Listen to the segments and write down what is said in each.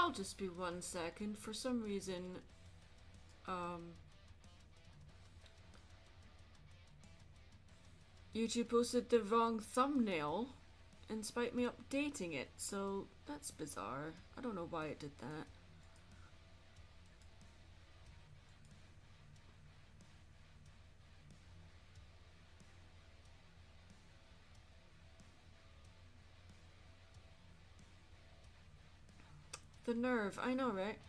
I'll just be 1 second. For some reason, YouTube posted the wrong thumbnail in spite of me updating it, so that's bizarre. I don't know why it did that. The nerve, I know, right?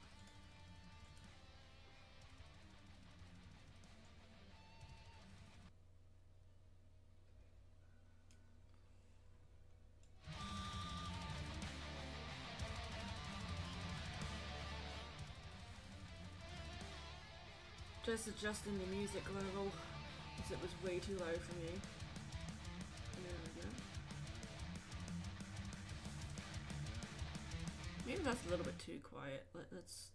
Just adjusting the music level because it was way too loud for me. There we go. Maybe that's a little bit too quiet. Let's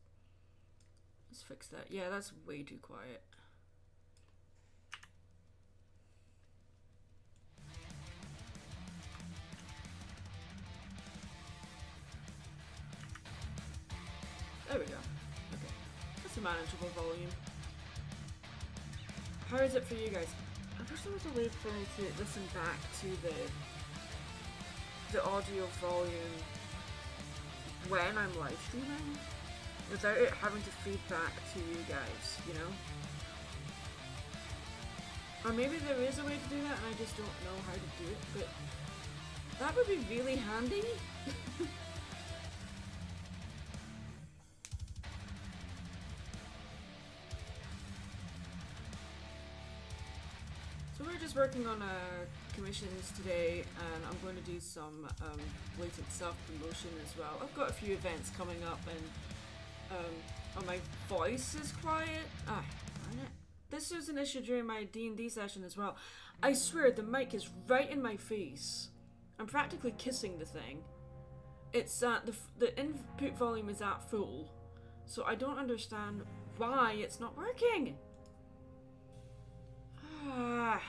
fix that. Yeah, that's way too quiet. There we go. Okay. That's a manageable volume. How is it for you guys? I wish there was a way for me to listen back to the audio volume when I'm live streaming without it having to feed back to you guys, you know? Or maybe there is a way to do that and I just don't know how to do it, but that would be really handy. So we're just working on commissions today, and I'm going to do some latent self-promotion as well. I've got a few events coming up, and oh, my voice is quiet. Ah, darn it. This was an issue during my D&D session as well. I swear the mic is right in my face. I'm practically kissing the thing. It's the input volume is at full, so I don't understand why it's not working. Ah.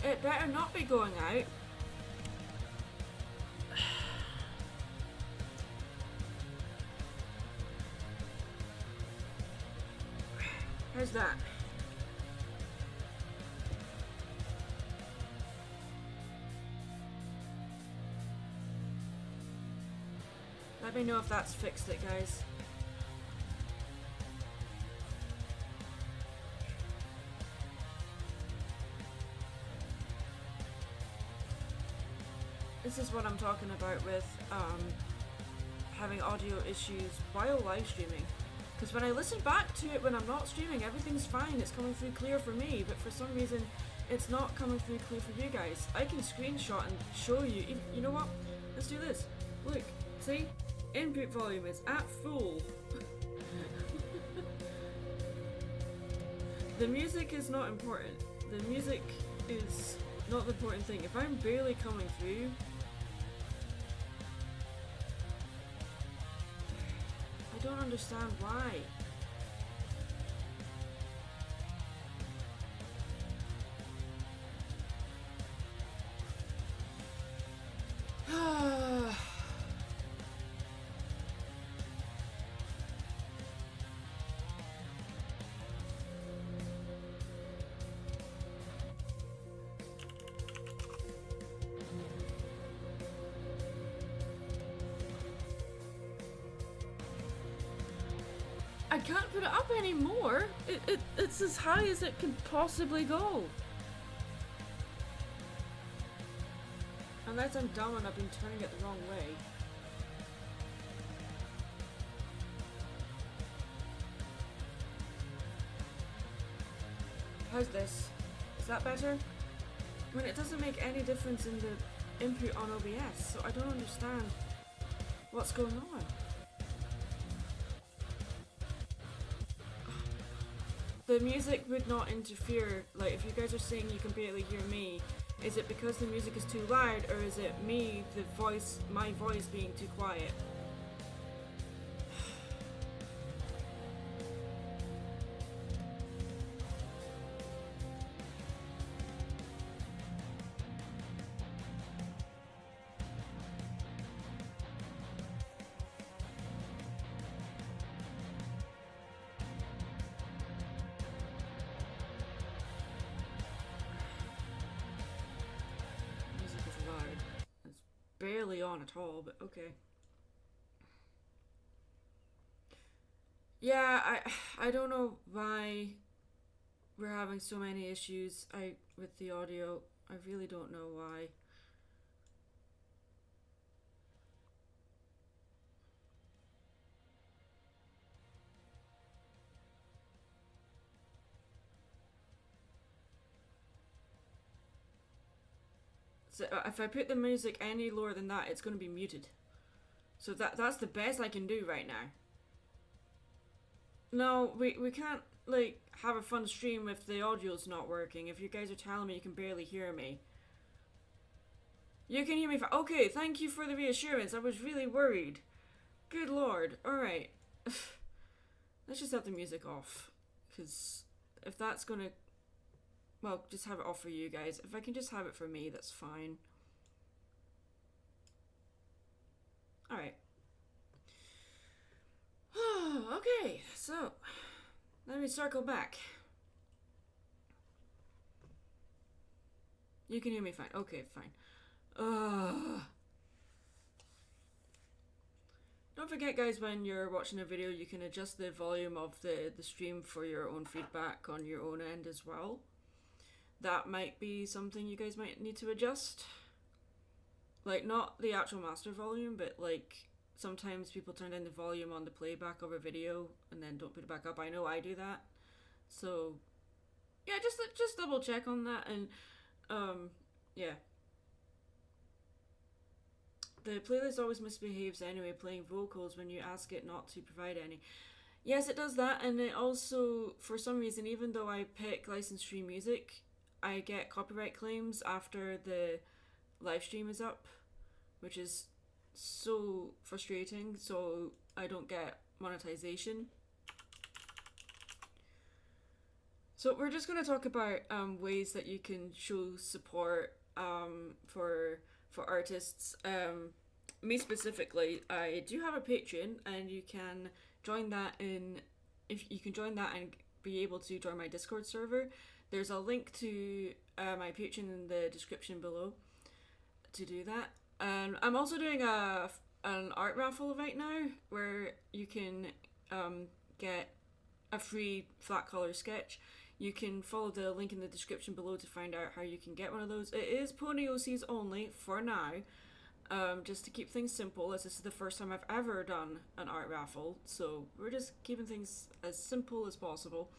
It better not be going out. How's that? Let me know if that's fixed it, guys. This is what I'm talking about with having audio issues while live streaming. Because when I listen back to it when I'm not streaming, everything's fine. It's coming through clear for me, but for some reason, it's not coming through clear for you guys. I can screenshot and show you. You know what? Let's do this. Look, see? Input volume is at full. The music is not important. The music is not the important thing. If I'm barely coming through, I don't understand why. I can't put it up anymore. It's as high as it can possibly go. Unless I'm dumb and I've been turning it the wrong way. How's this? Is that better? I mean, it doesn't make any difference in the input on OBS, so I don't understand what's going on. The music would not interfere. Like, if you guys are saying you can barely hear me, is it because the music is too loud, or is it me, my voice being too quiet? Barely on at all, but okay. Yeah, I don't know why we're having so many issues with the audio. I really don't know why. So if I put the music any lower than that, it's going to be muted. So that's the best I can do right now. No, we can't, like, have a fun stream if the audio's not working. If you guys are telling me you can barely hear me. You can hear me fine. Okay, thank you for the reassurance. I was really worried. Good lord. Alright. Let's just have the music off. Because if that's gonna... Well, just have it off for you guys. If I can just have it for me, that's fine. Alright. Okay, so... Let me circle back. You can hear me fine. Okay, fine. Don't forget, guys, when you're watching a video, you can adjust the volume of the stream for your own feedback on your own end as well. That might be something you guys might need to adjust. Like, not the actual master volume, but like sometimes people turn down the volume on the playback of a video and then don't put it back up. I know I do that. So yeah, just double check on that. And yeah. The playlist always misbehaves anyway, playing vocals when you ask it not to provide any. Yes, it does that, and it also, for some reason, even though I pick licensed free music, I get copyright claims after the live stream is up, which is so frustrating, so I don't get monetization. So we're just going to talk about ways that you can show support for artists. Me specifically, I do have a Patreon, and you can join that and be able to join my Discord server. There's a link to my Patreon in the description below to do that. And I'm also doing an art raffle right now where you can get a free flat color sketch. You can follow the link in the description below to find out how you can get one of those. It is Pony OCs only for now, just to keep things simple, as this is the first time I've ever done an art raffle, so we're just keeping things as simple as possible.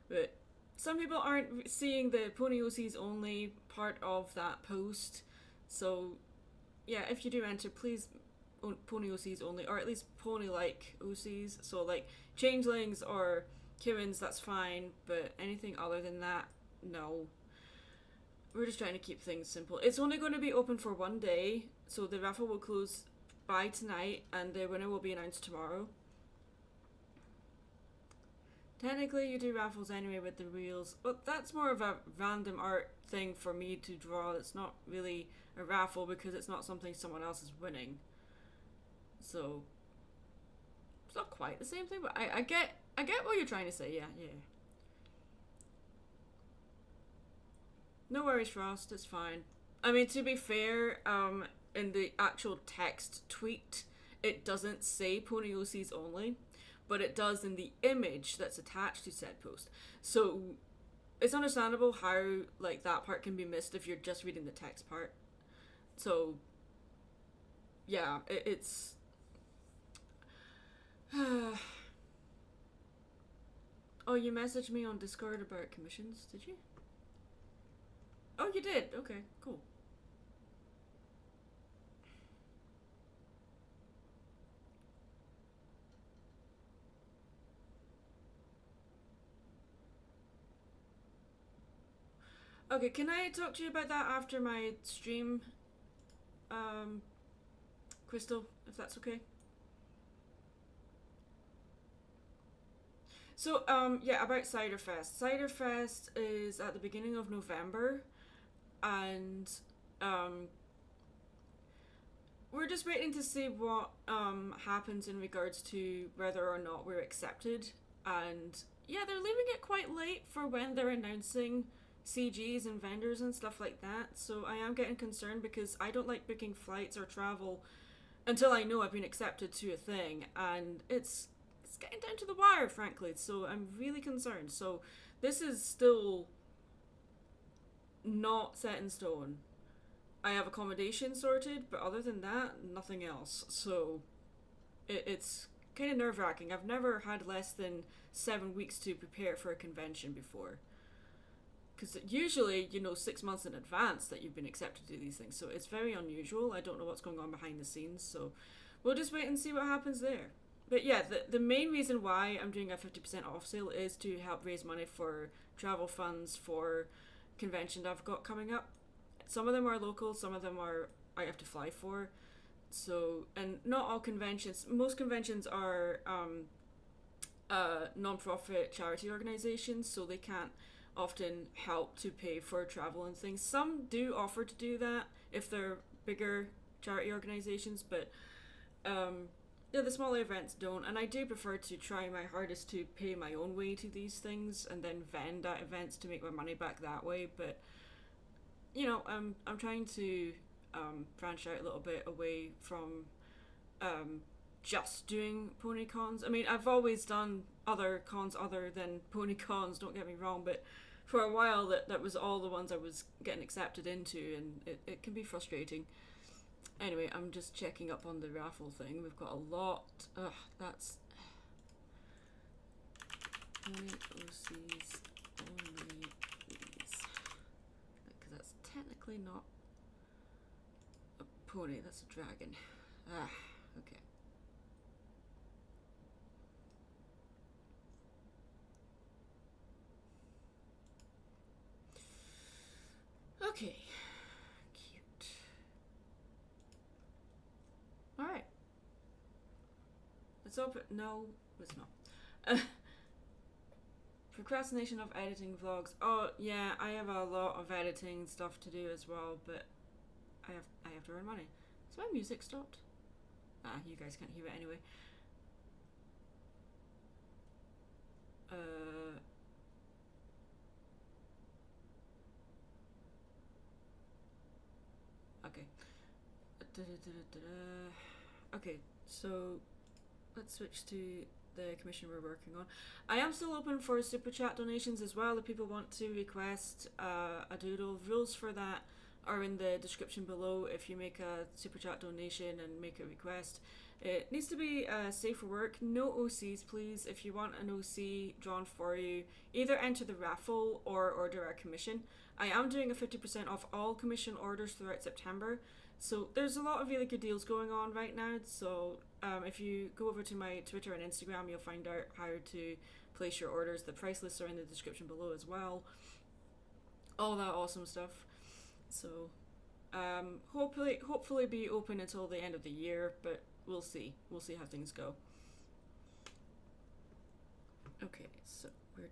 But some people aren't seeing the Pony OCs only part of that post, so yeah, if you do enter, please Pony OCs only, or at least pony-like OCs, so like changelings or Kirins, that's fine, but anything other than that, no. We're just trying to keep things simple. It's only going to be open for one day, so the raffle will close by tonight, and the winner will be announced tomorrow. Technically, you do raffles anyway with the reels, but that's more of a random art thing for me to draw. It's not really a raffle because it's not something someone else is winning. So it's not quite the same thing, but I get what you're trying to say. Yeah. No worries, Frost. It's fine. I mean, to be fair, in the actual text tweet, it doesn't say Pony OCs only, but it does in the image that's attached to said post. So it's understandable how like that part can be missed if you're just reading the text part. So yeah, it's oh, you messaged me on Discord about commissions, did you? Oh, you did? Okay, cool. Okay, can I talk to you about that after my stream, Crystal, if that's okay? So, yeah, about Ciderfest. Ciderfest is at the beginning of November, and um, we're just waiting to see what happens in regards to whether or not we're accepted. And yeah, they're leaving it quite late for when they're announcing CGs and vendors and stuff like that. So I am getting concerned because I don't like booking flights or travel until I know I've been accepted to a thing, and it's getting down to the wire, frankly. So I'm really concerned. So this is still not set in stone. I have accommodation sorted, but other than that, nothing else. So it's kind of nerve wracking. I've never had less than 7 weeks to prepare for a convention before. Because usually, 6 months in advance that you've been accepted to these things. So it's very unusual. I don't know what's going on behind the scenes. So we'll just wait and see what happens there. But yeah, the main reason why I'm doing a 50% off sale is to help raise money for travel funds for convention I've got coming up. Some of them are local, some of them are I have to fly for. So, and not all conventions, most conventions are non-profit charity organizations, so they can't often help to pay for travel and things. Some do offer to do that if they're bigger charity organizations, but yeah, the smaller events don't, and I do prefer to try my hardest to pay my own way to these things and then vend at events to make my money back that way. But I'm trying to branch out a little bit away from just doing pony cons. I mean, I've always done other cons other than pony cons, don't get me wrong, but for a while that was all the ones I was getting accepted into, and it can be frustrating. Anyway, I'm just checking up on the raffle thing. We've got a lot. Ugh, that's only OCs, only these. Because that's technically not a pony, that's a dragon. Ah, okay. Okay. Cute. Alright. Let's open. No, it's not. Procrastination of editing vlogs. Oh yeah, I have a lot of editing stuff to do as well, but I have to earn money. Has my music stopped? Ah, you guys can't hear it anyway. Okay. Okay, so let's switch to the commission we're working on. I am still open for super chat donations as well if people want to request a doodle. Rules for that are in the description below. If you make a super chat donation and make a request, it needs to be safe for work. No OCs, please. If you want an OC drawn for you, either enter the raffle or order a commission. I am doing a 50% off all commission orders throughout September. So there's a lot of really good deals going on right now. So if you go over to my Twitter and Instagram, you'll find out how to place your orders. The price lists are in the description below as well. All that awesome stuff. So hopefully be open until the end of the year, but we'll see. We'll see how things go. Okay, so we're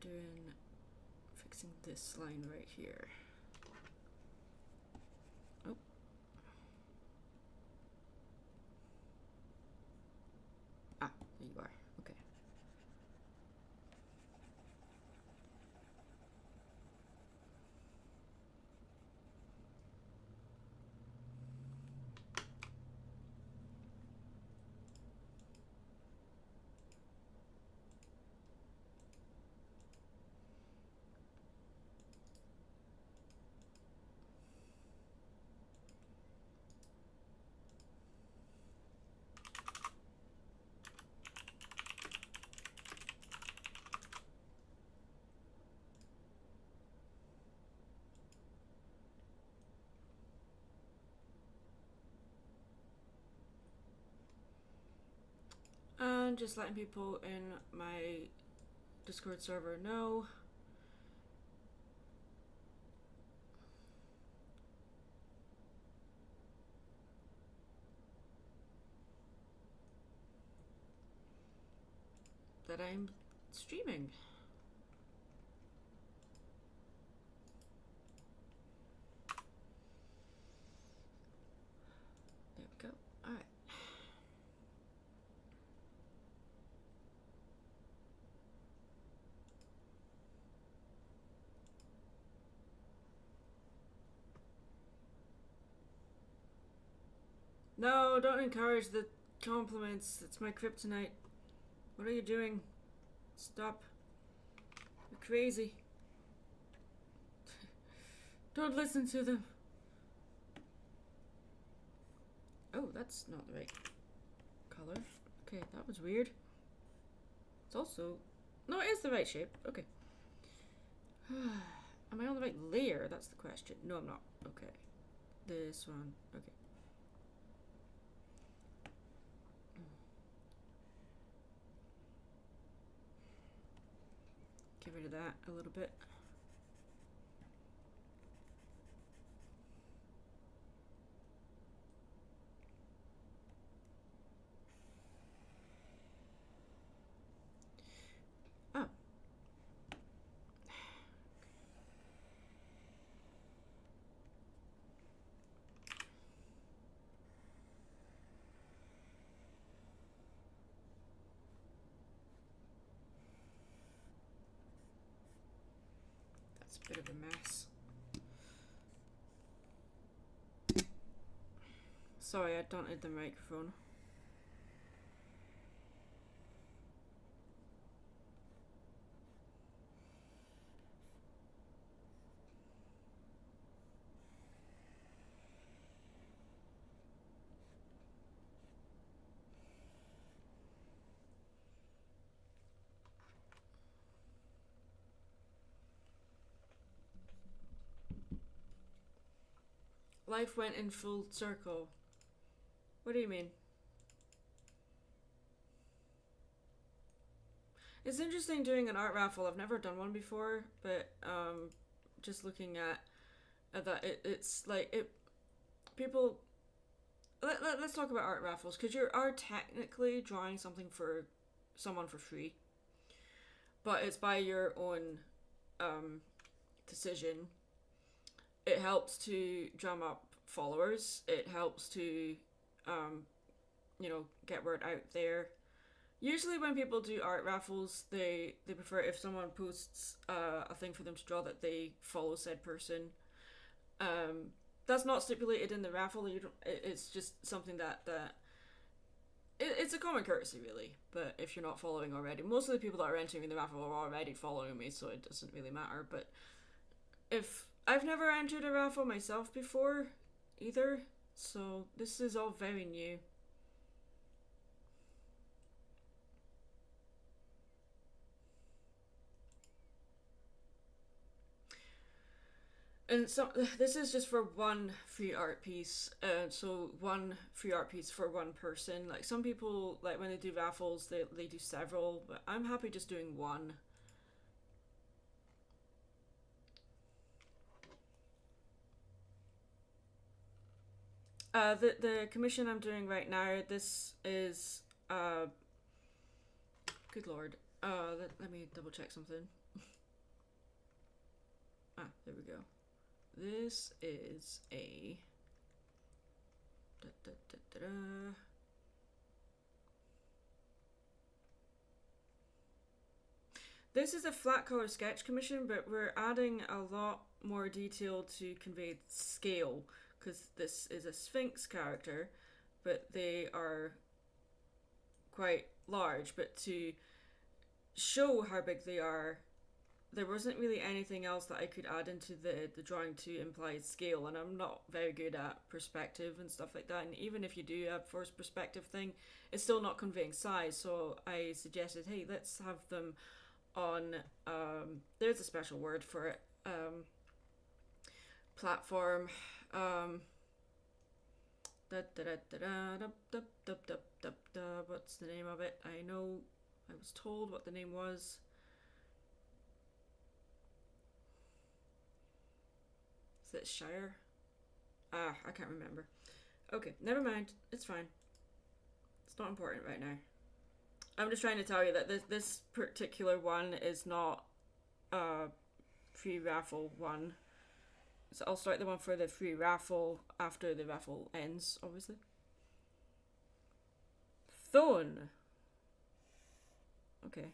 fixing this line right here. Oh. Ah, there you are. Okay. And just letting people in my Discord server know. I'm streaming. There we go. Alright. No, don't encourage the compliments. It's my kryptonite. What are you doing? Stop. You're crazy. Don't listen to them. Oh, that's not the right color. Okay, that was weird. It's also... No, it is the right shape. Okay. Am I on the right layer? That's the question. No, I'm not. Okay. This one. Okay. Get rid of that a little bit. Oh. That's a bit of a mess. Sorry, I don't hit the microphone. Life went in full circle. What do you mean? It's interesting doing an art raffle. I've never done one before, but just looking at that, it's like it. People. Let's talk about art raffles, because you are technically drawing something for someone for free, but it's by your own decision. It helps to drum up followers. It helps to get word out there. Usually when people do art raffles, they prefer if someone posts a thing for them to draw that they follow said person. That's not stipulated in the raffle. It's just something that it's a common courtesy, really. But if you're not following already, most of the people that are entering the raffle are already following me, so it doesn't really matter. But if I've never entered a raffle myself before either, so this is all very new. And so this is just for one free art piece, so one free art piece for one person. Like some people, like when they do raffles, they do several, but I'm happy just doing one. The commission I'm doing right now, this is good lord. Let me double check something. There we go. This is a This is a flat color sketch commission, but we're adding a lot more detail to convey scale, because this is a Sphinx character, but they are quite large. But to show how big they are, there wasn't really anything else that I could add into the drawing to imply scale, and I'm not very good at perspective and stuff like that, and even if you do a forced perspective thing, it's still not conveying size. So I suggested, hey, let's have them on there's a special word for it, platform, what's the name of it? I know I was told what the name was. Is it Shire? I can't remember. Okay, never mind. It's fine. It's not important right now. I'm just trying to tell you that this particular one is not a free raffle one. So I'll start the one for the free raffle after the raffle ends, obviously. Thorn. Okay.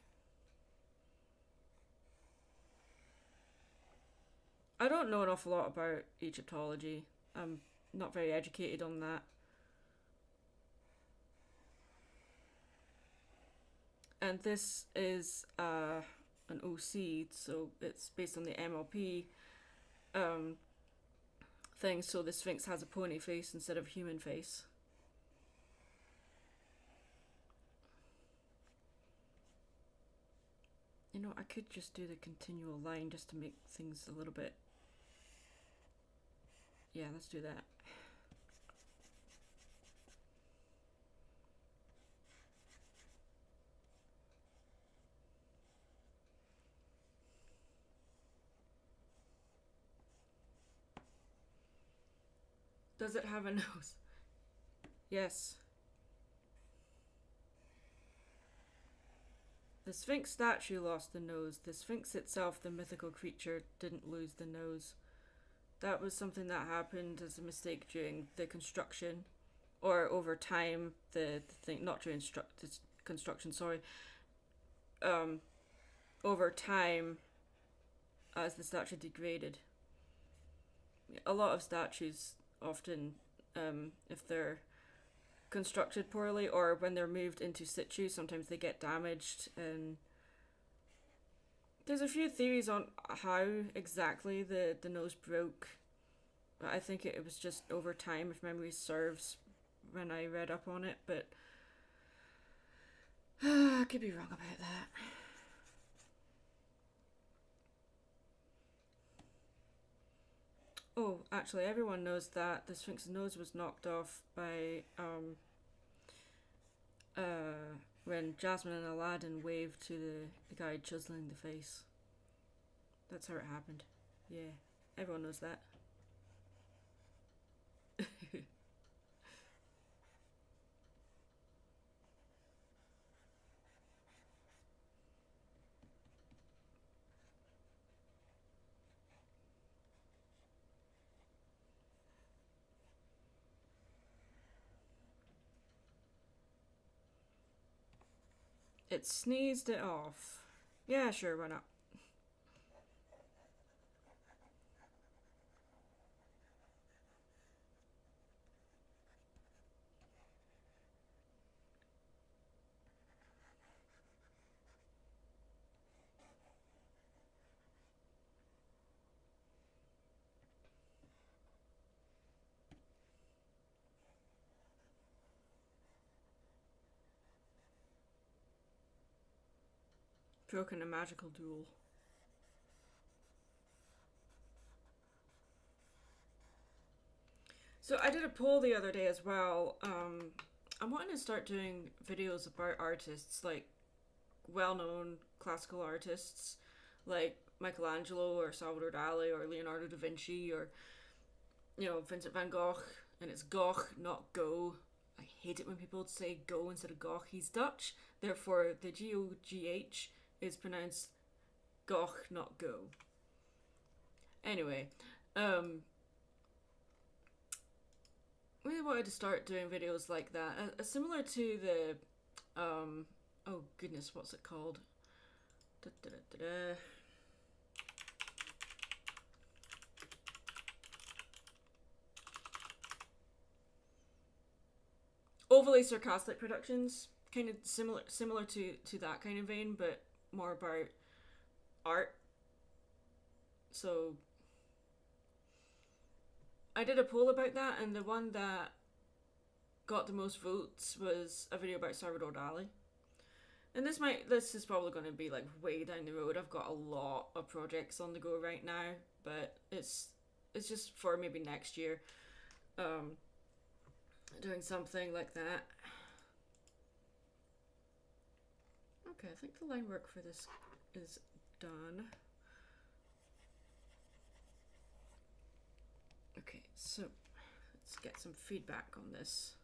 I don't know an awful lot about Egyptology. I'm not very educated on that. And this is an OC, so it's based on the MLP thing, so the Sphinx has a pony face instead of a human face. You know, I could just do the continual line just to make things a little bit... Yeah, let's do that. Does it have a nose? Yes. The Sphinx statue lost the nose. The Sphinx itself, the mythical creature, didn't lose the nose. That was something that happened as a mistake during the construction, or over time. The thing, not during construction. Sorry. Over time, as the statue degraded. A lot of statues often, if they're constructed poorly or when they're moved into situ, sometimes they get damaged. And there's a few theories on how exactly the nose broke, but I think it was just over time, if memory serves, when I read up on it, but I could be wrong about that. Oh, actually, everyone knows that the Sphinx's nose was knocked off by when Jasmine and Aladdin waved to the guy chiseling the face. That's how it happened. Yeah, everyone knows that. It sneezed it off. Yeah, sure, why not? Broken a magical duel. So I did a poll the other day as well. I'm wanting to start doing videos about artists, like well-known classical artists, like Michelangelo or Salvador Dali or Leonardo da Vinci or, you know, Vincent van Gogh. And it's Gogh, not Go. I hate it when people say Go instead of Gogh. He's Dutch, therefore the G-O-G-H is pronounced Gogh, not Go. Anyway, we wanted to start doing videos like that, similar to the, oh goodness, what's it called? Overly sarcastic productions, kind of similar to that kind of vein, but more about art. So I did a poll about that, and the one that got the most votes was a video about Salvador Dali. And this is probably going to be like way down the road. I've got a lot of projects on the go right now, but it's just for maybe next year. Doing something like that. Okay, I think the line work for this is done. Okay, so let's get some feedback on this.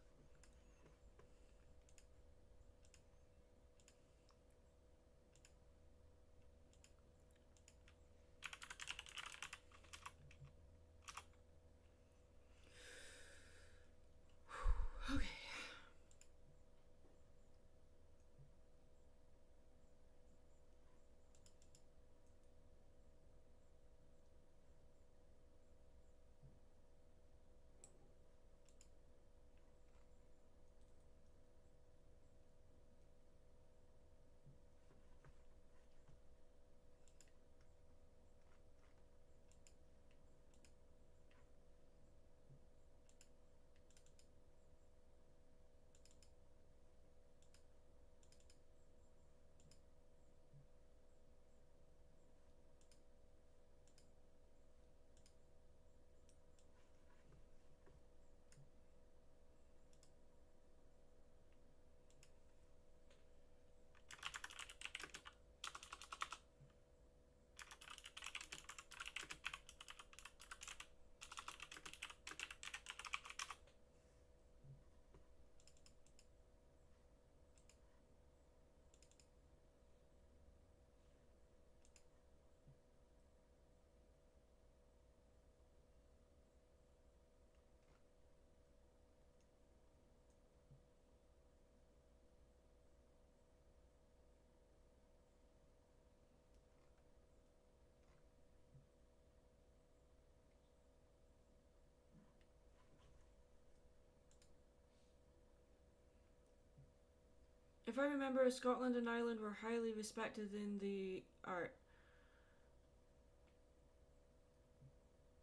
If I remember, Scotland and Ireland were highly respected in the art.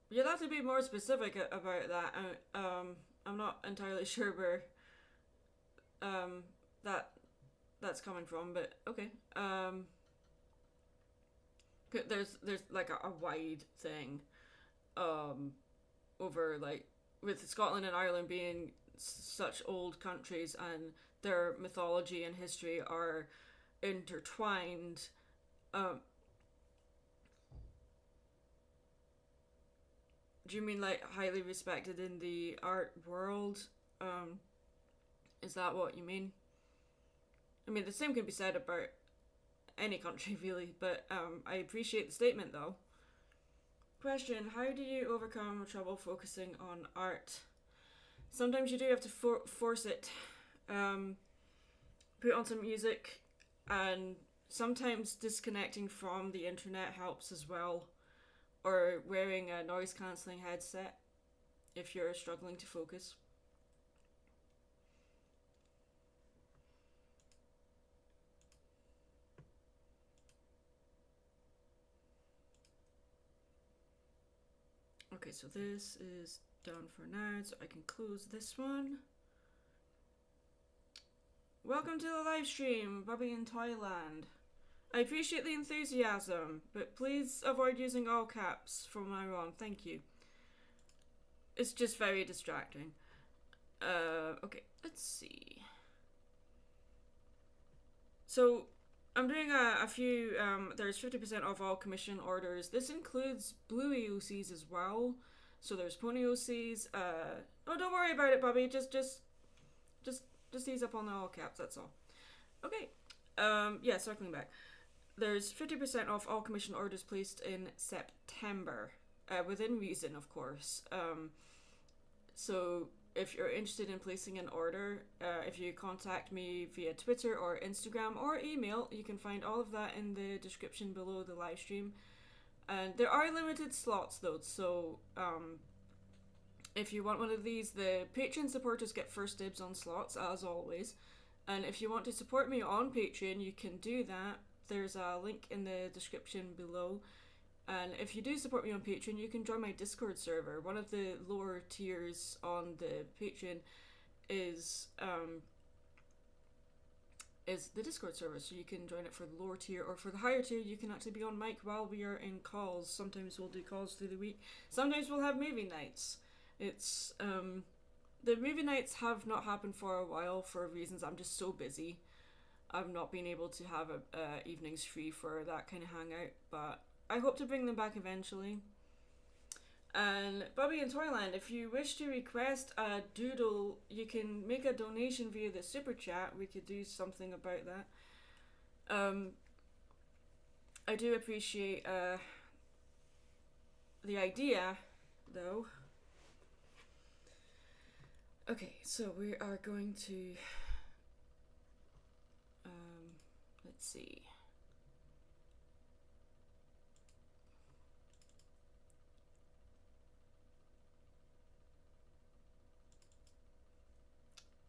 You'll have to be more specific about that. I'm not entirely sure where that's coming from, but okay. There's like a wide thing over, like, with Scotland and Ireland being such old countries and their mythology and history are intertwined. Do you mean like highly respected in the art world? Is that what you mean? I mean, the same can be said about any country, really, but I appreciate the statement, though. Question: how do you overcome trouble focusing on art? Sometimes you do have to force it. Put on some music, and sometimes disconnecting from the internet helps as well. Or wearing a noise cancelling headset if you're struggling to focus. Okay, so this is done for now, so I can close this one. Welcome to the live stream, Bobby in Thailand. I appreciate the enthusiasm, but please avoid using all caps from now on. Thank you. It's just very distracting. Okay, let's see. So, I'm doing a few, there's 50% off all commission orders. This includes blue EOCs as well. So there's pony OCs. Oh, don't worry about it, Bobby. Just ease up on the all caps, that's all. Okay, yeah, circling back. There's 50% off all commission orders placed in September, within reason, of course. So if you're interested in placing an order, if you contact me via Twitter or Instagram or email, you can find all of that in the description below the live stream. And there are limited slots though, so if you want one of these, the Patreon supporters get first dibs on slots, as always. And if you want to support me on Patreon, you can do that. There's a link in the description below. And if you do support me on Patreon, you can join my Discord server. One of the lower tiers on the Patreon is the Discord server, so you can join it for the lower tier, or for the higher tier, you can actually be on mic while we are in calls. Sometimes we'll do calls through the week. Sometimes we'll have movie nights. It's the movie nights have not happened for a while for reasons I'm just so busy. I've not been able to have evenings free for that kind of hangout, but I hope to bring them back eventually. And Bobby in Toyland, if you wish to request a doodle, you can make a donation via the super chat. We could do something about that. I do appreciate the idea, though. Okay, so we are going to let's see.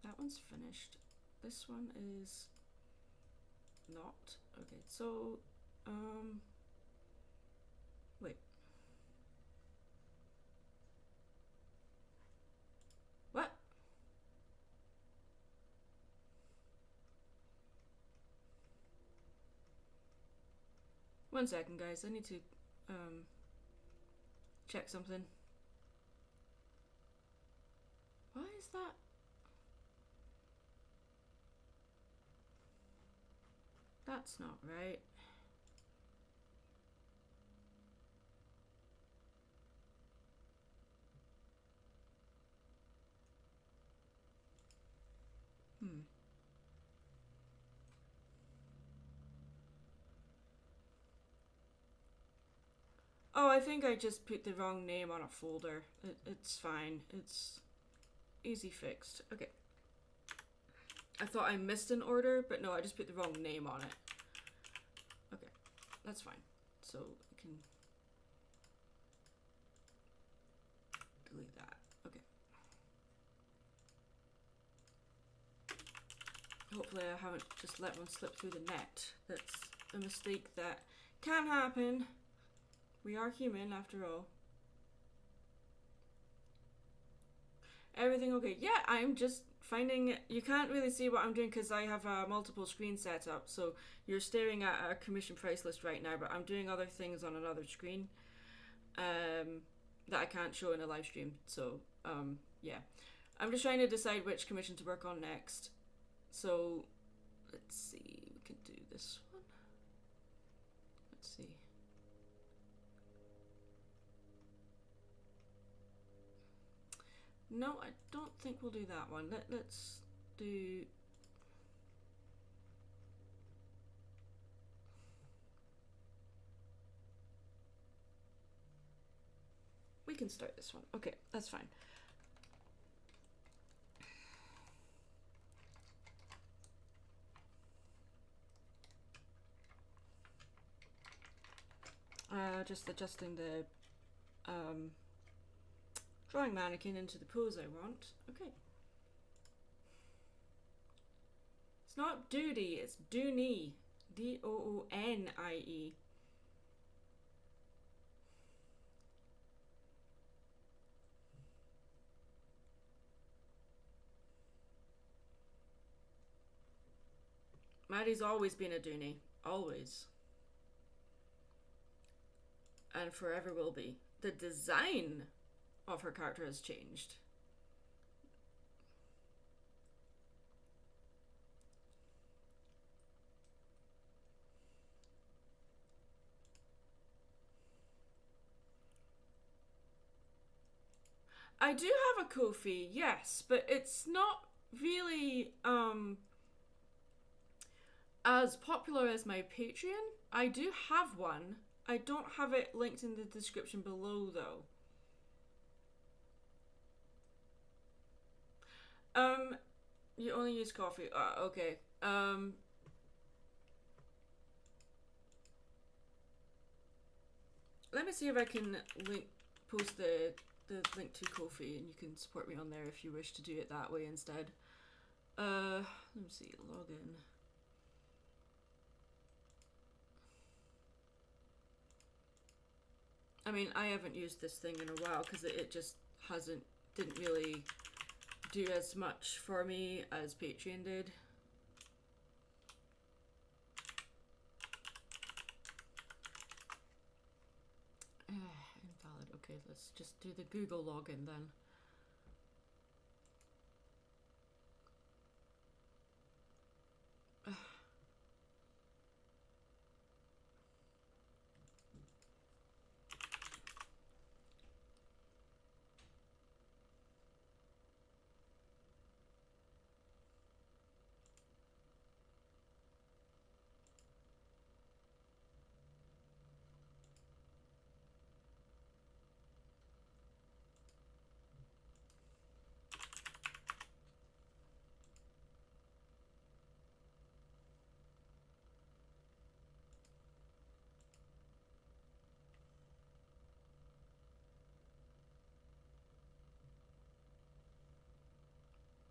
That one's finished. This one is not. Okay, so wait. What? One second, guys. I need to check something. Why is that? That's not right. Oh, I think I just put the wrong name on a folder. It's fine. It's easy fixed. Okay. I thought I missed an order, but no, I just put the wrong name on it. Okay, that's fine. So I can delete that. Okay. hopefully I haven't just let one slip through the net. That's a mistake that can happen. We are human after all. Everything okay? Yeah, I'm just finding you can't really see what I'm doing because I have multiple screens set up. So you're staring at a commission price list right now, but I'm doing other things on another screen that I can't show in a live stream. So yeah, I'm just trying to decide which commission to work on next. So let's see, we can do this one. Let's see. No, I don't think we'll do that one. Let's do... We can start this one. Okay, that's fine. Just adjusting the drawing mannequin into the pose I want. Okay. It's not Doody, it's Dooney. D-O-O-N-I-E. Maddie's always been a Dooney. Always. And forever will be. The design of her character has changed. I do have a Ko-fi, yes, but it's not really as popular as my Patreon. I do have one. I don't have it linked in the description below though. You only use coffee. Okay. Let me see if I can post the link to Ko-fi, and you can support me on there if you wish to do it that way instead. Let me see, login. I mean, I haven't used this thing in a while because it just didn't really do as much for me as Patreon did. Invalid. Okay, let's just do the Google login then.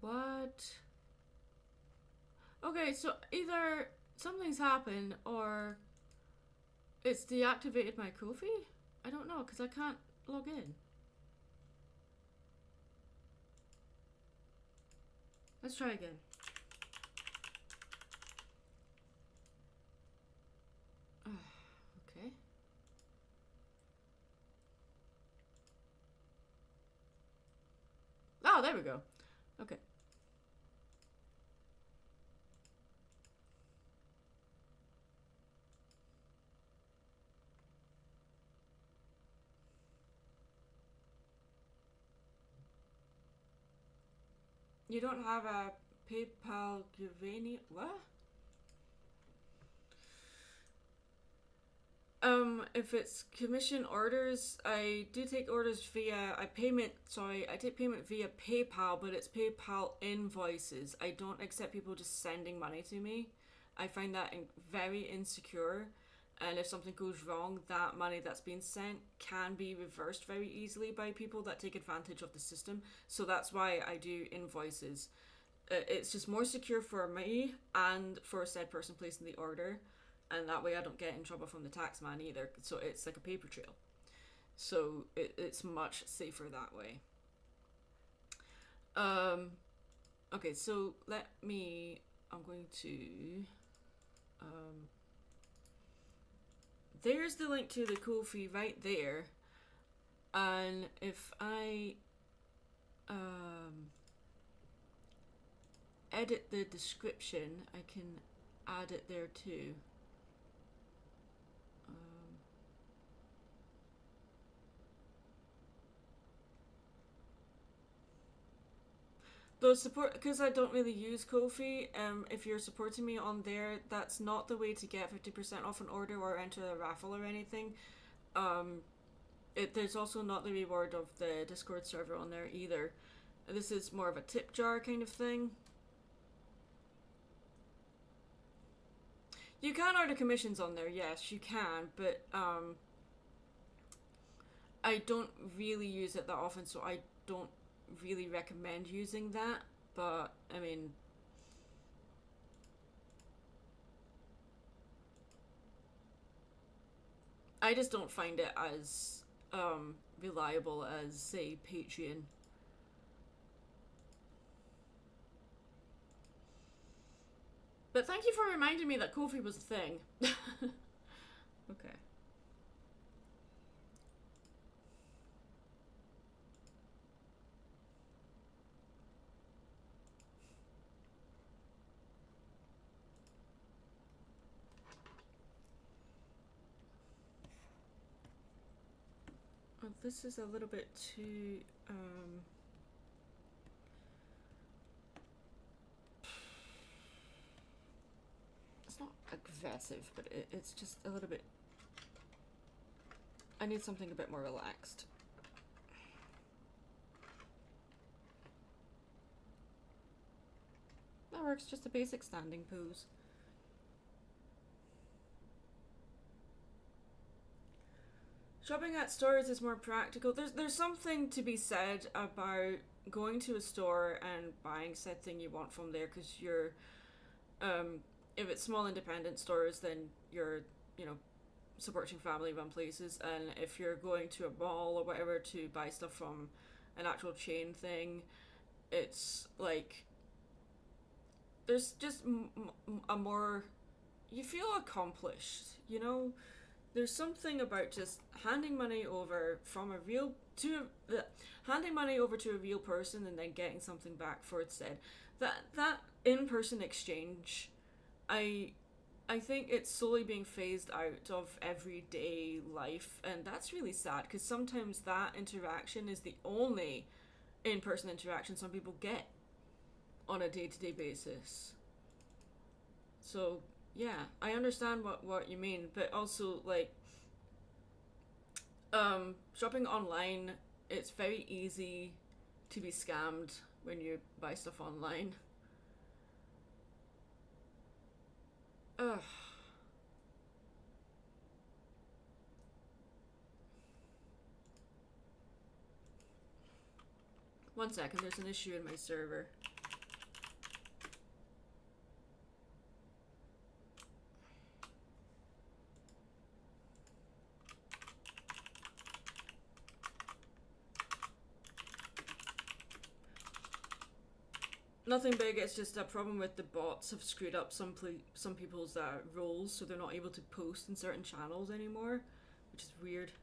What? Okay, so either something's happened or it's deactivated my Ko-fi? I don't know, because I can't log in. Let's try again. Okay. Oh, there we go. Okay. You don't have a PayPal Giovanni? What? If it's commission orders, I do take orders via I take payment via PayPal, but it's PayPal invoices. I don't accept people just sending money to me. I find that very insecure, and if something goes wrong, that money that's been sent can be reversed very easily by people that take advantage of the system. So that's why I do invoices. it's just more secure for me and for said person placing the order, and that way I don't get in trouble from the tax man either. So it's like a paper trail. So it's much safer that way. Okay, so I'm going to, there's the link to the Ko-fi right there. And if I, edit the description, I can add it there too. Though support, because I don't really use Ko-fi, if you're supporting me on there, that's not the way to get 50% off an order or enter a raffle or anything. There's also not the reward of the Discord server on there either. This is more of a tip jar kind of thing. You can order commissions on there, yes, you can, but I don't really use it that often, so I don't really recommend using that. But I mean, I just don't find it as reliable as, say, Patreon. But thank you for reminding me that Ko-fi was a thing. Okay. Oh, this is a little bit too it's not aggressive, but it's just a little bit, I need something a bit more relaxed. That works, just a basic standing pose. Shopping at stores is more practical. There's something to be said about going to a store and buying said thing you want from there, because you're, if it's small independent stores, then you're, you know, supporting family run places, and if you're going to a mall or whatever to buy stuff from an actual chain thing, it's like, there's just a more, you feel accomplished, you know? There's something about just handing money over from a real to handing money over to a real person and then getting something back for it said. That in-person exchange, I think it's slowly being phased out of everyday life, and that's really sad, because sometimes that interaction is the only in-person interaction some people get on a day-to-day basis. So yeah, I understand what you mean, but also, like, shopping online, it's very easy to be scammed when you buy stuff online. Ugh. One second, there's an issue in my server. Nothing big, it's just a problem with the bots have screwed up some people's roles, so they're not able to post in certain channels anymore, which is weird.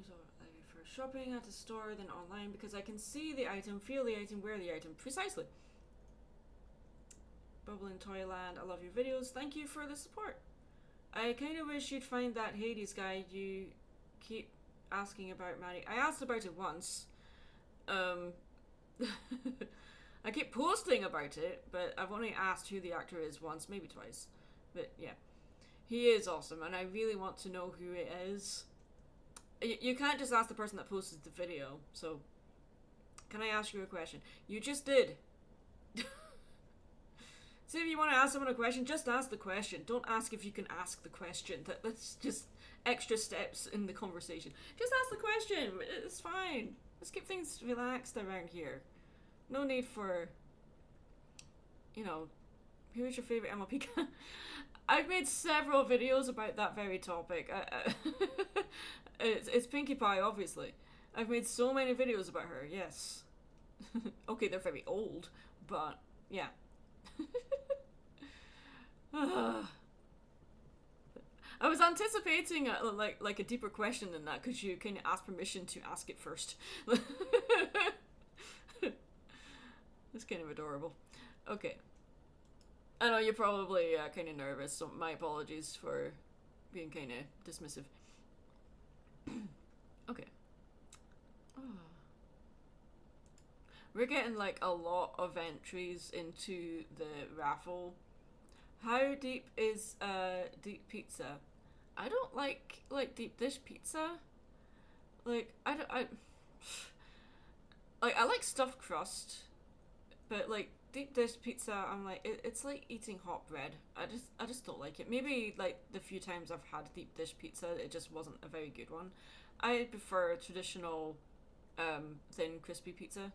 So I prefer shopping at the store than online because I can see the item, feel the item, wear the item. Precisely. Bubble in Toyland, I love your videos. Thank you for the support. I kind of wish you'd find that Hades guide you keep asking about, Maddie. I asked about it once. I keep posting about it, but I've only asked who the actor is once, maybe twice. But yeah, he is awesome, and I really want to know who it is. You can't just ask the person that posted the video, so can I ask you a question? You just did. See, if you want to ask someone a question, just ask the question. Don't ask if you can ask the question. That's just extra steps in the conversation. Just ask the question. It's fine. Let's keep things relaxed around here. No need for, you know, who's your favorite MLP? I've made several videos about that very topic. It's Pinkie Pie, obviously. I've made so many videos about her, yes. Okay, they're very old, but yeah. I was anticipating like a deeper question than that because you kind of ask permission to ask it first. It's kind of adorable. Okay. I know you're probably kind of nervous, so my apologies for being kind of dismissive. Okay. Oh. We're getting like a lot of entries into the raffle. How deep is deep pizza? I don't like deep dish pizza. Like I like stuffed crust, but like deep dish pizza, I'm like it's like eating hot bread. I just don't like it. Maybe like the few times I've had deep dish pizza, it just wasn't a very good one. I prefer traditional thin crispy pizza.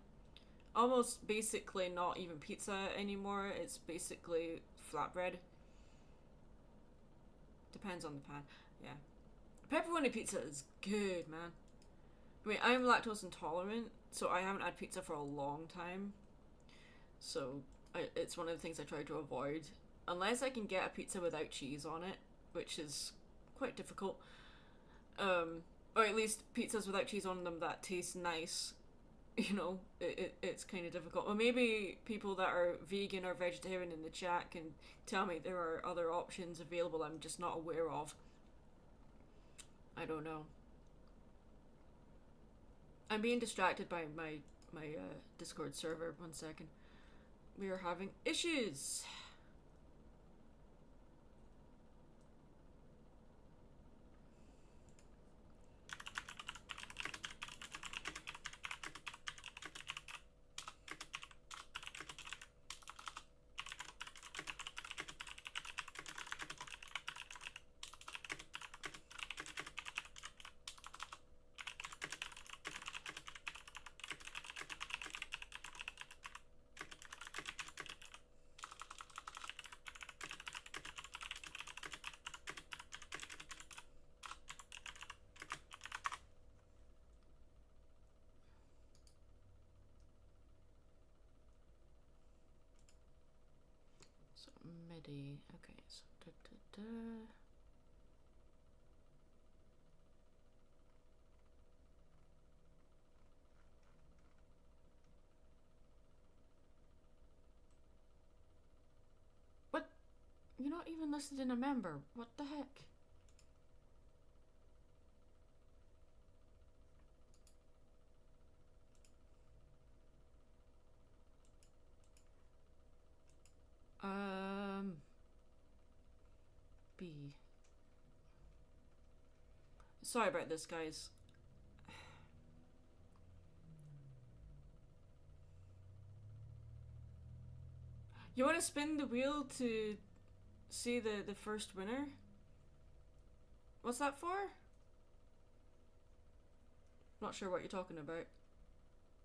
Almost basically not even pizza anymore. It's basically flatbread. Depends on the pan. Yeah. Pepperoni pizza is good, man. I mean, I'm lactose intolerant, so I haven't had pizza for a long time. So it's one of the things I try to avoid. Unless I can get a pizza without cheese on it, which is quite difficult. Or at least pizzas without cheese on them that taste nice. You know, it's kind of difficult. Or maybe people that are vegan or vegetarian in the chat can tell me there are other options available I'm just not aware of. I don't know. I'm being distracted by my Discord server. 1 second. We are having issues. MIDI. Okay, so What? You're not even listed in a member. What the heck? B. Sorry about this, guys. You want to spin the wheel to see the first winner? What's that for? Not sure what you're talking about.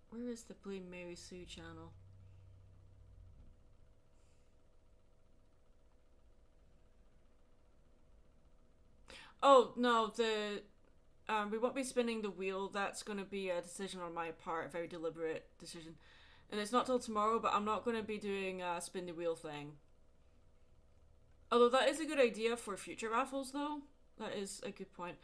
Where is the Blame Mary Sue channel? Oh, no, we won't be spinning the wheel. That's going to be a decision on my part, a very deliberate decision. And it's not till tomorrow, but I'm not going to be doing a spin the wheel thing. Although that is a good idea for future raffles, though. That is a good point.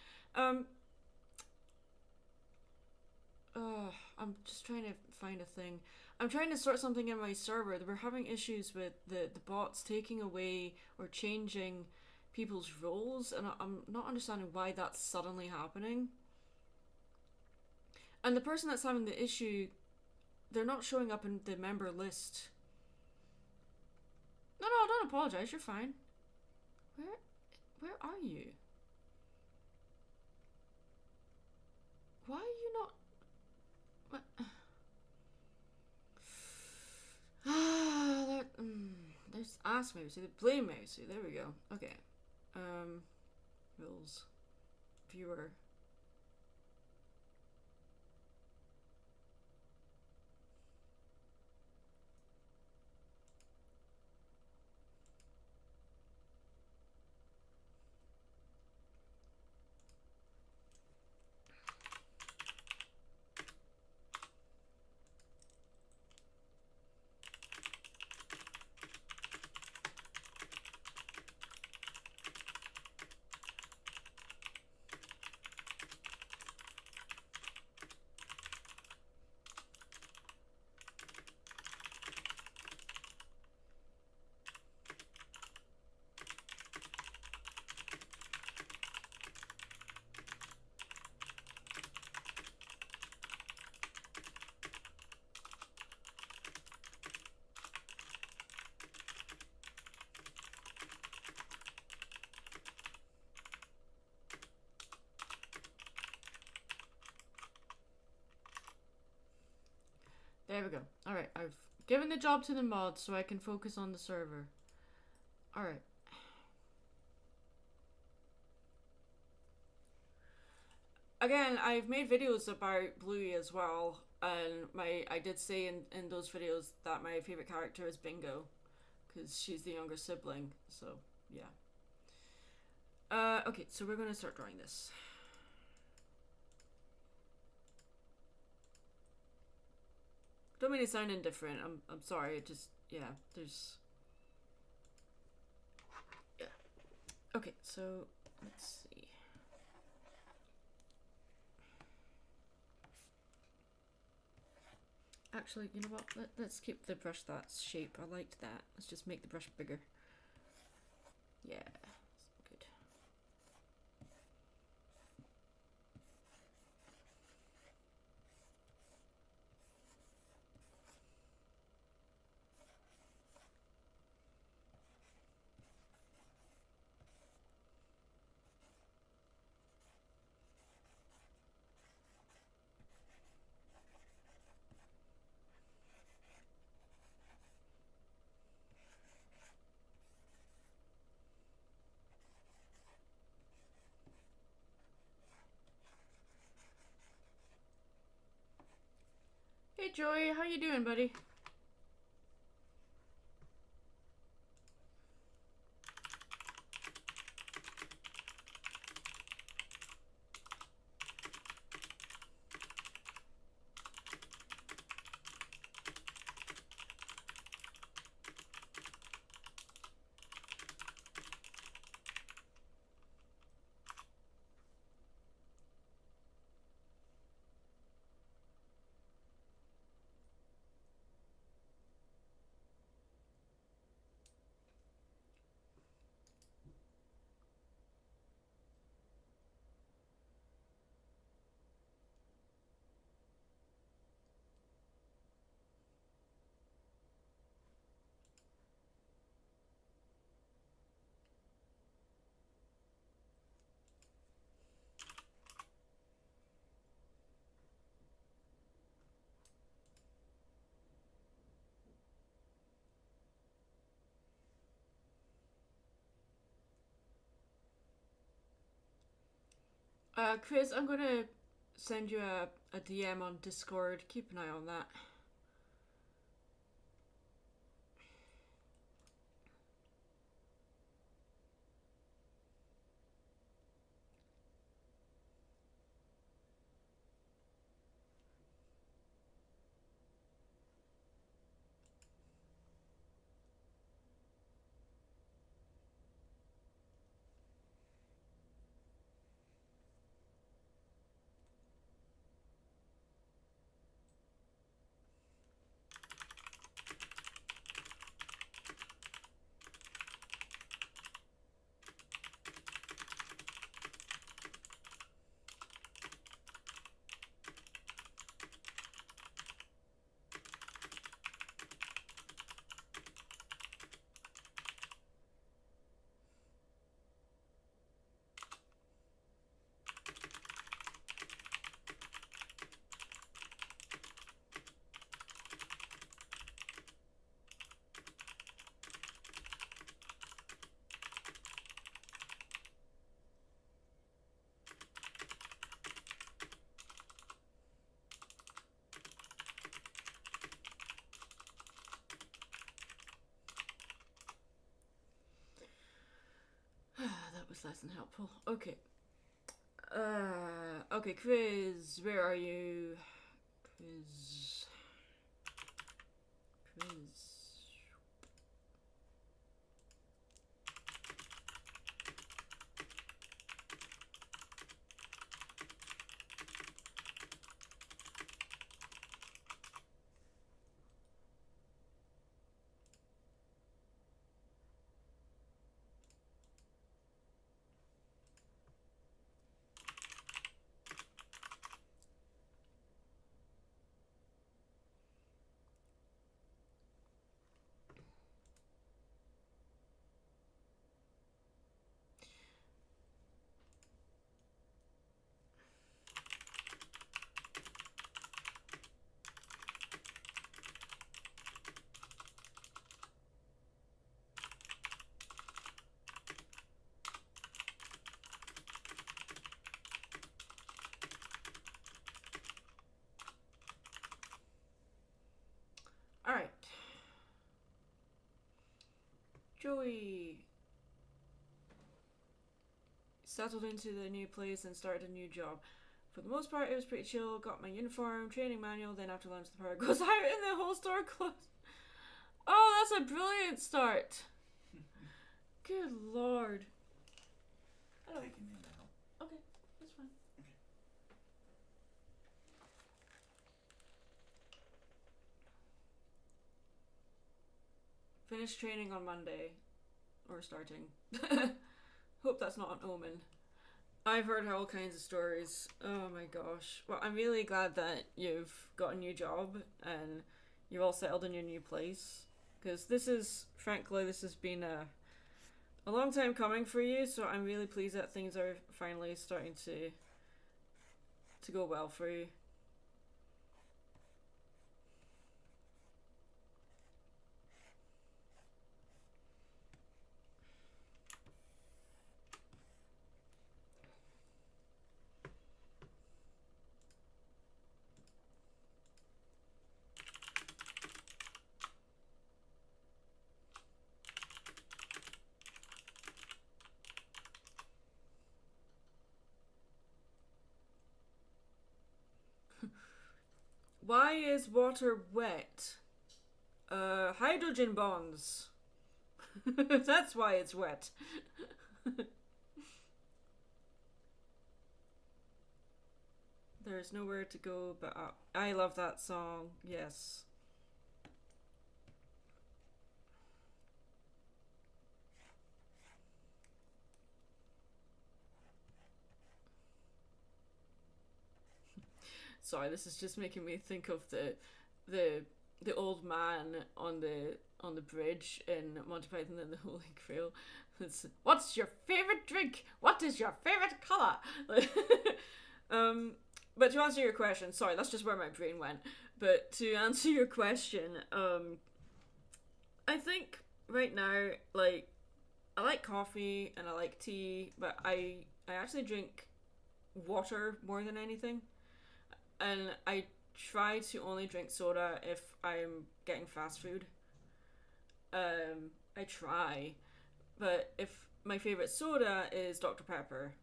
I'm just trying to find a thing. I'm trying to sort something in my server. We're having issues with the bots taking away or changing people's roles, and I'm not understanding why that's suddenly happening. And the person that's having the issue, they're not showing up in the member list. No, don't apologize. You're fine. Where are you? Why are you not? What? There's Ask Mousy, Blame Mousy. There we go. Okay. Rules. Viewer. There we go. Alright, I've given the job to the mod so I can focus on the server. Alright. Again, I've made videos about Bluey as well, and I did say in those videos that my favourite character is Bingo, because she's the younger sibling, so yeah. Okay, so we're gonna start drawing this. Don't mean to sound indifferent. I'm sorry. It just, yeah. There's, yeah. Okay, so let's see. Actually, you know what? Let's keep the brush that shape. I liked that. Let's just make the brush bigger. Yeah, good. Hey Joy, how you doing, buddy? Chris, I'm gonna send you a DM on Discord. Keep an eye on that. that's less than helpful. Okay. Okay, quiz. Where are you? Quiz. Alright. Joey settled into the new place and started a new job. For the most part, it was pretty chill. Got my uniform, training manual, then after lunch the power goes out and the whole store closed. Oh, that's a brilliant start. Good lord. Taking me now. Okay, that's fine. Okay. Finished training on Monday. Or starting. Hope that's not an omen. I've heard all kinds of stories. Oh my gosh. Well, I'm really glad that you've got a new job and you've all settled in your new place. Because this has been a long time coming for you, so I'm really pleased that things are finally starting to go well for you. Why is water wet? Hydrogen bonds. That's why it's wet. There's nowhere to go but up. I love that song. Yes. Sorry, this is just making me think of the old man on the bridge in Monty Python and the Holy Grail. It's, what's your favorite drink? What is your favorite color? But to answer your question, sorry, that's just where my brain went. But to answer your question, I think right now, like, I like coffee and I like tea, but I actually drink water more than anything. And I try to only drink soda if I'm getting fast food. I try, but if my favorite soda is Dr. Pepper,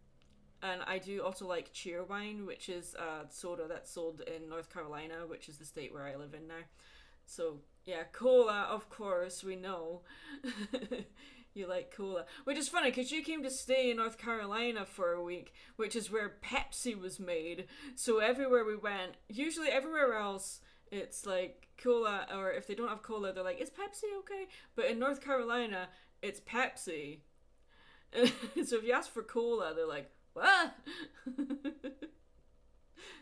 and I do also like Cheerwine, which is a soda that's sold in North Carolina, which is the state where I live in now. So yeah, cola, of course, we know. You like cola, which is funny because you came to stay in North Carolina for a week, which is where Pepsi was made. So everywhere we went, usually everywhere else, it's like cola, or if they don't have cola, they're like, is Pepsi okay? But in North Carolina, it's Pepsi. So if you ask for cola, they're like, what?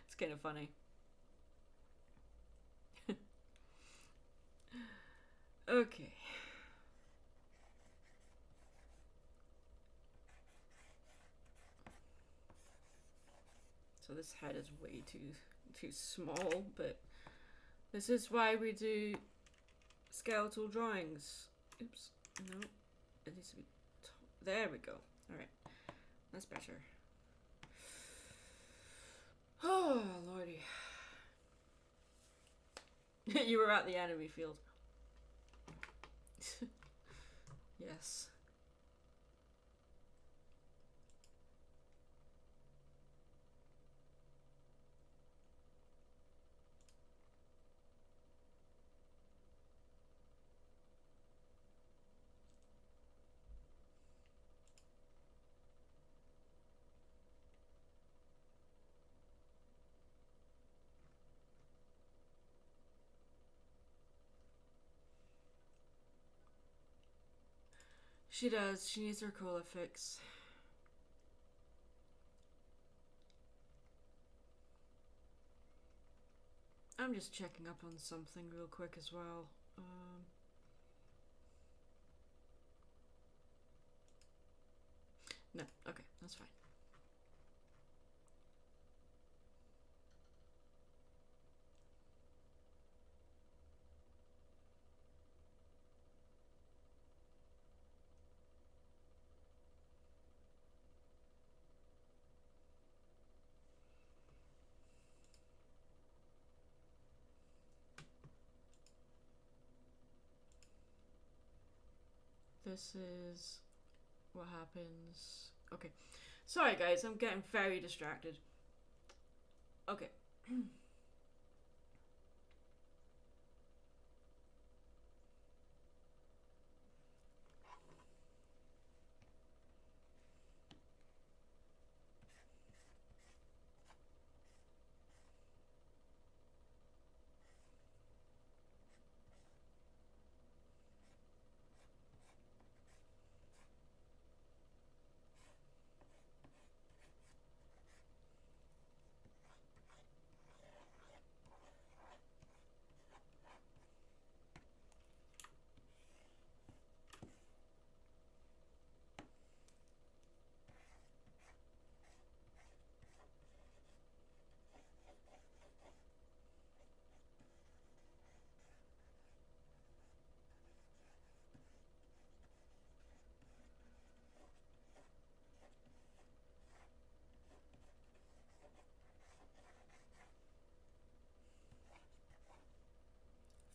It's kind of funny. Okay. So this head is way too small, but this is why we do skeletal drawings. Oops, no, it needs to be there we go. Alright, that's better. Oh, lordy. You were at the enemy field. Yes. She does. She needs her cola fix. I'm just checking up on something real quick as well. No, okay, that's fine. This is what happens. Okay. Sorry guys, I'm getting very distracted. Okay.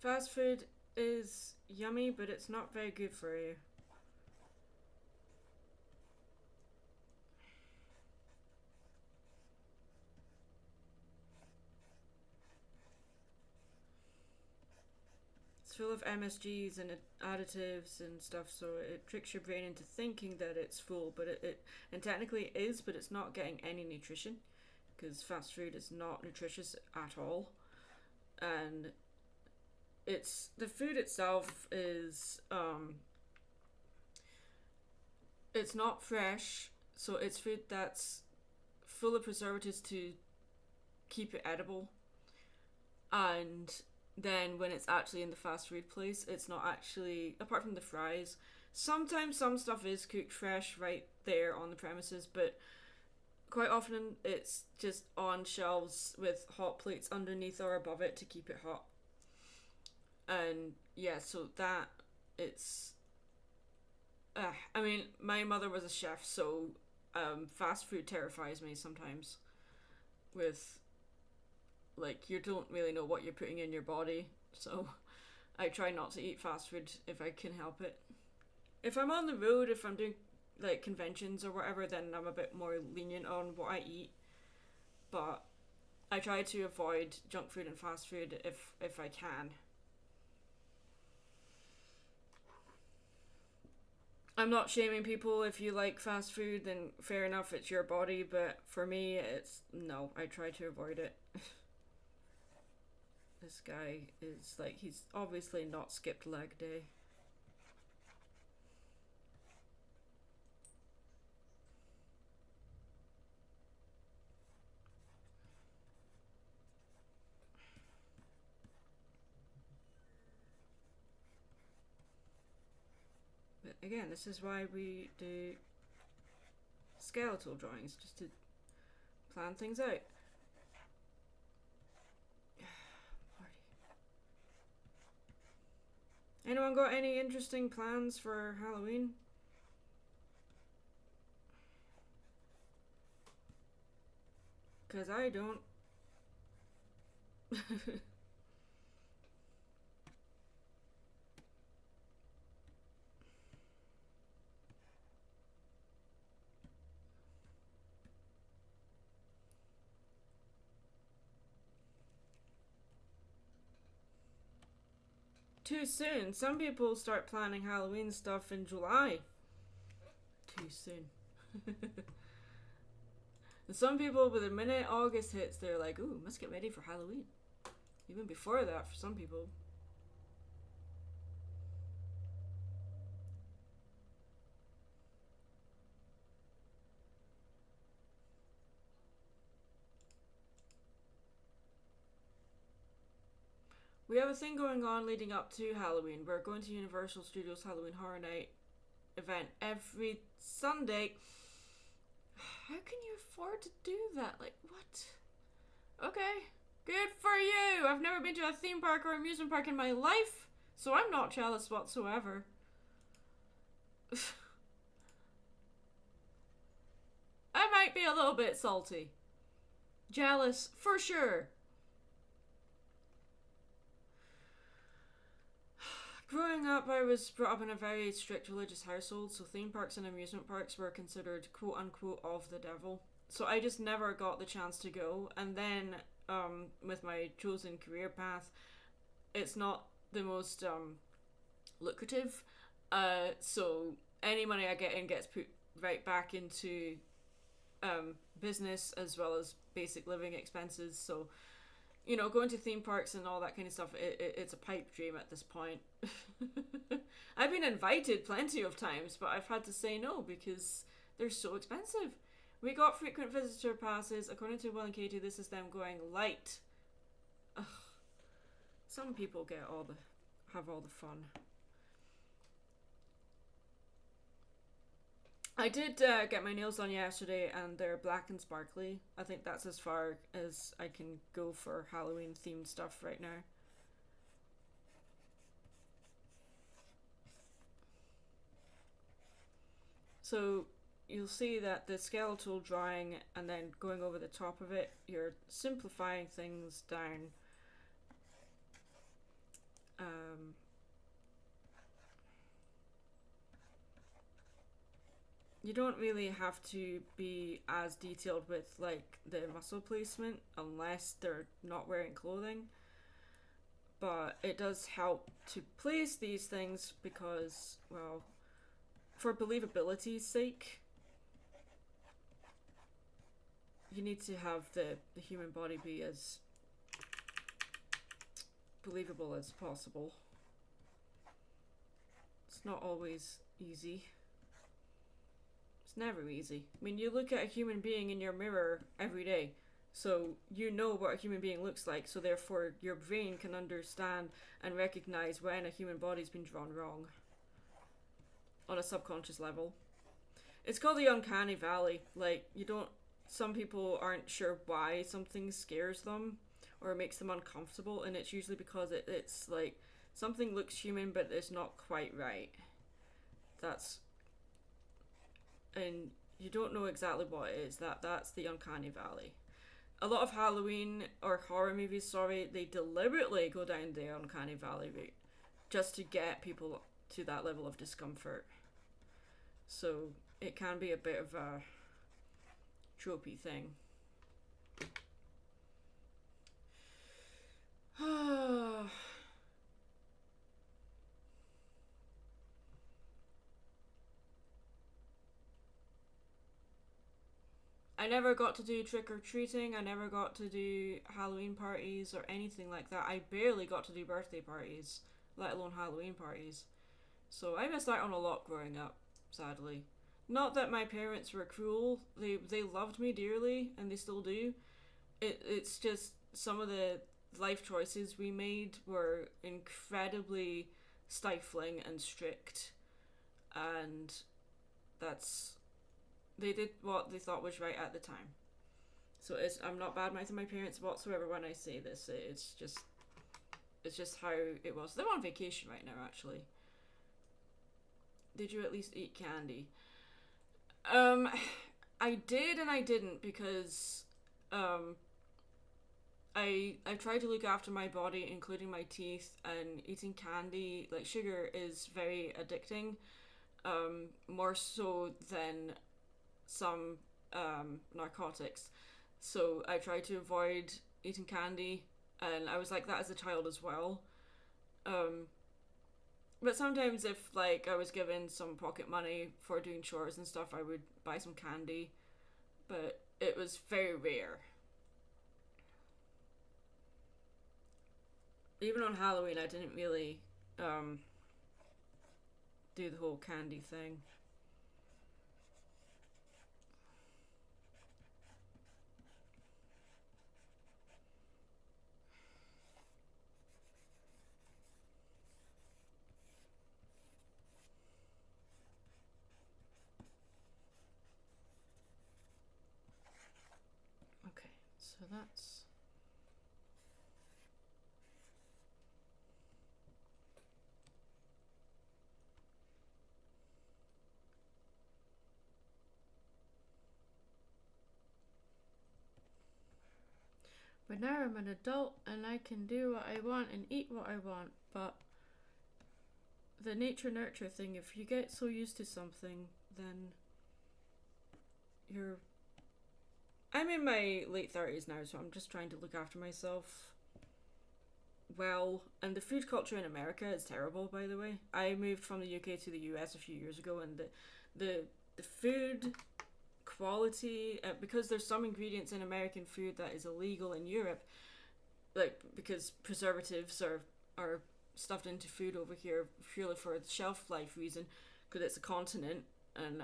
Fast food is yummy, but it's not very good for you. It's full of MSGs and additives and stuff, so it tricks your brain into thinking that it's full, but it technically is, but it's not getting any nutrition, because fast food is not nutritious at all. And it's the food itself is it's not fresh, so it's food that's full of preservatives to keep it edible. And then when it's actually in the fast food place, it's not actually, apart from the fries, sometimes some stuff is cooked fresh right there on the premises, but quite often it's just on shelves with hot plates underneath or above it to keep it hot. And yeah, so that it's I mean, my mother was a chef, so fast food terrifies me sometimes. With, like, you don't really know what you're putting in your body, so I try not to eat fast food if I can help it. If I'm on the road, if I'm doing like conventions or whatever, then I'm a bit more lenient on what I eat. But I try to avoid junk food and fast food if I can. I'm not shaming people. If you like fast food, then fair enough, it's your body, but for me, it's no, I try to avoid it. This guy is like, he's obviously not skipped leg day. But again, this is why we do skeletal drawings, just to plan things out. Anyone got any interesting plans for Halloween? Because I don't. Too soon. Some people start planning Halloween stuff in July. Too soon. And some people, with the minute August hits, they're like, ooh, must get ready for Halloween. Even before that, for some people. We have a thing going on leading up to Halloween. We're going to Universal Studios Halloween Horror Night event every Sunday. How can you afford to do that? Like, what? Okay, good for you. I've never been to a theme park or amusement park in my life, so I'm not jealous whatsoever. I might be a little bit salty. Jealous, for sure. Growing up, I was brought up in a very strict religious household, so theme parks and amusement parks were considered quote-unquote of the devil. So I just never got the chance to go, and then with my chosen career path, it's not the most lucrative, so any money I get in gets put right back into business as well as basic living expenses. So, you know, going to theme parks and all that kind of stuff, it's a pipe dream at this point. I've been invited plenty of times, but I've had to say no because they're so expensive. We got frequent visitor passes. According to Will and Katie, this is them going light. Ugh. Some people have all the fun. I did get my nails done yesterday, and they're black and sparkly. I think that's as far as I can go for Halloween themed stuff right now. So you'll see that the skeletal drawing and then going over the top of it, you're simplifying things down. You don't really have to be as detailed with like the muscle placement unless they're not wearing clothing, but it does help to place these things because, well, for believability's sake, you need to have the human body be as believable as possible. It's not always easy. It's never easy. I mean, you look at a human being in your mirror every day, so you know what a human being looks like, so therefore your brain can understand and recognize when a human body's been drawn wrong on a subconscious level. It's called the uncanny valley. Like, some people aren't sure why something scares them or makes them uncomfortable, and it's usually because it's like something looks human but it's not quite right. And you don't know exactly what it is. That's the uncanny valley. A lot of Halloween or horror movies, they deliberately go down the uncanny valley route just to get people to that level of discomfort. So it can be a bit of a tropey thing. I never got to do trick-or-treating, I never got to do Halloween parties or anything like that. I barely got to do birthday parties, let alone Halloween parties. So I missed out on a lot growing up, sadly. Not that my parents were cruel, they loved me dearly, and they still do. It's just some of the life choices we made were incredibly stifling and strict, and they did what they thought was right at the time. So I'm not bad-mouthing my parents whatsoever when I say this. It's just how it was. They're on vacation right now, actually. Did you at least eat candy? I did and I didn't because I tried to look after my body, including my teeth, and eating candy, like sugar, is very addicting. More so than some narcotics. So I tried to avoid eating candy, and I was like that as a child as well. But sometimes if like I was given some pocket money for doing chores and stuff, I would buy some candy, but it was very rare. Even on Halloween, I didn't really do the whole candy thing. So that's... But now I'm an adult and I can do what I want and eat what I want, but the nature nurture thing, if you get so used to something, then you're... I'm in my late 30s now, so I'm just trying to look after myself well, and the food culture in America is terrible, by the way. I moved from the UK to the US a few years ago, and the food quality, because there's some ingredients in American food that is illegal in Europe, like because preservatives are stuffed into food over here purely for the shelf life reason, because it's a continent and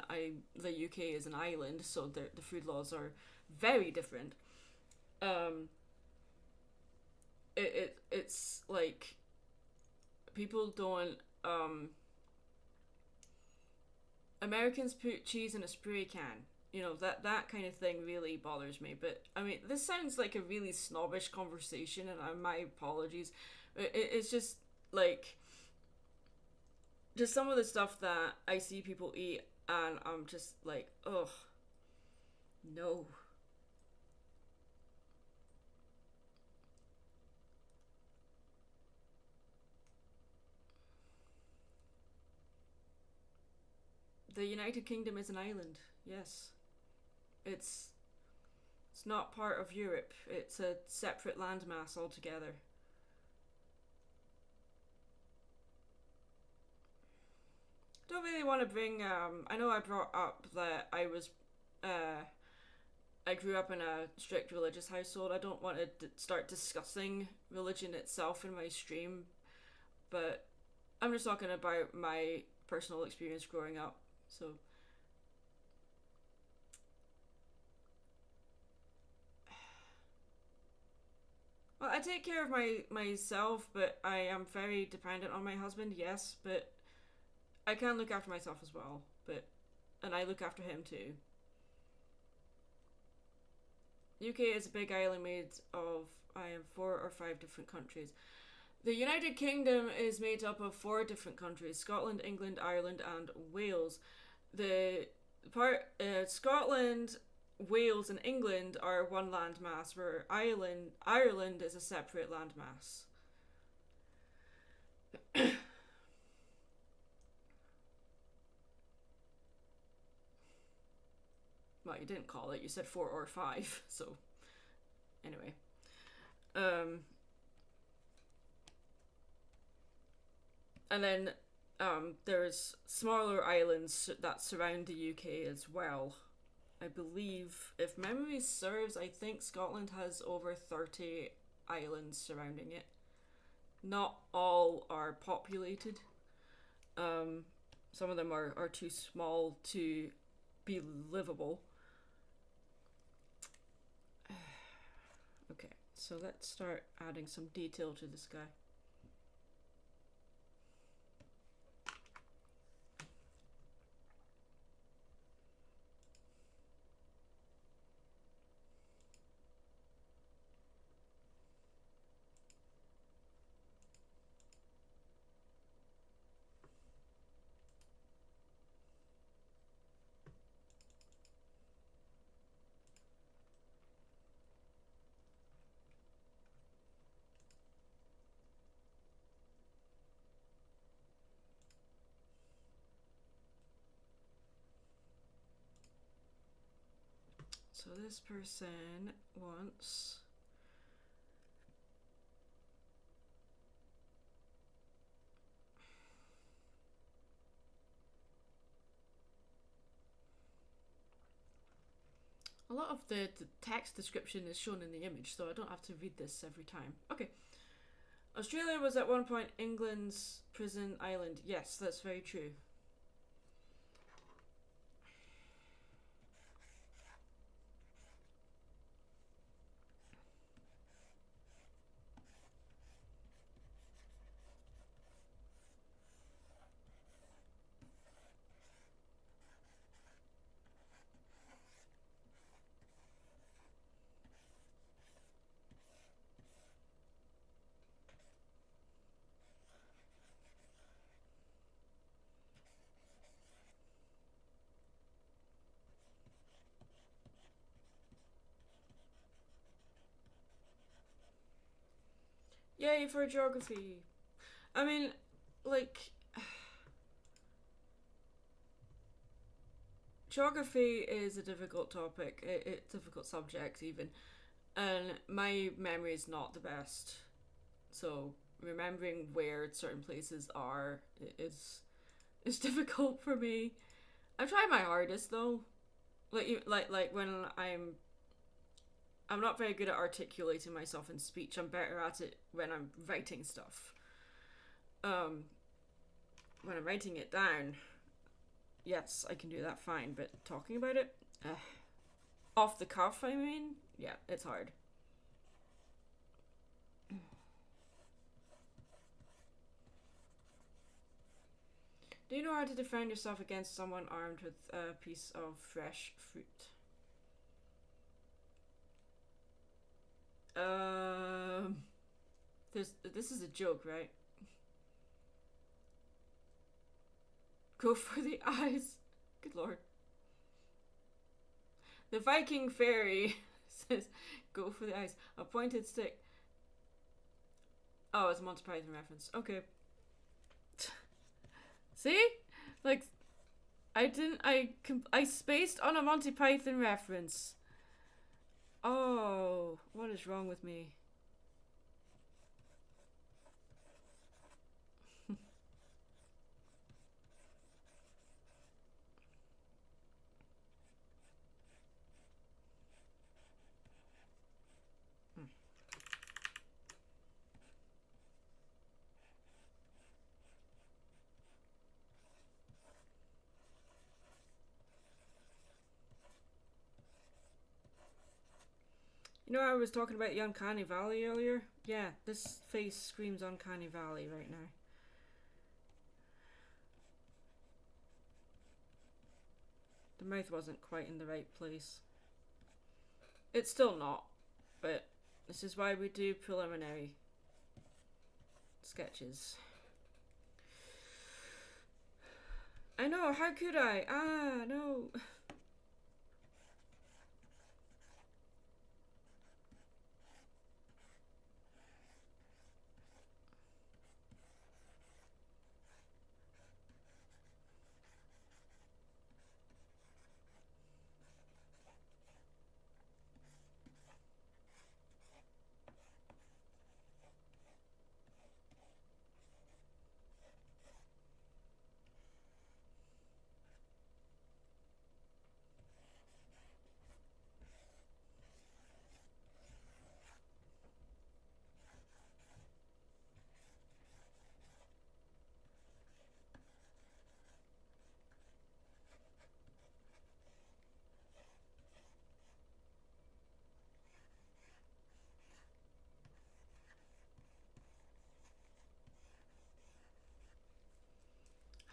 the UK is an island, so the food laws are very different. It's like people don't Americans put cheese in a spray can. You know, that kind of thing really bothers me. But I mean, this sounds like a really snobbish conversation, and my apologies. It's just like just some of the stuff that I see people eat, and I'm just like, ugh, no. The United Kingdom is an island. Yes, it's not part of Europe. It's a separate landmass altogether. Don't really want to bring. I know I brought up that I grew up in a strict religious household. I don't want to start discussing religion itself in my stream, but I'm just talking about my personal experience growing up. So, well, I take care of myself, but I am very dependent on my husband. Yes, but I can look after myself as well. And I look after him too. UK is a big island made of 4 or 5 different countries. The United Kingdom is made up of 4 different countries: Scotland, England, Ireland, and Wales. The part Scotland, Wales, and England are one landmass, where Ireland is a separate landmass. Well, you didn't call it. You said 4 or 5. So, anyway. And then there's smaller islands that surround the UK as well. I believe, if memory serves, I think Scotland has over 30 islands surrounding it. Not all are populated. Some of them are too small to be livable. Okay, so let's start adding some detail to this guy. So this person wants a lot of the text description is shown in the image, so I don't have to read this every time. Okay. Australia was at one point England's prison island. Yes, that's very true. Yay for geography. I mean, like, geography is a difficult topic, difficult subject even, and my memory is not the best. So remembering where certain places are is difficult for me. I try my hardest though. Like when I'm not very good at articulating myself in speech. I'm better at it when I'm writing stuff. Um, when I'm writing it down, yes, I can do that fine. But talking about it, off the cuff, I mean, yeah, it's hard. Do you know how to defend yourself against someone armed with a piece of fresh fruit? This is a joke, right? Go for the eyes. Good lord. The Viking fairy says, go for the eyes. A pointed stick. Oh, it's a Monty Python reference. Okay. See? Like, I spaced on a Monty Python reference. Oh, what is wrong with me? You know, I was talking about the Uncanny Valley earlier? Yeah, this face screams Uncanny Valley right now. The mouth wasn't quite in the right place. It's still not, but this is why we do preliminary sketches. I know, how could I? Ah, no.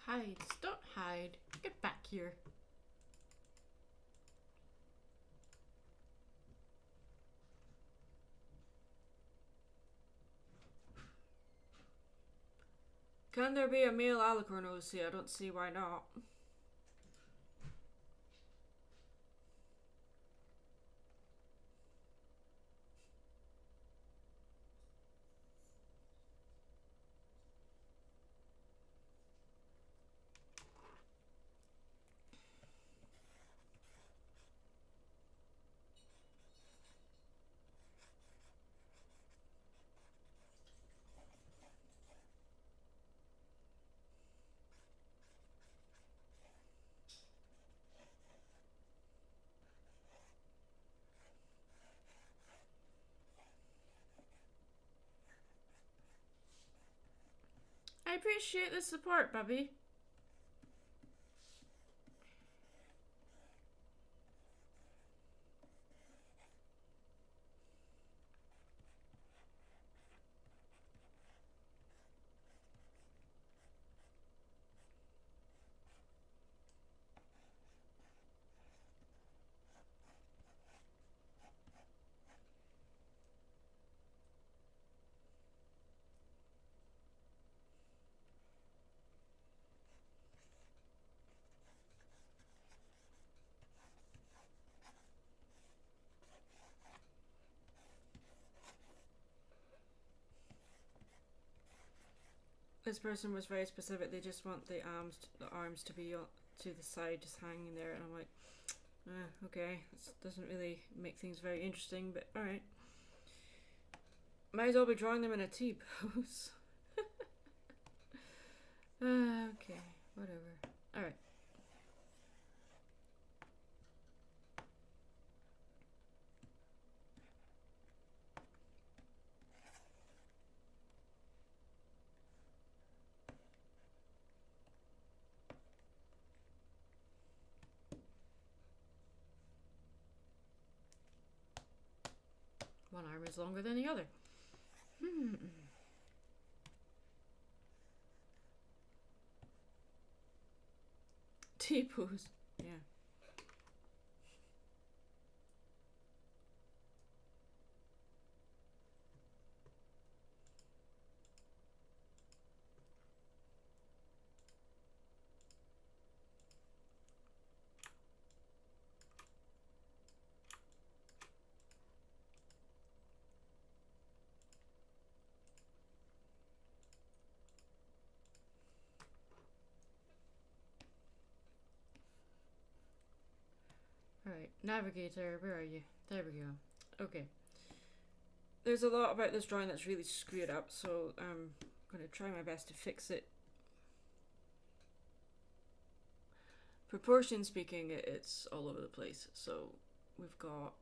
Hide. Don't hide. Get back here. Can there be a male alicorn OC? I don't see why not. I appreciate the support, Bubby. This person was very specific. They just want the arms to be to the side, just hanging there, and I'm like, okay, this doesn't really make things very interesting, but all right. Might as well be drawing them in a T pose. Okay, whatever. All right. One arm is longer than the other. T-pose. Yeah. Alright, navigator, where are you? There we go. Okay. There's a lot about this drawing that's really screwed up, so I'm going to try my best to fix it. Proportion speaking, it's all over the place. So we've got...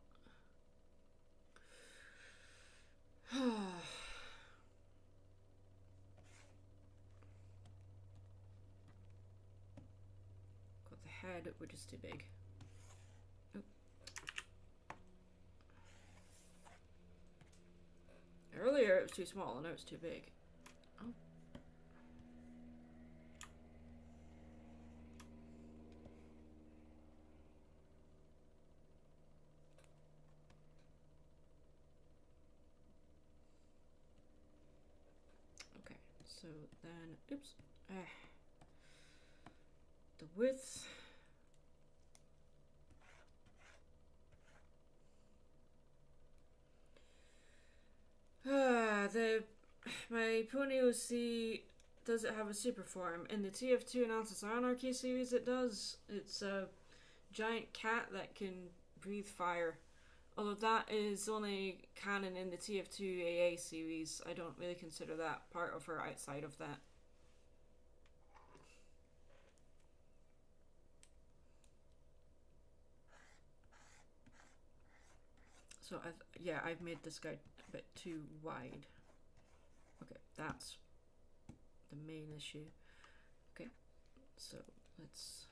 got the head, which is too big. Earlier it was too small, and now it's too big. Oh. Okay, so then, oops. The width. My pony OC, does it have a super form? In the TF2 Analysis Anarchy series it does. It's a giant cat that can breathe fire. Although that is only canon in the TF2 AA series, I don't really consider that part of her outside of that. So I've made this guy a bit too wide. Okay, that's the main issue. Okay, so let's...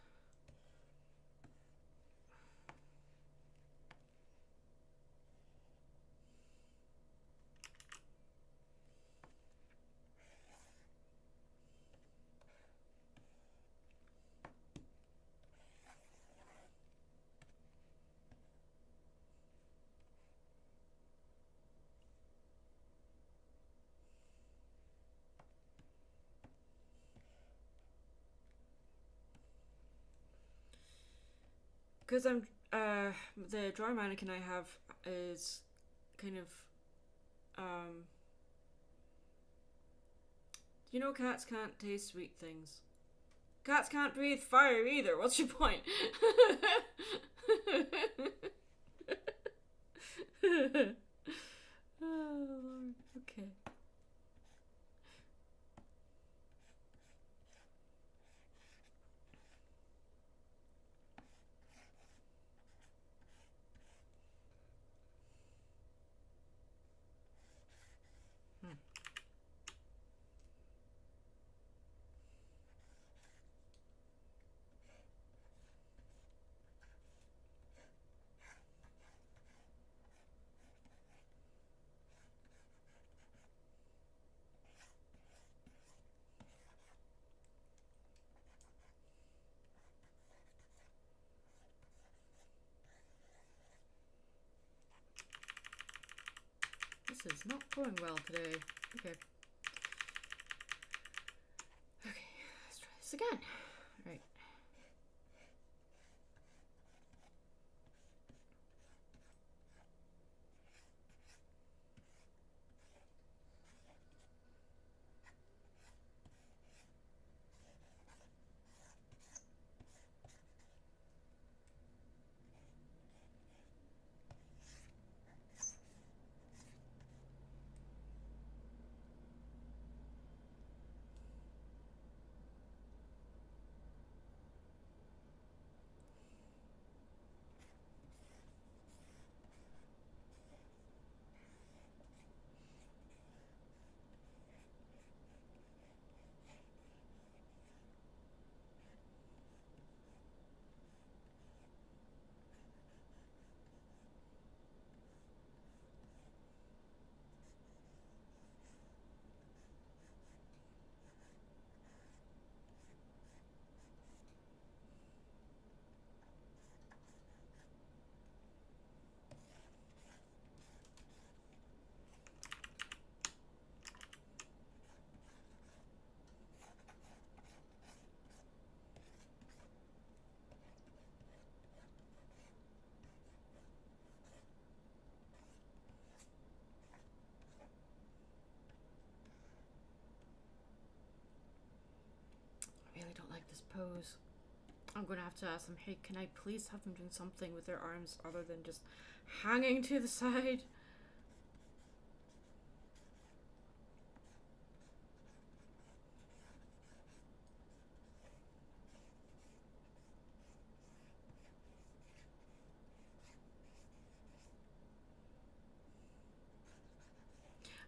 Because I'm, the drawing mannequin I have is kind of, you know, cats can't taste sweet things. Cats can't breathe fire either. What's your point? Oh, Lord. Okay. This is not going well today. Okay. Okay, let's try this again. All right. this pose. I'm gonna have to ask them, hey, can I please have them doing something with their arms other than just hanging to the side?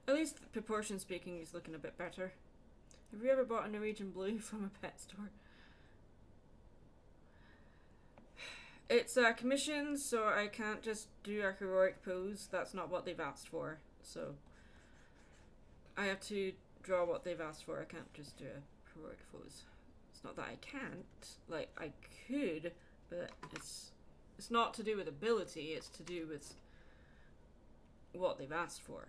At least proportion speaking, he's looking a bit better. Have you ever bought a Norwegian blue from a pet store? It's a commission, so I can't just do a heroic pose. That's not what they've asked for. So I have to draw what they've asked for. I can't just do a heroic pose. It's not that I can't. Like, I could, but it's not to do with ability. It's to do with what they've asked for.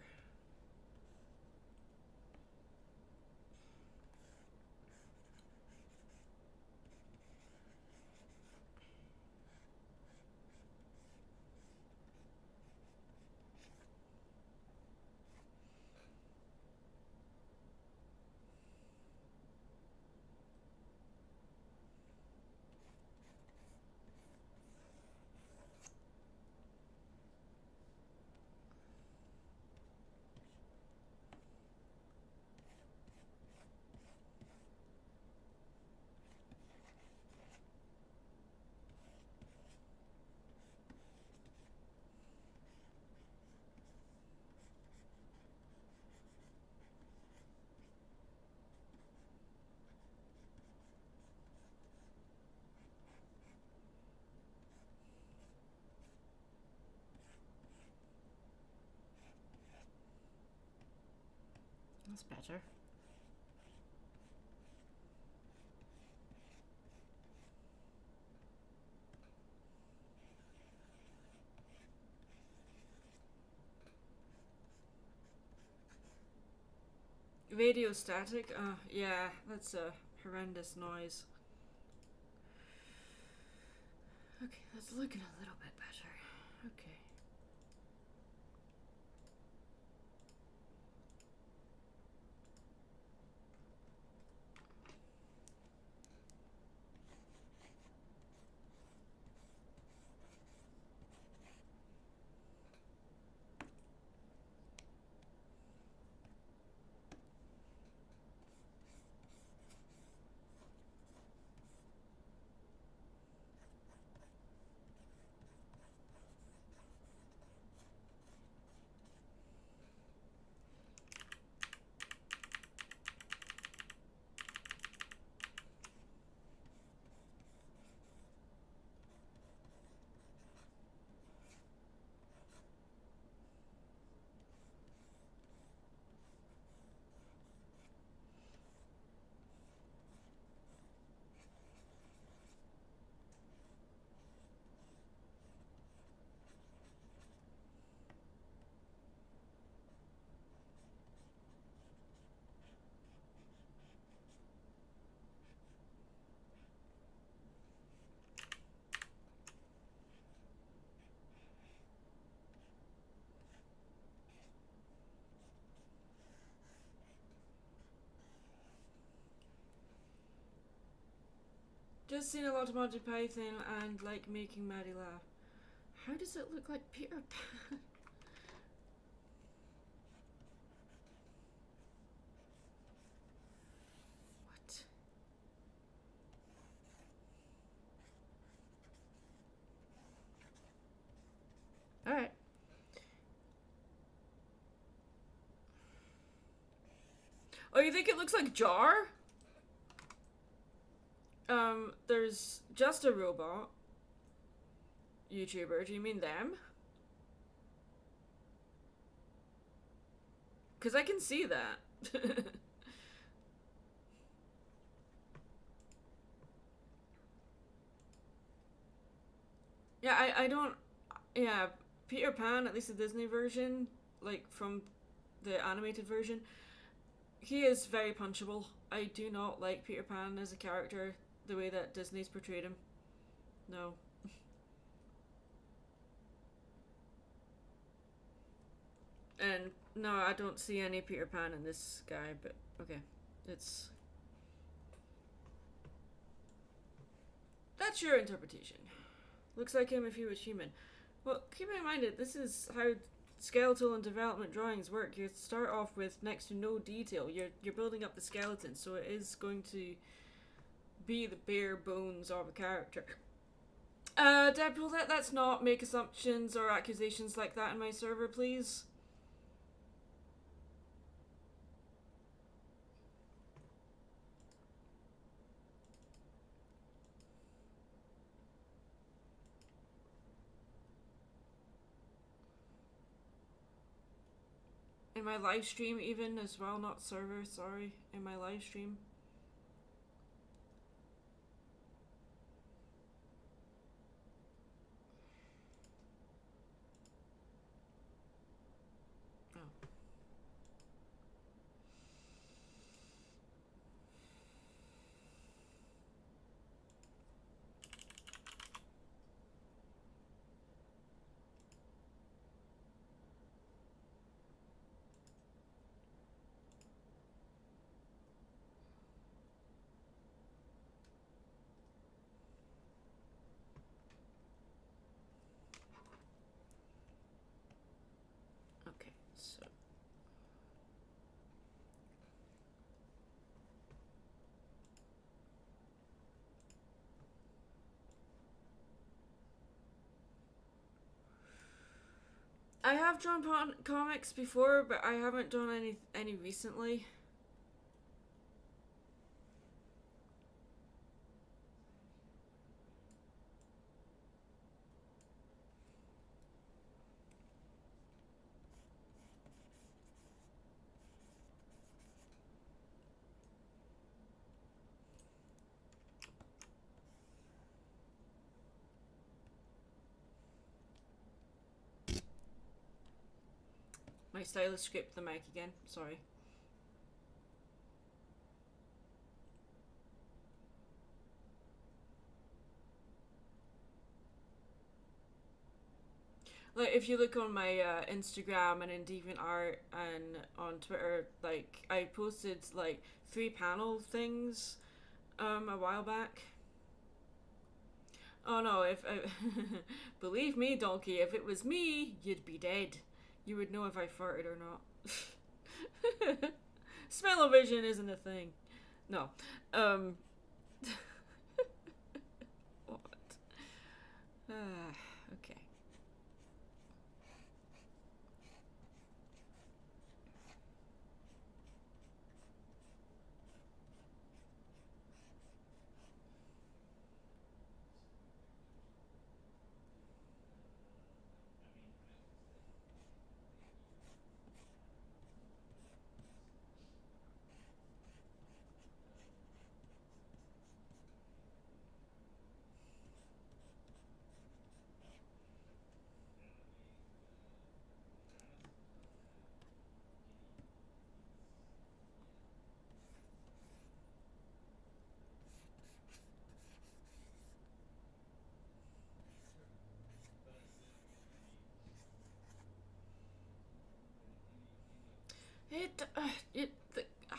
That's better. Radio static? Yeah, that's a horrendous noise. Okay, that's looking a little bit better. Okay. Just seen a lot of Monty Python and like making Maddie laugh. How does it look like Peter Pan? What? Alright. Oh, you think it looks like Jar? There's Just a Robot YouTuber. Do you mean them? Because I can see that. Yeah, I don't... Yeah, Peter Pan, at least the Disney version, like from the animated version, he is very punchable. I do not like Peter Pan as a character the way that Disney's portrayed him. No. And no, I don't see any Peter Pan in this guy, but okay. It's... That's your interpretation. Looks like him if he was human. Well, keep in mind that this is how skeletal and development drawings work. You start off with next to no detail. You're building up the skeleton, so it is going to be the bare bones of a character. Deadpool, let's not make assumptions or accusations like that in my server, please. In my live stream even as well, not server, sorry. In my live stream. Okay, so I have drawn comics before, but I haven't done any recently. My stylus scraped the mic again, sorry. Like, if you look on my Instagram and in DeviantArt and on Twitter, like, I posted, like, 3 panel things a while back. Oh no, if I believe me, Donkey, if it was me, you'd be dead. You would know if I farted or not. Smell-o-vision isn't a thing. No. What? Okay.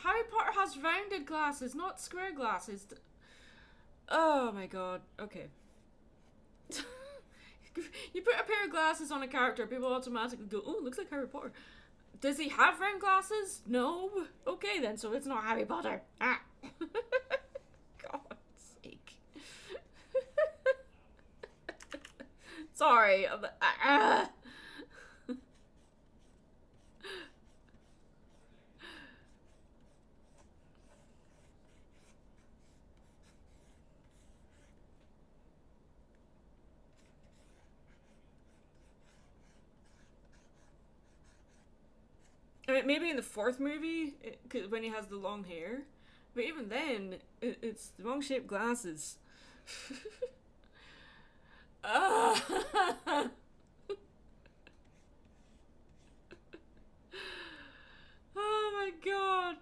Harry Potter has rounded glasses, not square glasses. Oh my god. Okay. You put a pair of glasses on a character, people automatically go, "Oh, looks like Harry Potter." Does he have round glasses? No. Okay then, so it's not Harry Potter. Ah. God's sake. Sorry. I mean, maybe in the 4th movie, when he has the long hair. But even then, it's the wrong shaped glasses. Oh my god.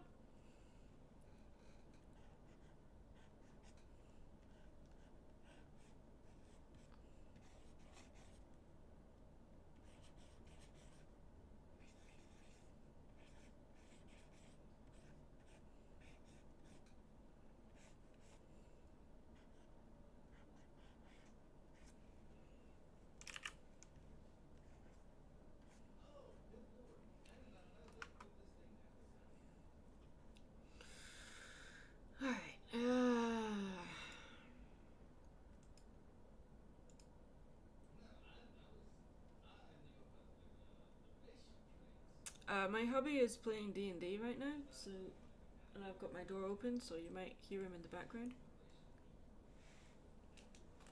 My hubby is playing D&D right now, so and I've got my door open, so you might hear him in the background.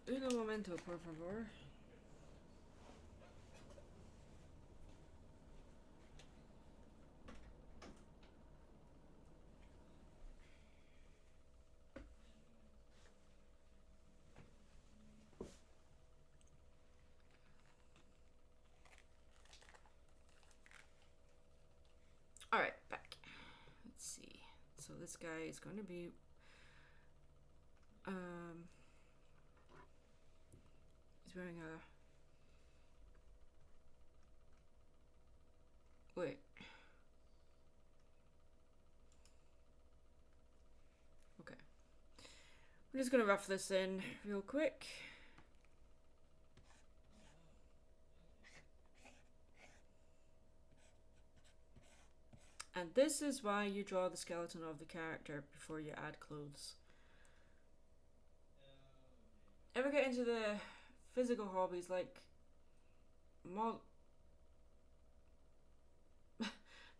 Uno momento, por favor. Alright, back. Let's see. So this guy is going to be... he's wearing a... Wait. Okay. I'm just going to rough this in real quick. And this is why you draw the skeleton of the character before you add clothes. Ever get into the physical hobbies like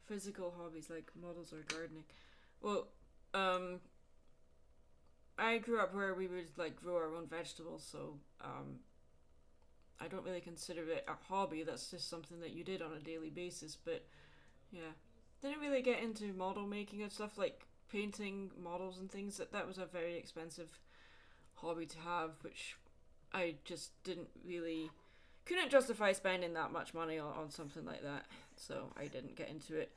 physical hobbies like models or gardening? Well, I grew up where we would like grow our own vegetables, so I don't really consider it a hobby. That's just something that you did on a daily basis. But yeah, didn't really get into model making and stuff like painting models and things. That was a very expensive hobby to have, which I just couldn't justify spending that much money on something like that, so I didn't get into it.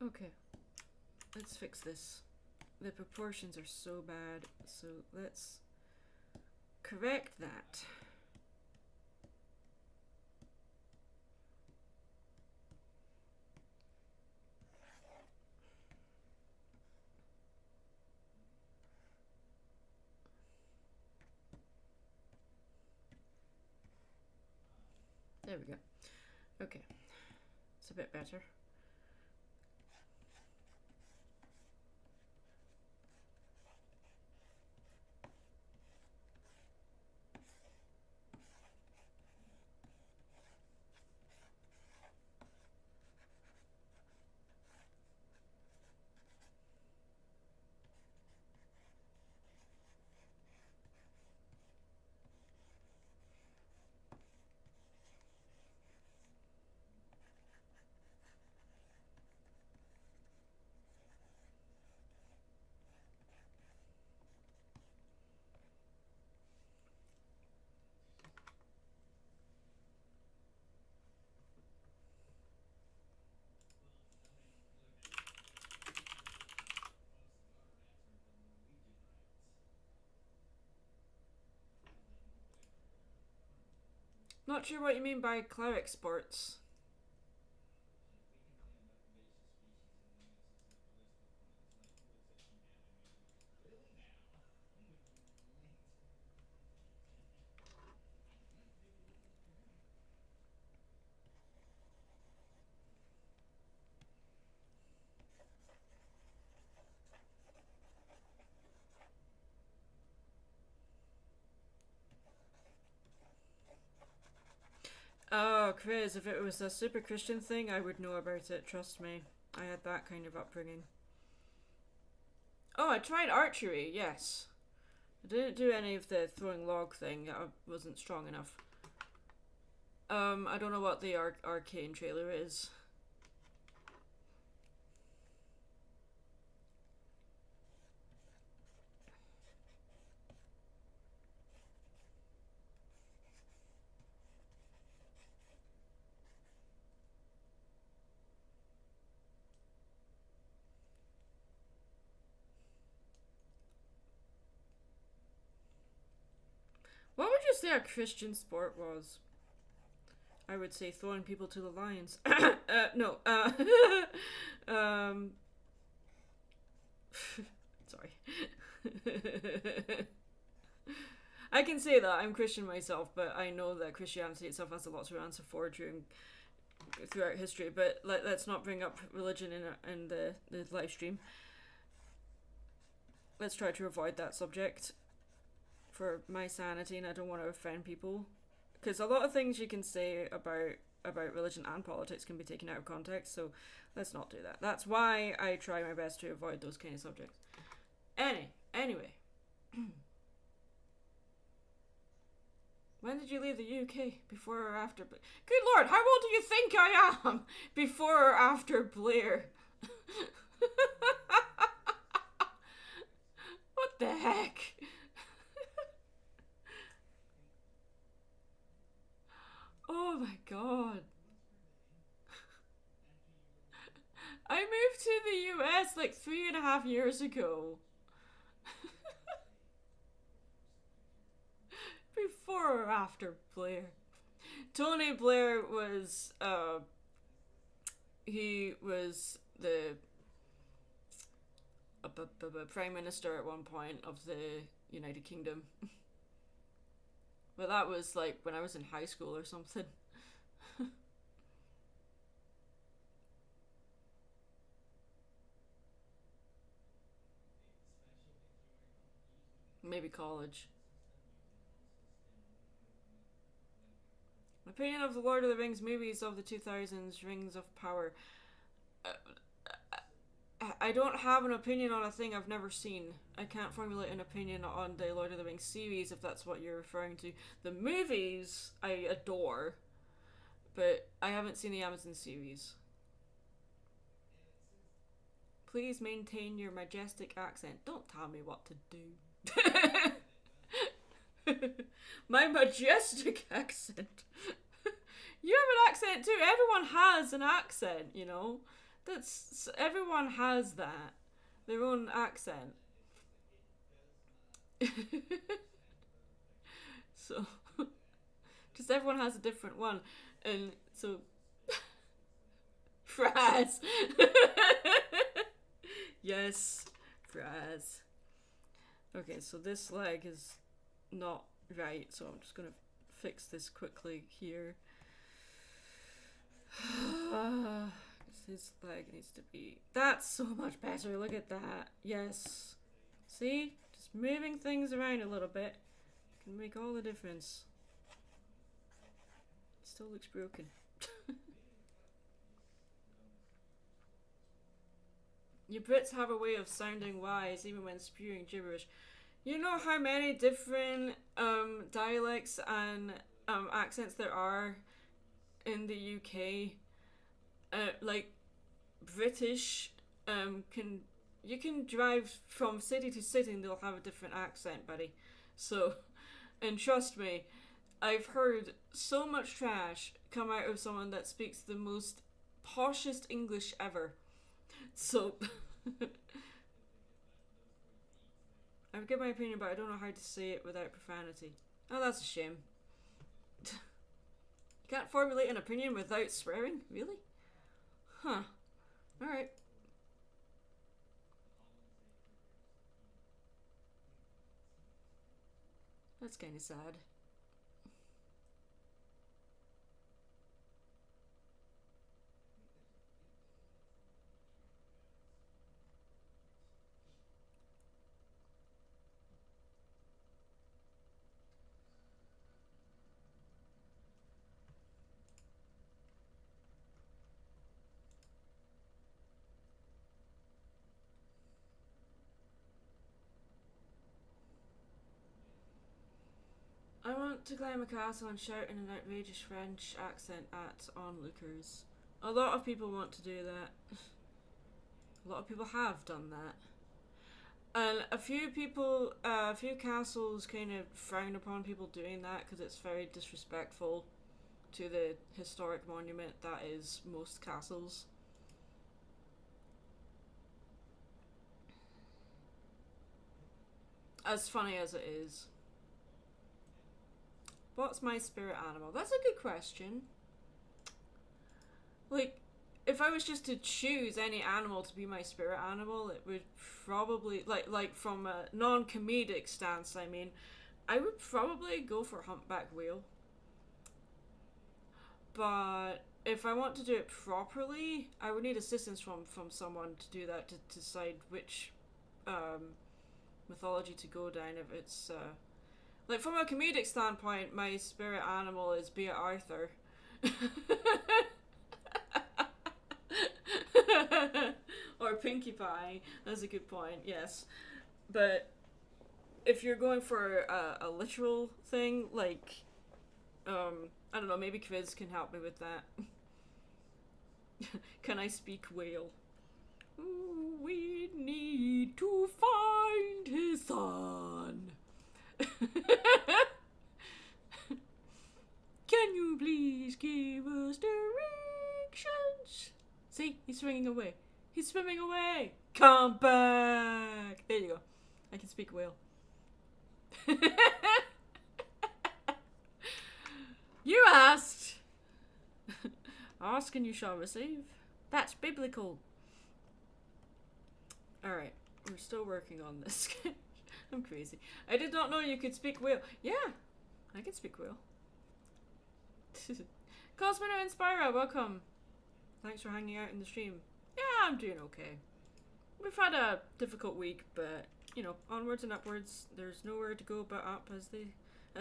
Okay, let's fix this. The proportions are so bad, so let's correct that. There we go. Okay, it's a bit better. Not sure what you mean by cleric sports. Oh, Chris, if it was a super Christian thing, I would know about it, trust me. I had that kind of upbringing. Oh, I tried archery, yes. I didn't do any of the throwing log thing, I wasn't strong enough. I don't know what the Arcane trailer is. What would you say a Christian sport was? I would say throwing people to the lions. No. Sorry. I can say that I'm Christian myself, but I know that Christianity itself has a lot to answer for throughout history. But let's not bring up religion in the live stream. Let's try to avoid that subject for my sanity, and I don't want to offend people, because a lot of things you can say about religion and politics can be taken out of context, so let's not do that. That's why I try my best to avoid those kind of subjects. Anyway. When did you leave the UK? Before or after Blair? Good lord, how old do you think I am? Before or after Blair? What the heck? Oh my god. I moved to the US like 3.5 years ago. Before or after Blair? Tony Blair was, he was the Prime Minister at one point of the United Kingdom. But that was like when I was in high school or something. Maybe college. Opinion of the Lord of the Rings movies of the 2000s, Rings of Power. I don't have an opinion on a thing I've never seen. I can't formulate an opinion on the Lord of the Rings series, if that's what you're referring to. The movies I adore, but I haven't seen the Amazon series. Please maintain your majestic accent. Don't tell me what to do. My majestic accent. You have an accent too. Everyone has an accent, you know. Everyone has that. Their own accent. So just everyone has a different one. And so Fraz. Yes, Fraz. Okay, so this leg is not right, so I'm just gonna fix this quickly here. His leg needs to be... That's so much better, look at that. Yes. See? Just moving things around a little bit can make all the difference. It still looks broken. You Brits have a way of sounding wise even when spewing gibberish. You know how many different dialects and accents there are in the UK? Like British, you can drive from city to city and they'll have a different accent, buddy. So, and trust me, I've heard so much trash come out of someone that speaks the most poshest English ever. So, I would give my opinion, but I don't know how to say it without profanity. Oh, that's a shame. You can't formulate an opinion without swearing? Really? Huh. Alright. That's kind of sad. want to climb a castle and shout in an outrageous French accent at onlookers. A lot of people want to do that. A lot of people have done that. And a few castles kind of frown upon people doing that because it's very disrespectful to the historic monument that is most castles. As funny as it is. What's my spirit animal? That's a good question. Like, if I was just to choose any animal to be my spirit animal, it would probably, like from a non-comedic stance, I mean, I would probably go for humpback whale. But if I want to do it properly, I would need assistance from someone to do that, to decide which mythology to go down. If it's like from a comedic standpoint, my spirit animal is Bea Arthur. Or Pinkie Pie. That's a good point, yes. But if you're going for a literal thing, like I don't know, maybe Quiz can help me with that. Can I speak whale? Ooh, we need to find his son. Can you please give us directions? See, he's swinging away. He's swimming away. Come back. There you go. I can speak whale. You asked. Ask and you shall receive. That's biblical. Alright, we're still working on this. I'm crazy. I did not know you could speak whale. Yeah, I can speak whale. Cosmino and Spyro, welcome. Thanks for hanging out in the stream. Yeah, I'm doing okay. We've had a difficult week, but you know, onwards and upwards. There's nowhere to go but up, as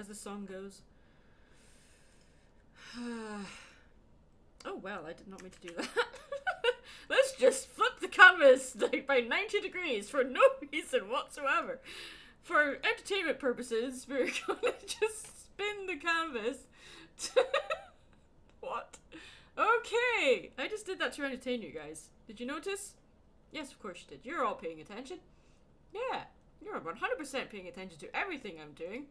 the song goes. Oh well, I did not mean to do that. Let's just flip the canvas like by 90 degrees for no reason whatsoever. For entertainment purposes, we're gonna just spin the canvas. What? Okay, I just did that to entertain you guys. Did you notice? Yes, of course you did. You're all paying attention. Yeah, you're 100% paying attention to everything I'm doing.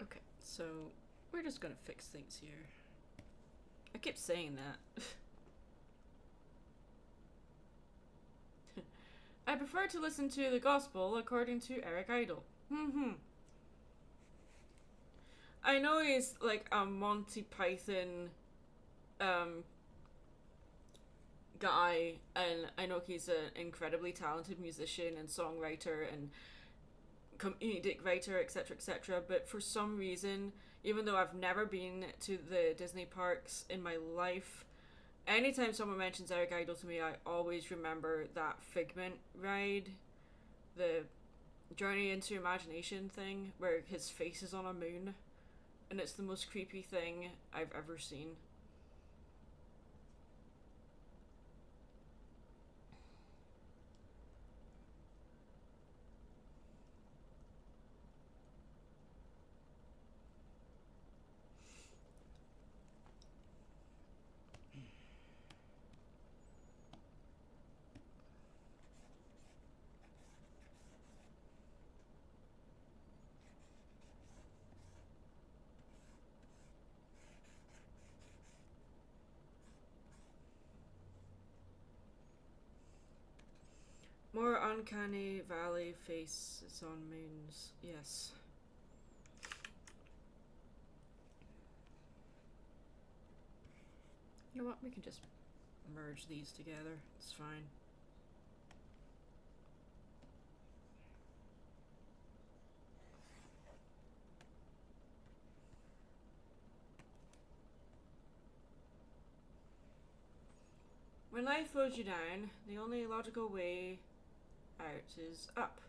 Okay, so we're just gonna fix things here. I keep saying that. I prefer to listen to the gospel according to Eric Idle. I know he's like a Monty Python guy, and I know he's an incredibly talented musician and songwriter and comedic writer, etc., but for some reason, even though I've never been to the Disney parks in my life, anytime someone mentions Eric Idle to me, I always remember that Figment ride, the Journey into Imagination thing, where his face is on a moon, and it's the most creepy thing I've ever seen. More uncanny valley faces on moons. Yes. You know what? We can just merge these together. It's fine. When life throws you down, the only logical way out is up.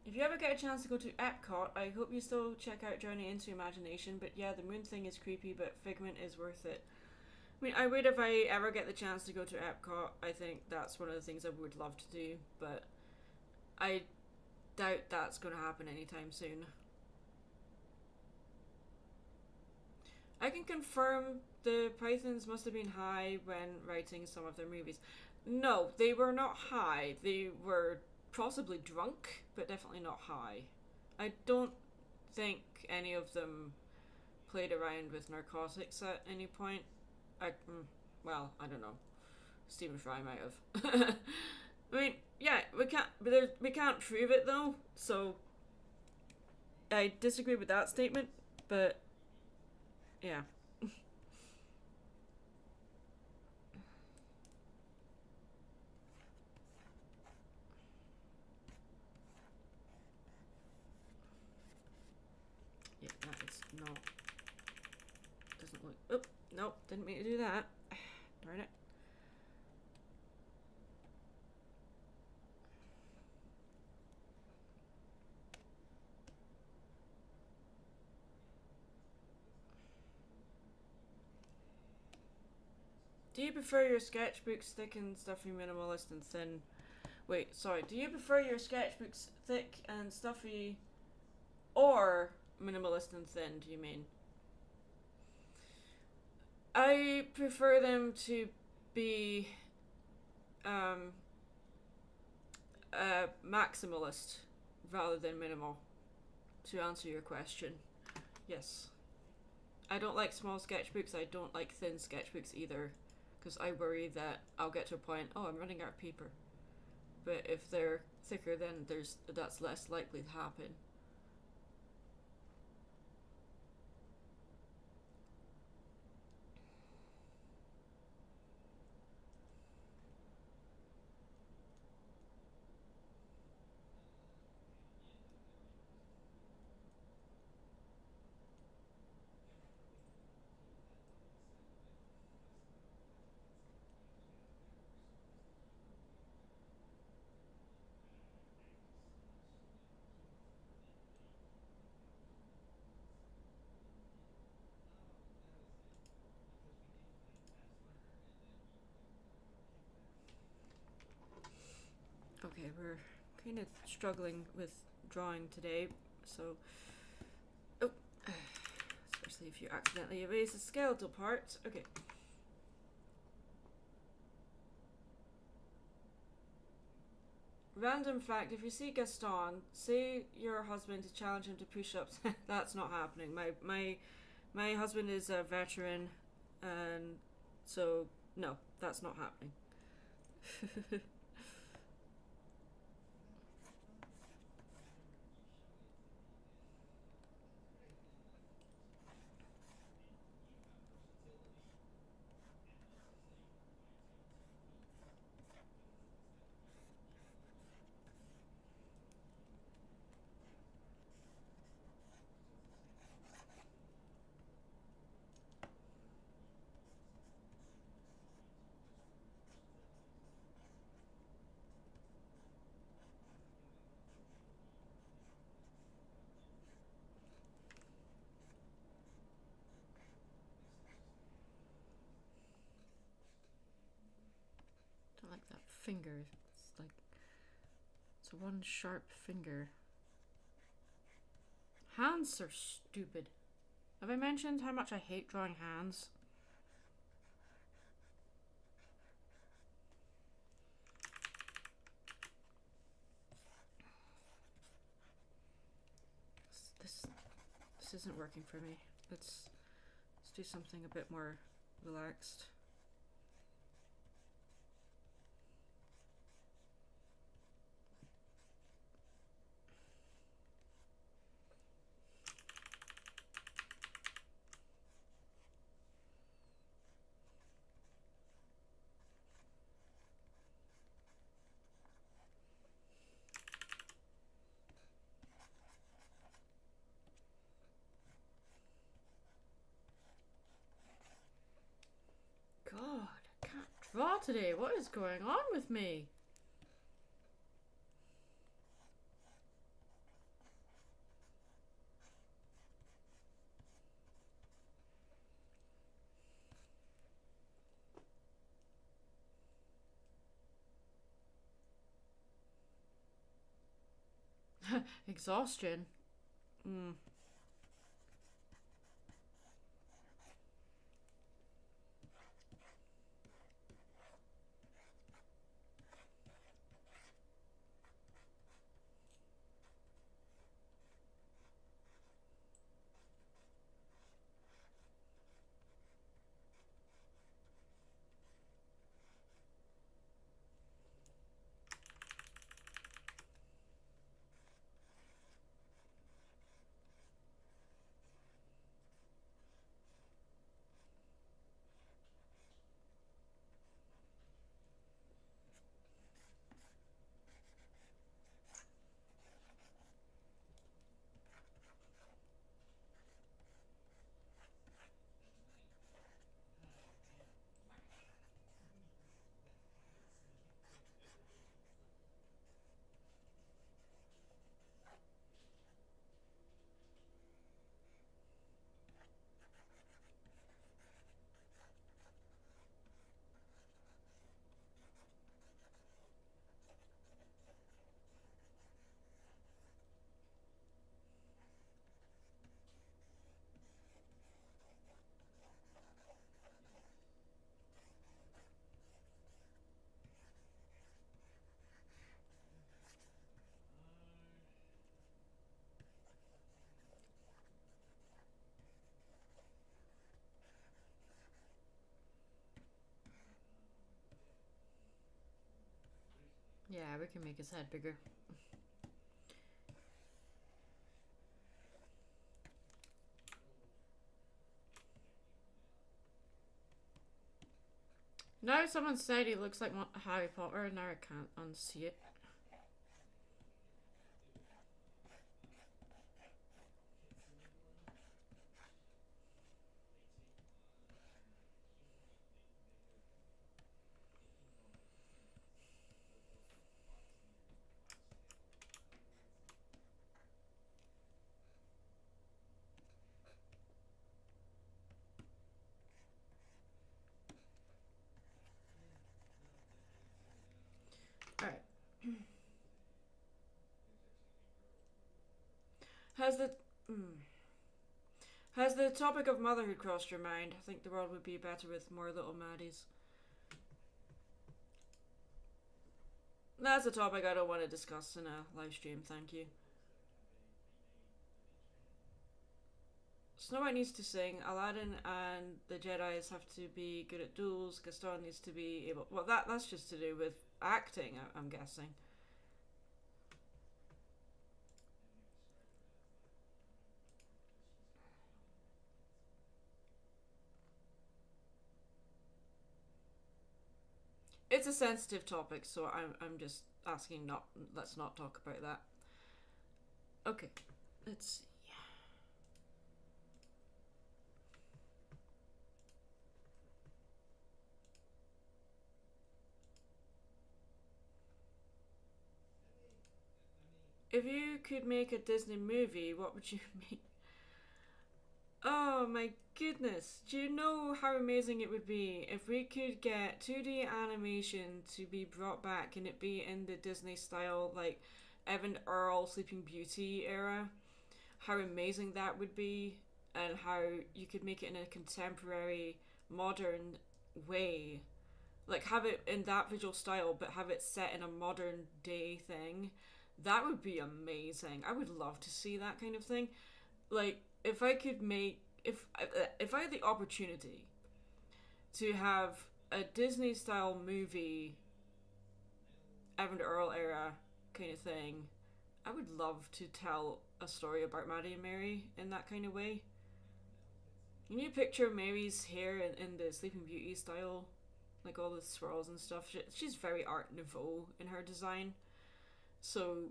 If if you ever get a chance to go to Epcot, I hope you still check out Journey into Imagination. But yeah, the moon thing is creepy, but Figment is worth it. I mean, I would if I ever get the chance to go to Epcot. I think that's one of the things I would love to do, but I doubt that's going to happen anytime soon. I can confirm the Pythons must have been high when writing some of their movies. No, they were not high. They were possibly drunk, but definitely not high. I don't think any of them played around with narcotics at any point. Well, I don't know. Stephen Fry might have. I mean, yeah, we can't prove it though, so I disagree with that statement, but yeah. Yeah, that is not, doesn't look, oh, nope, didn't mean to do that. Darn it. Do you prefer your sketchbooks thick and stuffy, minimalist and thin? Wait, sorry. Do you prefer your sketchbooks thick and stuffy or minimalist and thin, do you mean? I prefer them to be maximalist rather than minimal, to answer your question. Yes. I don't like small sketchbooks. I don't like thin sketchbooks either, because I worry that I'll get to a point, oh, I'm running out of paper. But if they're thicker, then that's less likely to happen. Okay, we're kind of struggling with drawing today, so... Oh! Especially if you accidentally erase the skeletal part. Okay. Random fact, if you see Gaston, say your husband to challenge him to push-ups. That's not happening. My husband is a veteran, and so, no, that's not happening. Don't like that finger. It's like, it's one sharp finger. Hands are stupid. Have I mentioned how much I hate drawing hands? This isn't working for me. Let's do something a bit more relaxed. God, I can't draw today. What is going on with me? Exhaustion. Yeah, we can make his head bigger. Now someone said he looks like Harry Potter, and now I can't unsee it. Alright. Has the topic of motherhood crossed your mind? I think the world would be better with more little Maddies. That's a topic I don't want to discuss in a live stream, thank you. Snow White needs to sing, Aladdin and the Jedis have to be good at duels, Gaston needs to be able... Well, that's just to do with acting, I'm guessing. It's a sensitive topic, so I'm just asking let's not talk about that. Okay, let's see. If you could make a Disney movie, what would you make? Oh my goodness. Do you know how amazing it would be if we could get 2D animation to be brought back and it be in the Disney style, like Evan Earl, Sleeping Beauty era? How amazing that would be, and how you could make it in a contemporary, modern way. Like, have it in that visual style, but have it set in a modern day thing. That would be amazing. I would love to see that kind of thing. Like, if I could make... If I had the opportunity to have a Disney-style movie, Evan Earl era kind of thing, I would love to tell a story about Maddie and Mary in that kind of way. Can you picture Mary's hair in the Sleeping Beauty style? Like all the swirls and stuff. She's very Art Nouveau in her design. So,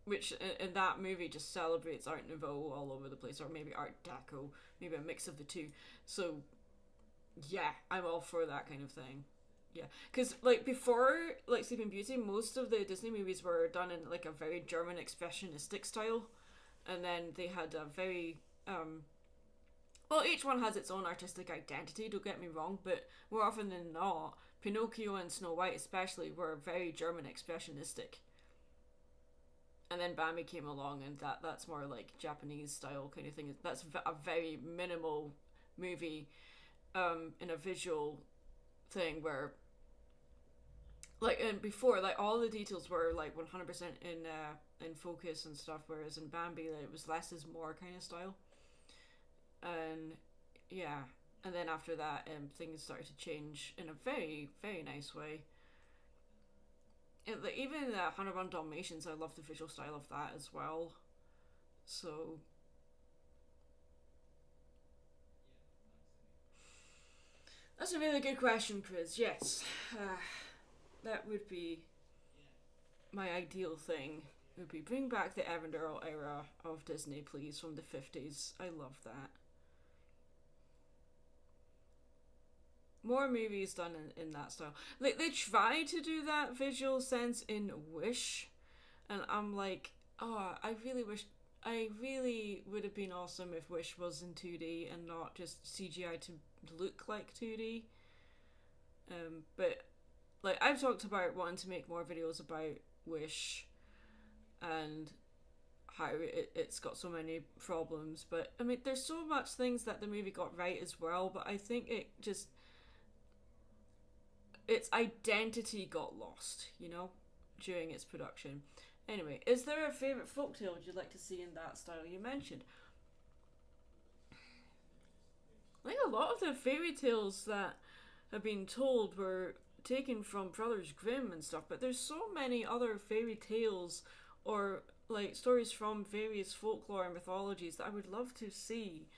which in that movie just celebrates Art Nouveau all over the place, or maybe Art Deco, maybe a mix of the two. So, yeah, I'm all for that kind of thing. Yeah, because like before, like Sleeping Beauty, most of the Disney movies were done in like a very German expressionistic style, and then they had a very well, each one has its own artistic identity. Don't get me wrong, but more often than not, Pinocchio and Snow White especially were very German expressionistic. and then Bambi came along, and that's more like Japanese style kind of thing. That's a very minimal movie, in a visual thing where, like, and before, like, all the details were like 100% in focus and stuff, whereas in Bambi, like, it was less is more kind of style. And yeah, and then after that, things started to change in a very, very nice way. Like, even 101 Dalmatians, I love the visual style of that as well. So that's a really good question, Chris. Yes, that would be my ideal thing. Would be bring back the Avondale era of Disney, please, from the 50s. I love that. More movies done in that style. Like, they try to do that visual sense in Wish, and I'm like, oh, I really would have been awesome if Wish was in 2D and not just CGI to look like 2D. But like, I've talked about wanting to make more videos about Wish and how it's got so many problems, but I mean, there's so much things that the movie got right as well, but I think its identity got lost, during its production. Anyway, is there a favourite folktale you'd like to see in that style you mentioned? I think a lot of the fairy tales that have been told were taken from Brothers Grimm and stuff, but there's so many other fairy tales or like stories from various folklore and mythologies that I would love to see.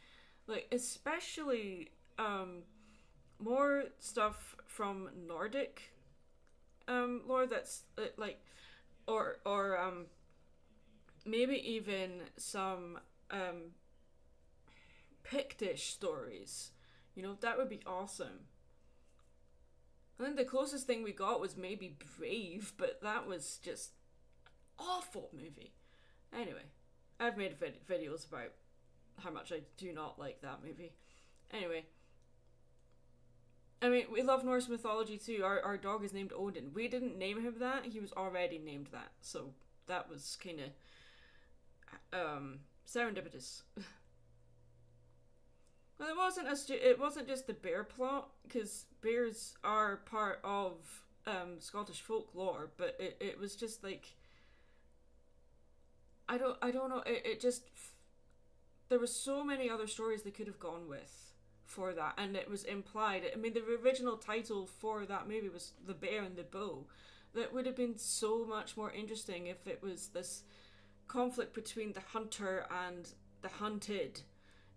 Like, especially more stuff from Nordic lore that's like, or maybe even some Pictish stories. That would be awesome. I think the closest thing we got was maybe Brave, but that was just awful movie. Anyway, I've made videos about how much I do not like that movie. Anyway, I mean, we love Norse mythology too. Our dog is named Odin. We didn't name him that. He was already named that. So that was kind of serendipitous. Well, it wasn't just the bear plot, because bears are part of Scottish folklore, but it was just like, I don't know. It just, there were so many other stories they could have gone with for that, and it was implied. I mean, the original title for that movie was The Bear and the Bow. That would have been so much more interesting if it was this conflict between the hunter and the hunted,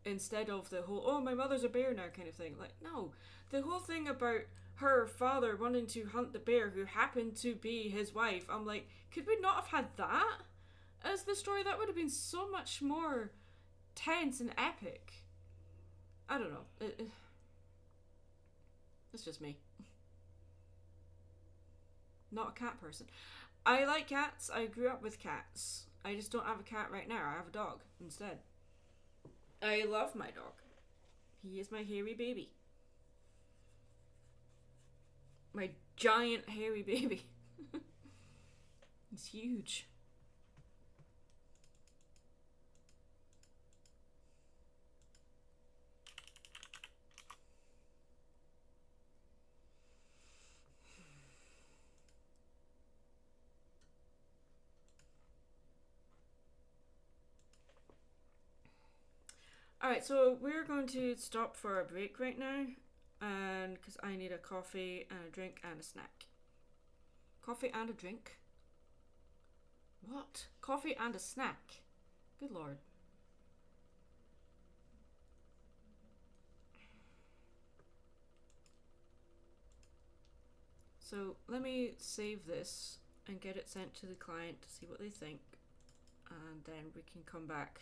instead of the whole, oh, my mother's a bear now kind of thing. Like, no. The whole thing about her father wanting to hunt the bear who happened to be his wife, I'm like, could we not have had that as the story? That would have been so much more tense and epic. I don't know. It's just me. Not a cat person. I like cats. I grew up with cats. I just don't have a cat right now. I have a dog instead. I love my dog. He is my hairy baby. My giant hairy baby. He's huge. Alright, so we're going to stop for a break right now, and because I need a coffee and a drink and a snack. Coffee and a drink? What? Coffee and a snack? Good lord. So let me save this and get it sent to the client to see what they think, and then we can come back.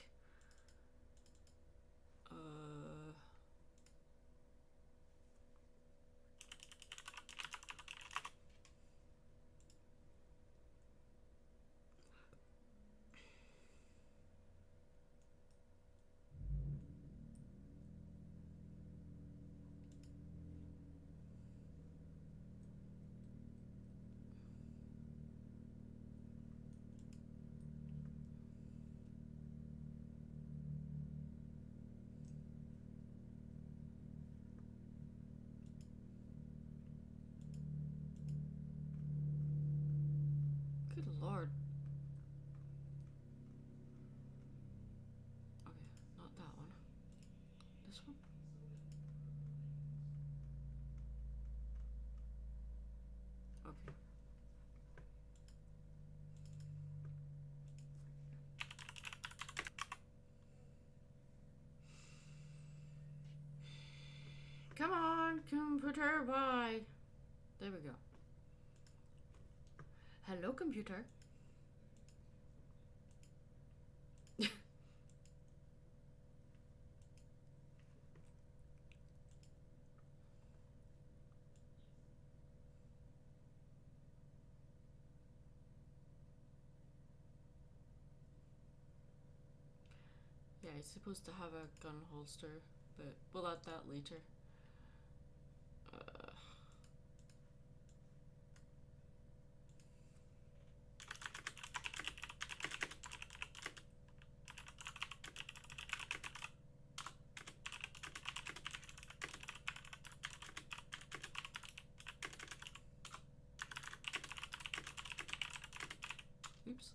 Good lord. Okay, not that one. This one? Okay. Come on, computer, why? There we go. Hello, computer. Yeah, he's supposed to have a gun holster, but we'll add that later. Oops.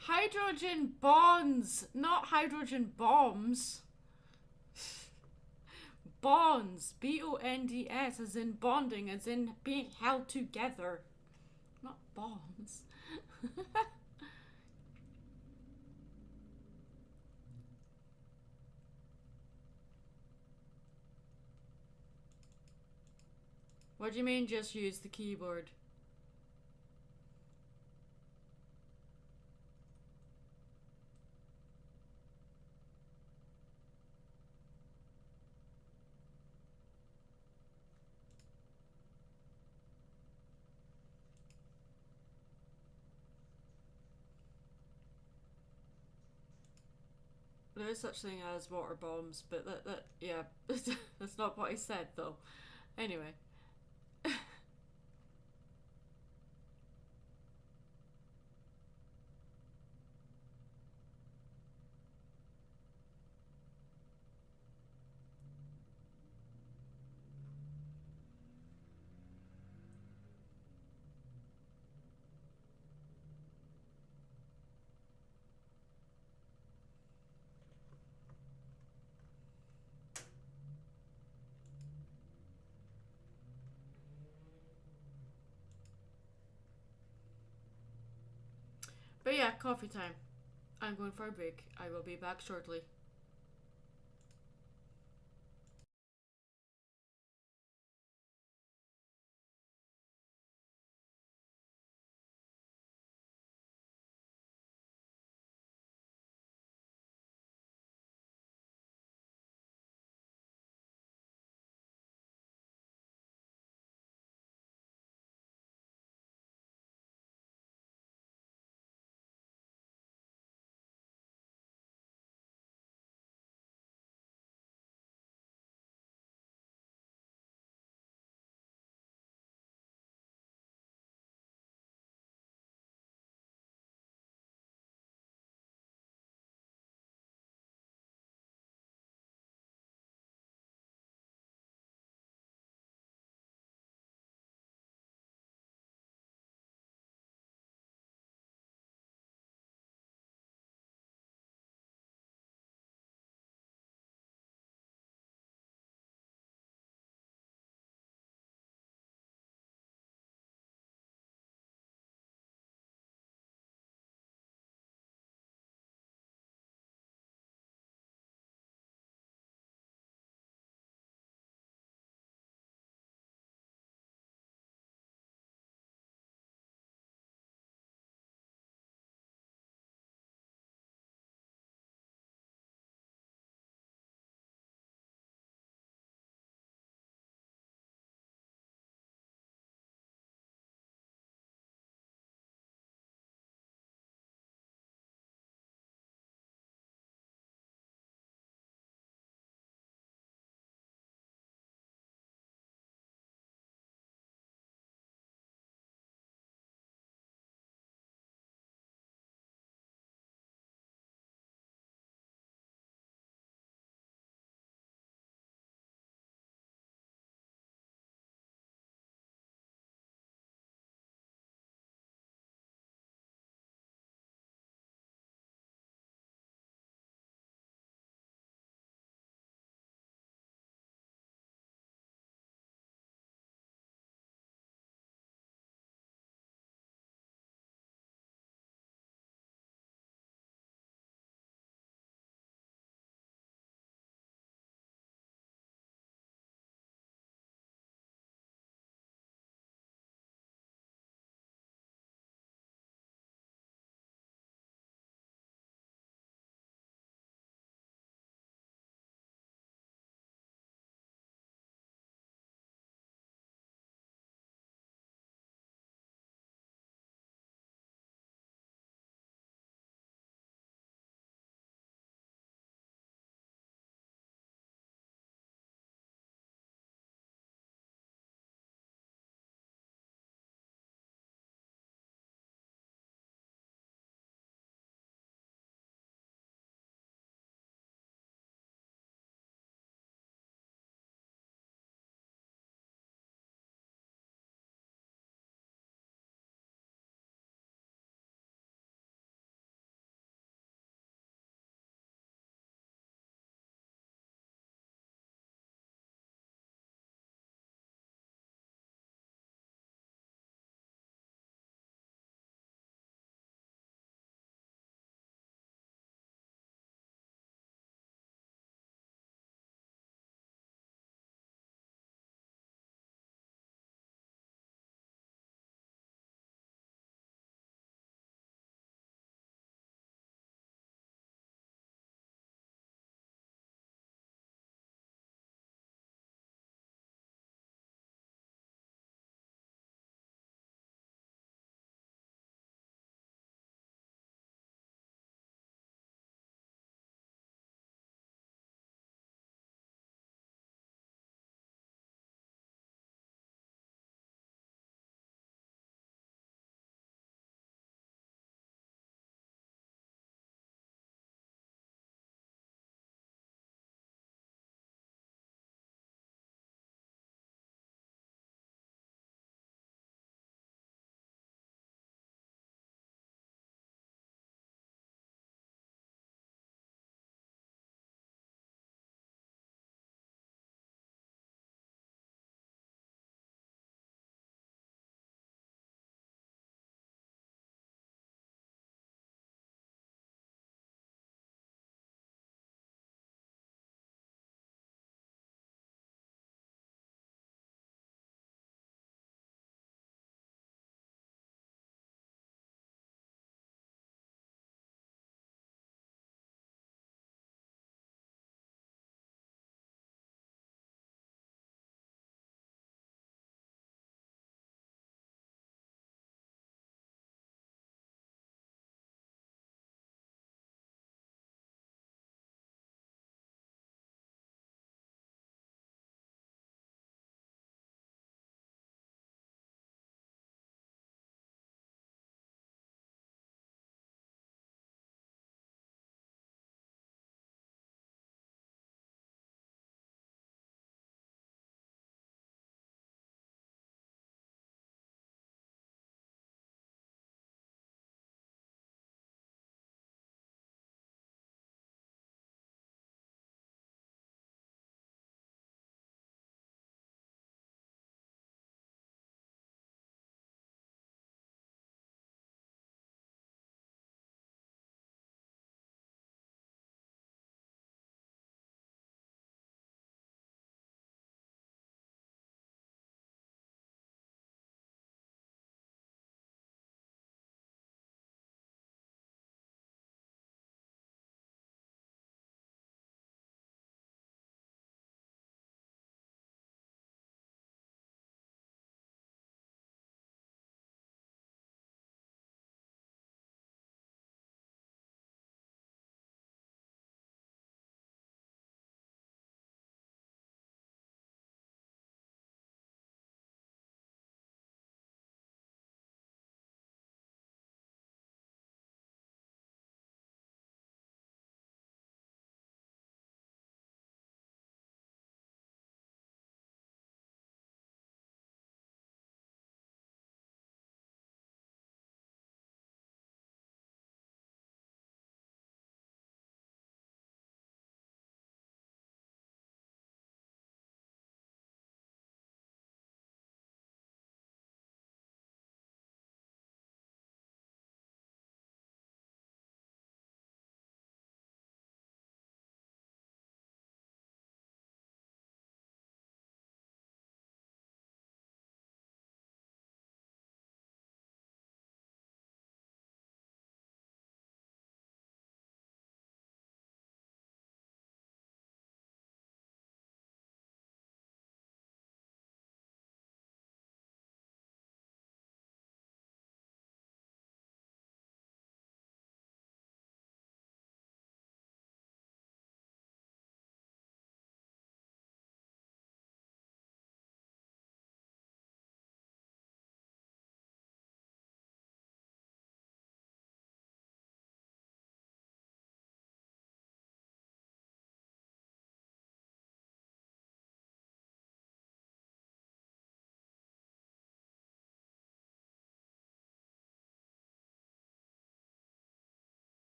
Hydrogen bonds, not hydrogen bombs. Bonds, B-O-N-D-S, as in bonding, as in being held together. Not bombs. What do you mean just use the keyboard? There is such thing as water bombs, but yeah, that's not what I said though. Anyway. But yeah, coffee time. I'm going for a break. I will be back shortly.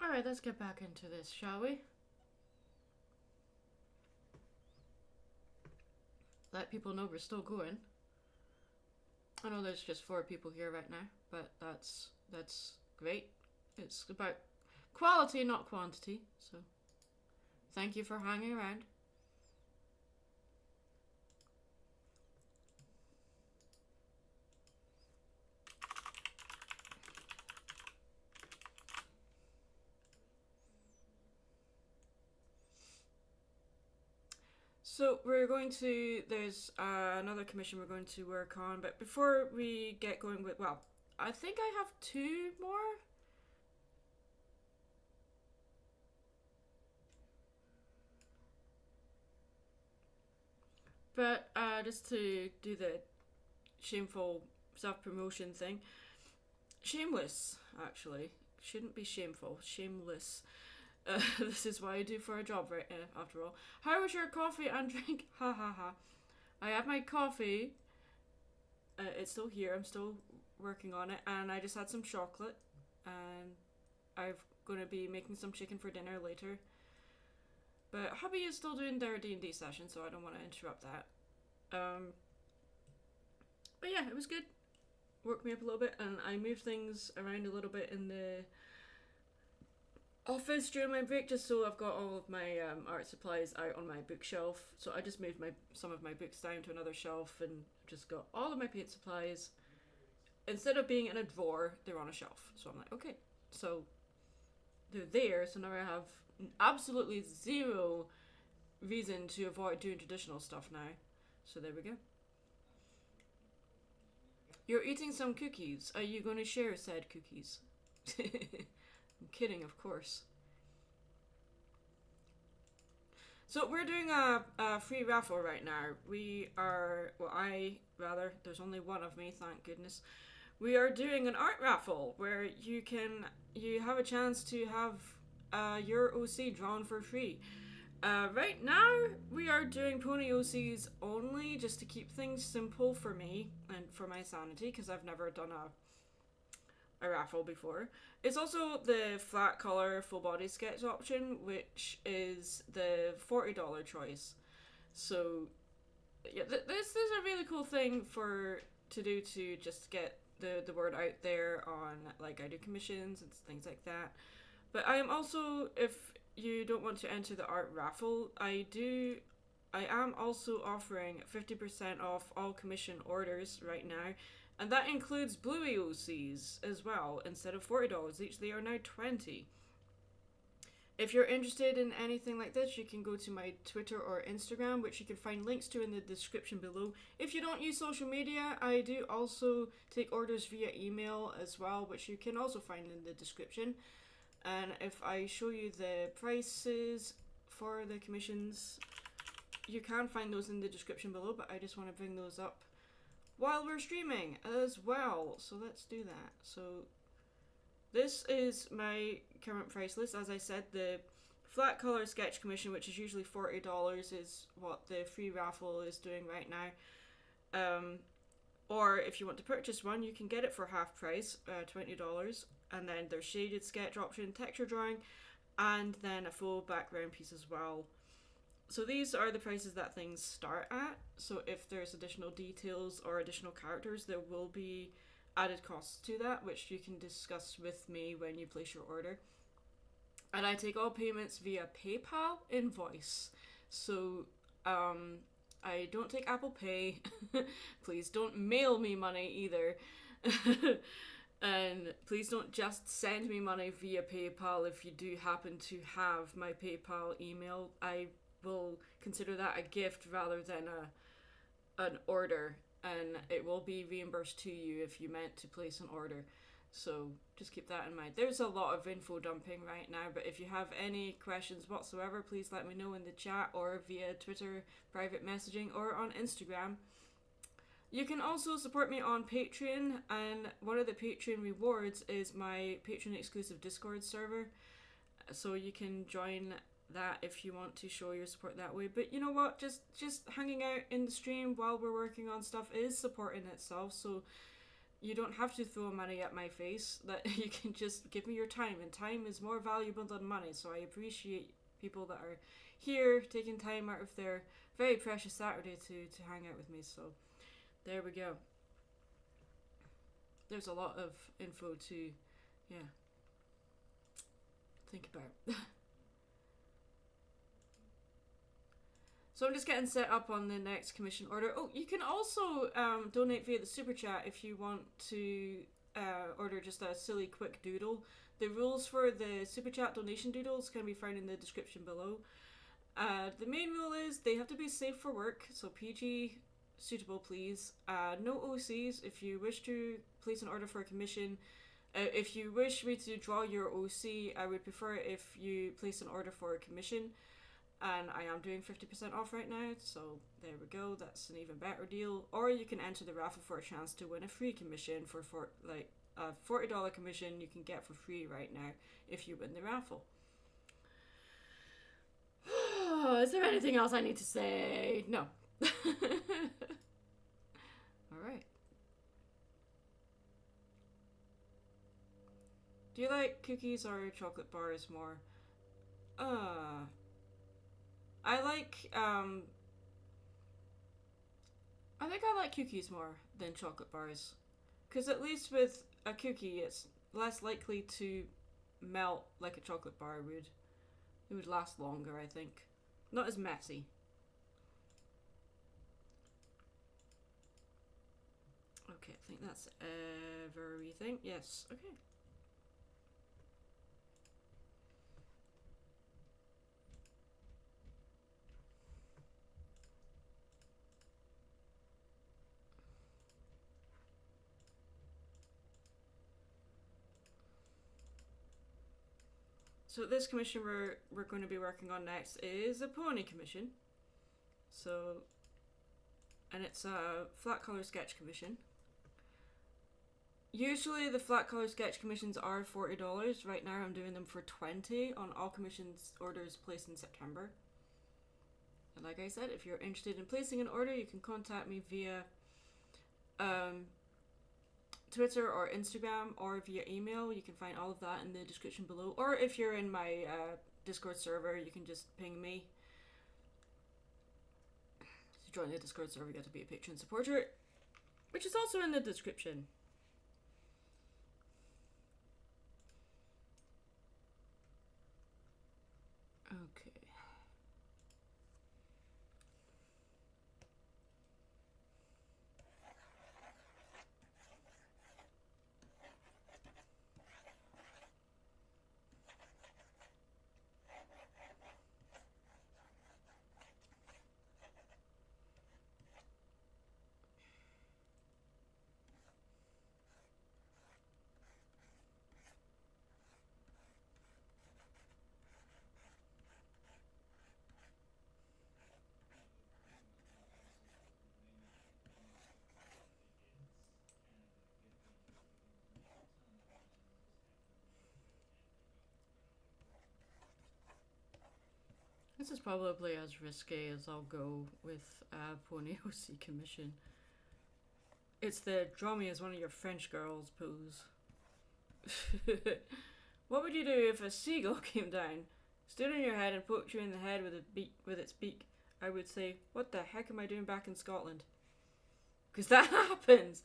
Alright, let's get back into this, shall we? Let people know we're still going. I know there's just 4 people here right now, but that's great. It's about quality, not quantity, so thank you for hanging around. So we're going to, there's another commission we're going to work on, but before we get going with, well, I think I have 2 more. But just to do the shameful self-promotion thing, shameless, actually. Shouldn't be shameful, shameless. This is what I do for a job, right? After all. How was your coffee and drink? Ha ha ha. I have my coffee. It's still here. I'm still working on it. And I just had some chocolate. And I'm going to be making some chicken for dinner later. But hubby is still doing their D&D session, so I don't want to interrupt that. But yeah, it was good. Woke me up a little bit, and I moved things around a little bit in the office during my break, just so I've got all of my art supplies out on my bookshelf. So I just moved some of my books down to another shelf and just got all of my paint supplies. Instead of being in a drawer, they're on a shelf. So I'm like, okay, so they're there, so now I have absolutely 0 reason to avoid doing traditional stuff now. So there we go. You're eating some cookies. Are you going to share said cookies? I'm kidding, of course. So we're doing a free raffle right now. We are, well, there's only one of me, thank goodness. We are doing an art raffle where you have a chance to have your OC drawn for free. Right now, we are doing pony OCs only, just to keep things simple for me and for my sanity, because I've never done a raffle before. It's also the flat color full body sketch option, which is the $40 choice. So yeah, this is a really cool thing to do to just get the word out there on, like, I do commissions and things like that. But I am also, if you don't want to enter the art raffle, I am also offering 50% off all commission orders right now, and that includes Bluey OCs as well. Instead of $40 each, they are now $20. If you're interested in anything like this, you can go to my Twitter or Instagram, which you can find links to in the description below. If you don't use social media, I do also take orders via email as well, which you can also find in the description. And if I show you the prices for the commissions, you can find those in the description below, but I just want to bring those up while we're streaming as well. So let's do that. So this is my current price list. As I said, the flat color sketch commission, which is usually $40, is what the free raffle is doing right now. Or if you want to purchase one, you can get it for half price, $20. And then there's shaded sketch option, texture drawing, and then a full background piece as well. So these are the prices that things start at. So if there's additional details or additional characters, there will be added costs to that, which you can discuss with me when you place your order. And I take all payments via PayPal invoice. So I don't take Apple Pay. Please don't mail me money either. And please don't just send me money via PayPal if you do happen to have my PayPal email. I will consider that a gift rather than an order, and it will be reimbursed to you if you meant to place an order. So just keep that in mind. There's a lot of info dumping right now, but if you have any questions whatsoever, please let me know in the chat or via Twitter private messaging or on Instagram. You can also support me on Patreon, and one of the Patreon rewards is my Patreon exclusive Discord server. So you can join that if you want to show your support that way. But you know what, just hanging out in the stream while we're working on stuff is support in itself. So you don't have to throw money at my face. That you can just give me your time, and time is more valuable than money. So I appreciate people that are here taking time out of their very precious Saturday to hang out with me. So there we go. There's a lot of info to, yeah, think about. So I'm just getting set up on the next commission order. Oh, you can also donate via the super chat if you want to order just a silly quick doodle. The rules for the super chat donation doodles can be found in the description below. The main rule is they have to be safe for work, so PG suitable, please. No OCs. If you wish to place an order for a commission, if you wish me to draw your OC, I would prefer if you place an order for a commission. And I am doing 50% off right now, so there we go. That's an even better deal. Or you can enter the raffle for a chance to win a free commission for like a $40 commission you can get for free right now if you win the raffle. Is there anything else I need to say? No. Alright. Do you like cookies or chocolate bars more? I think I like cookies more than chocolate bars. Because at least with a cookie, it's less likely to melt like a chocolate bar would. It would last longer, I think. Not as messy. Okay, I think that's everything. Yes, okay. So this commission we're going to be working on next is a pony commission. So, and it's a flat color sketch commission. Usually the flat color sketch commissions are $40. Right now I'm doing them for $20 on all commissions orders placed in September. And like I said, if you're interested in placing an order, you can contact me via Twitter or Instagram or via email. You can find all of that in the description below. Or if you're in my Discord server, you can just ping me. To join the Discord server, you got to be a Patreon supporter, which is also in the description. Okay. This is probably as risque as I'll go with Pony OC commission. It's the draw me as one of your French girls pose. What would you do if a seagull came down, stood on your head and poked you in the head with its beak? I would say, what the heck am I doing back in Scotland? Because that happens!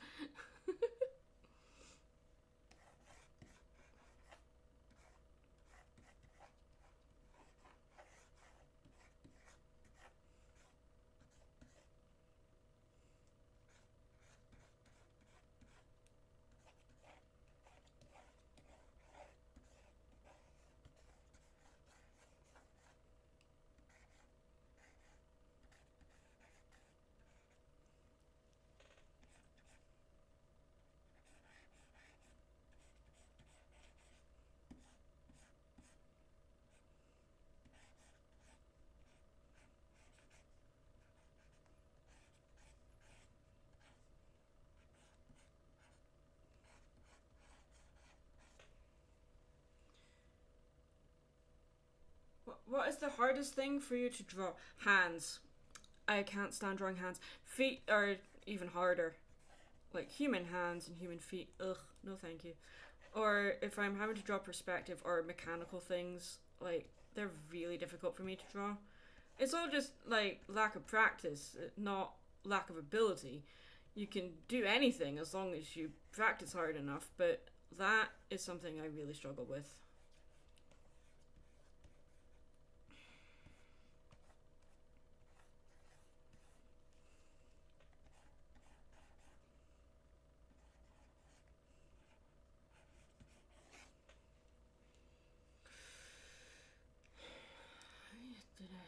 What is the hardest thing for you to draw? Hands. I can't stand drawing hands. Feet are even harder. like human hands and human feet, ugh, no thank you. Or if I'm having to draw perspective or mechanical things, like they're really difficult for me to draw. It's all just like lack of practice, not lack of ability. You can do anything as long as you practice hard enough, but that is something I really struggle with. Did I?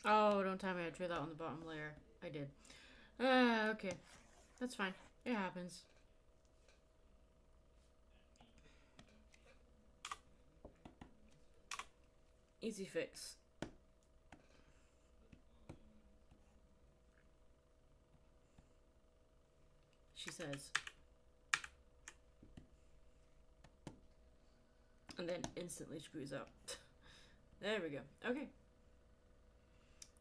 Oh, don't tell me I drew that on the bottom layer. I did. Okay. That's fine. It happens. Easy fix. She says. And then instantly screws up. There we go. Okay.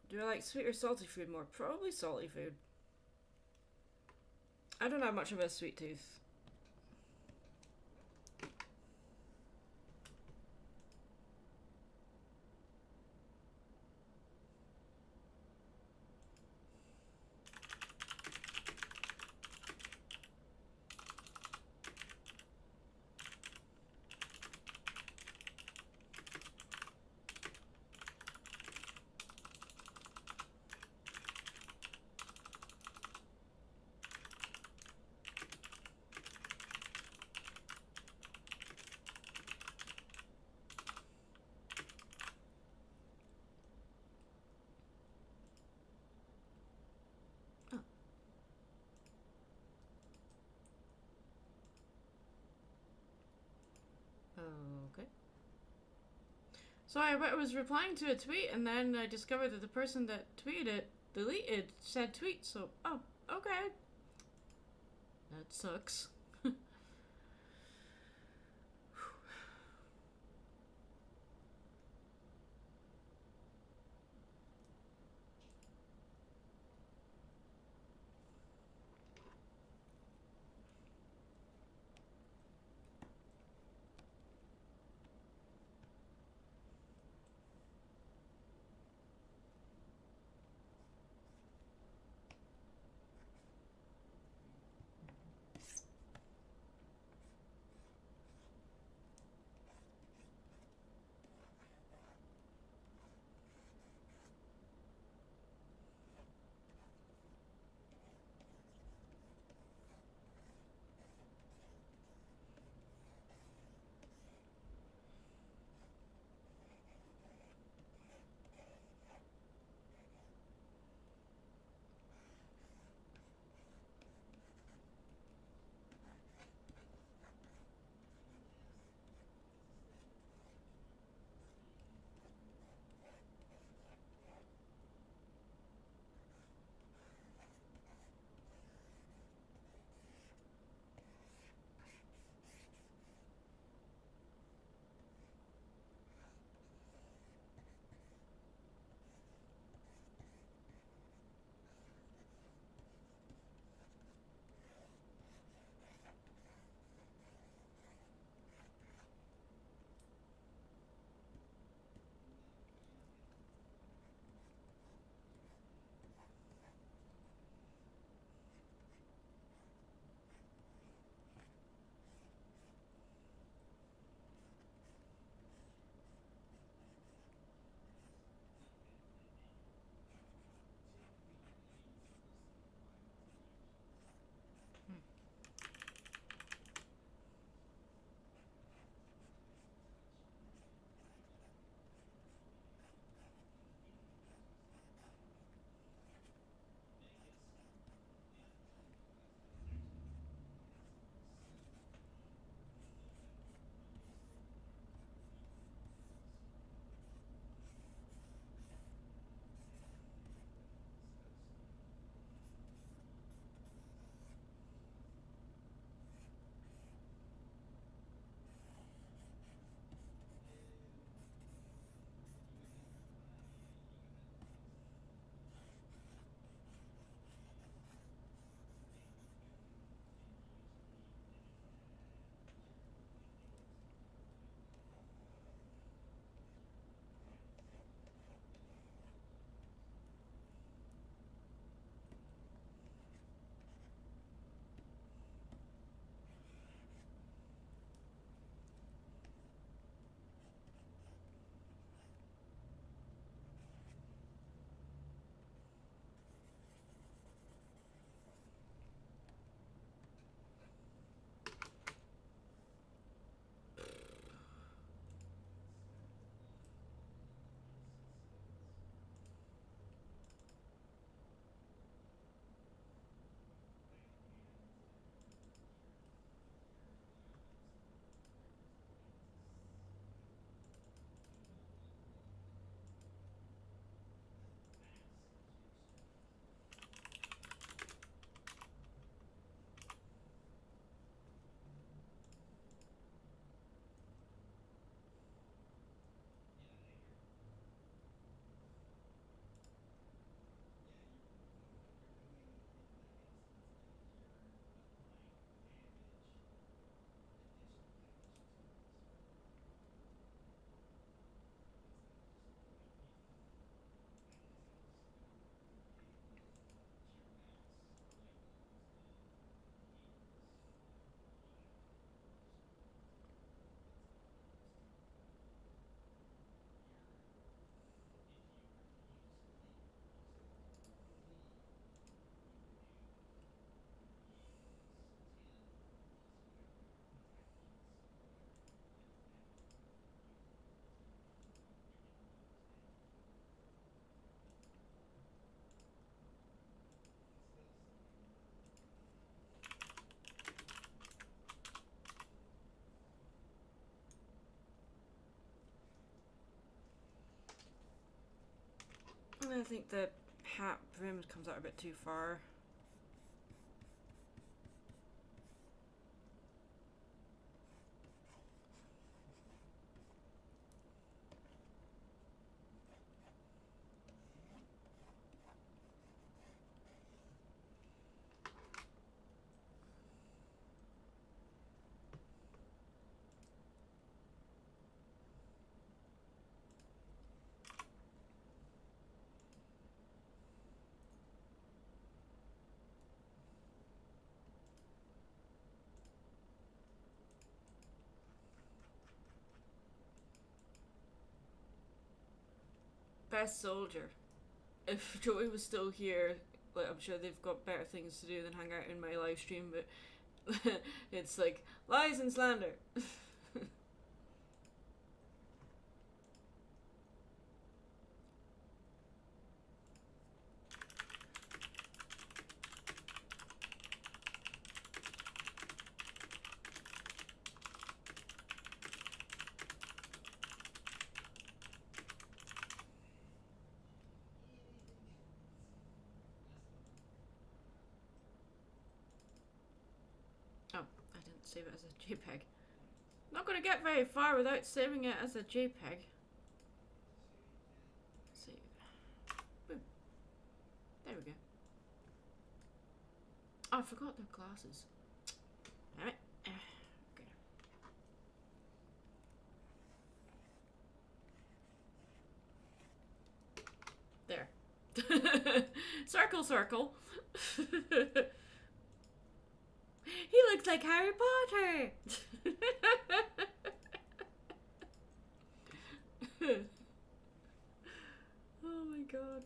Do I like sweet or salty food more? Probably salty food. I don't have much of a sweet tooth. Okay. So I was replying to a tweet and then I discovered that the person that tweeted it deleted said tweet, so oh, okay. That sucks. I think the hat brim comes out a bit too far. Best soldier. If Joey was still here, like, I'm sure they've got better things to do than hang out in my live stream, but it's like lies and slander. Oh, I didn't save it as a JPEG. Not gonna get very far without saving it as a JPEG. Save. Boom. There we go. Oh, I forgot the glasses. Damn it. Okay. There. Circle, circle. He looks like Harry Potter. Oh my god.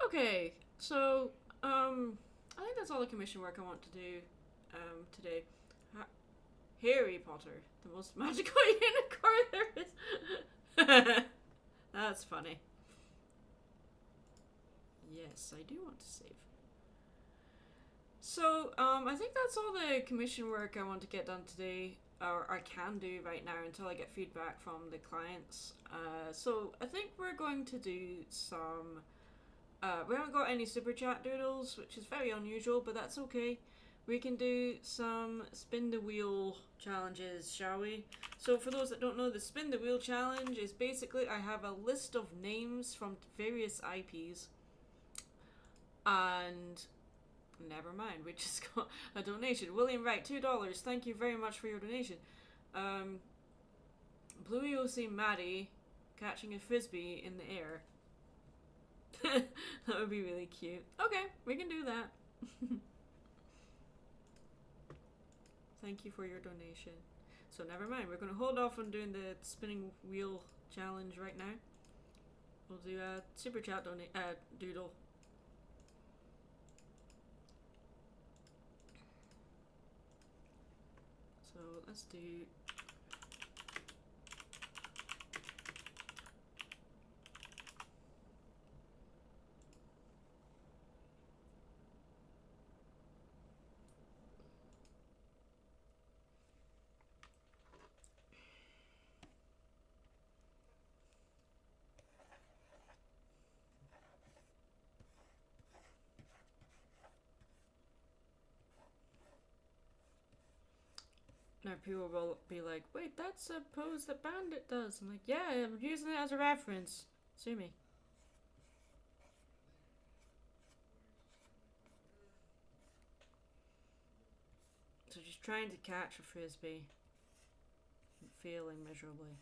Okay, so I think that's all the commission work I want to do today. Harry Potter, the most magical unicorn there is. That's funny. Yes, I do want to save. So I think that's all the commission work I want to get done today, or I can do right now until I get feedback from the clients. So I think we're going to do some. We haven't got any super chat doodles, which is very unusual, but that's okay. We can do some spin the wheel challenges, shall we? So for those that don't know, the spin the wheel challenge is basically I have a list of names from various IPs, and never mind, we just got a donation. William Wright, $2. Thank you very much for your donation. Bluey OC Maddie catching a frisbee in the air. That would be really cute. Okay, we can do that. Thank you for your donation. So never mind, we're going to hold off on doing the spinning wheel challenge right now. We'll do a super chat doodle. So let's do. Now people will be like, wait, that's a pose that Bandit does. I'm like, yeah, I'm using it as a reference. Sue me. So just trying to catch a frisbee and failing miserably.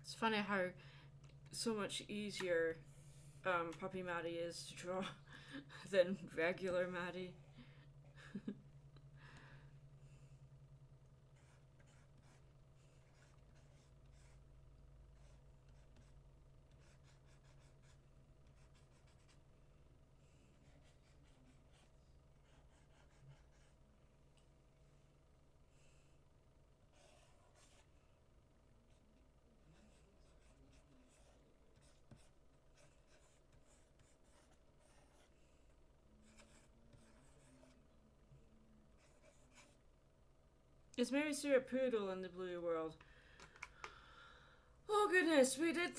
It's funny how so much easier Puppy Maddie is to draw than regular Maddie. Is Mary Sue a poodle in the blue world? Oh goodness, we did.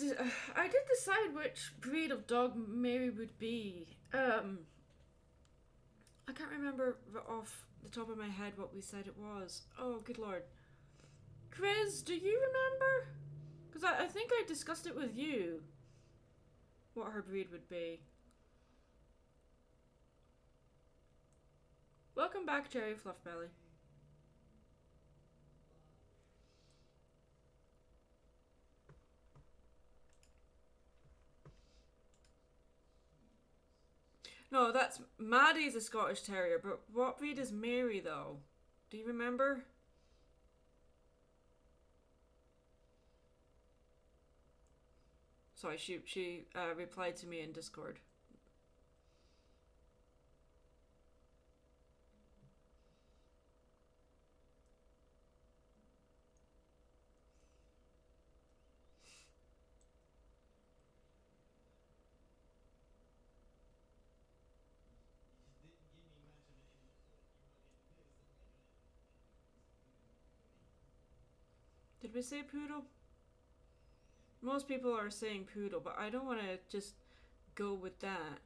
I did decide which breed of dog Mary would be. I can't remember off the top of my head what we said it was. Oh good lord, Chris, do you remember? Because I think I discussed it with you. What her breed would be. Welcome back, Cherry Fluffbelly. No, that's Maddie's a Scottish Terrier, but what breed is Mary though? Do you remember? Sorry, she replied to me in Discord. Did we say poodle? Most people are saying poodle, but I don't want to just go with that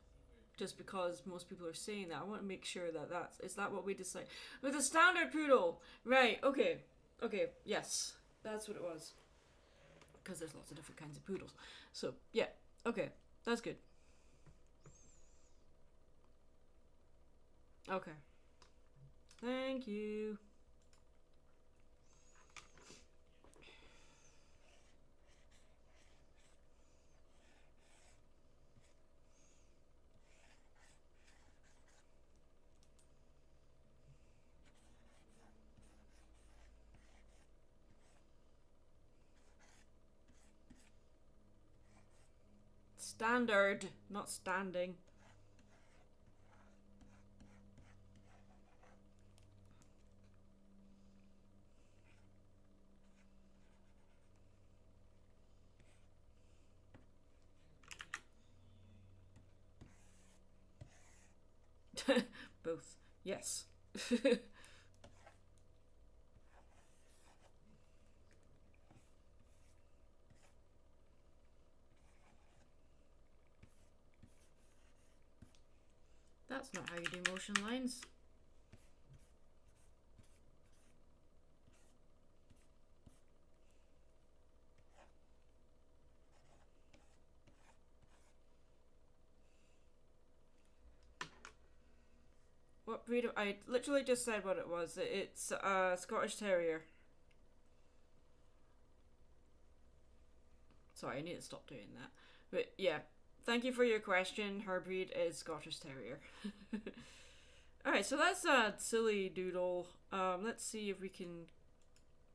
just because most people are saying that. I want to make sure that is that what we decide? With a standard poodle! Right, okay. Okay, yes. That's what it was. Because there's lots of different kinds of poodles. So, yeah. Okay, that's good. Okay. Thank you. Standard, not standing. Both. Yes. That's not how you do motion lines. What breed of... I literally just said what it was. It's a Scottish Terrier. Sorry, I need to stop doing that. But yeah, thank you for your question. Her breed is Scottish Terrier. Alright, so that's a silly doodle. Let's see if we can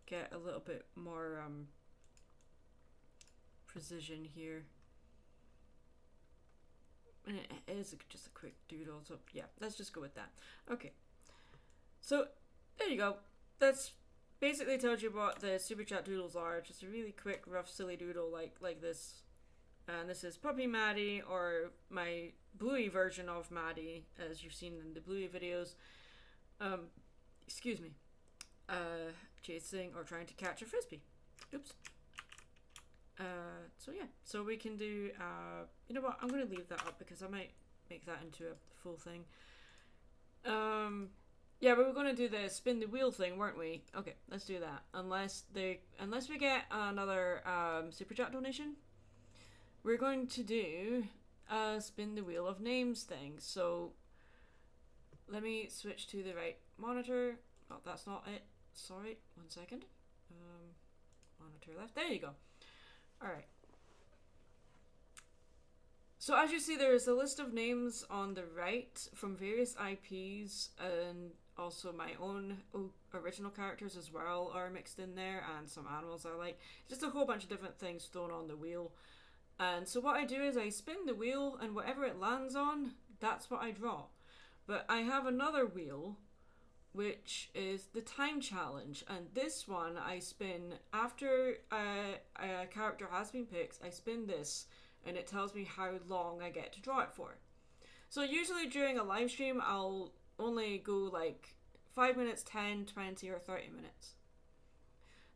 get a little bit more precision here. And it is just a quick doodle, so yeah, let's just go with that. Okay, so there you go. That's basically tells you what the super chat doodles are. Just a really quick, rough, silly doodle like this. And this is Puppy Maddie, or my Bluey version of Maddie, as you've seen in the Bluey videos. Excuse me. Chasing or trying to catch a frisbee. Oops. So yeah, so we can do, you know what, I'm going to leave that up because I might make that into a full thing. Yeah, we were going to do the spin the wheel thing, weren't we? Okay, let's do that. Unless we get another super chat donation, we're going to do a spin the wheel of names thing. So let me switch to the right monitor. Oh, that's not it. Sorry, 1 second. Monitor left. There you go. Alright. So as you see, there's a list of names on the right from various IPs, and also my own original characters as well are mixed in there, and some animals I like. Just a whole bunch of different things thrown on the wheel. And so what I do is I spin the wheel, and whatever it lands on, that's what I draw. But I have another wheel, which is the time challenge, and this one I spin after a character has been picked. I spin this, and it tells me how long I get to draw it for. So usually during a live stream, I'll only go like 5 minutes, 10, 20, or 30 minutes.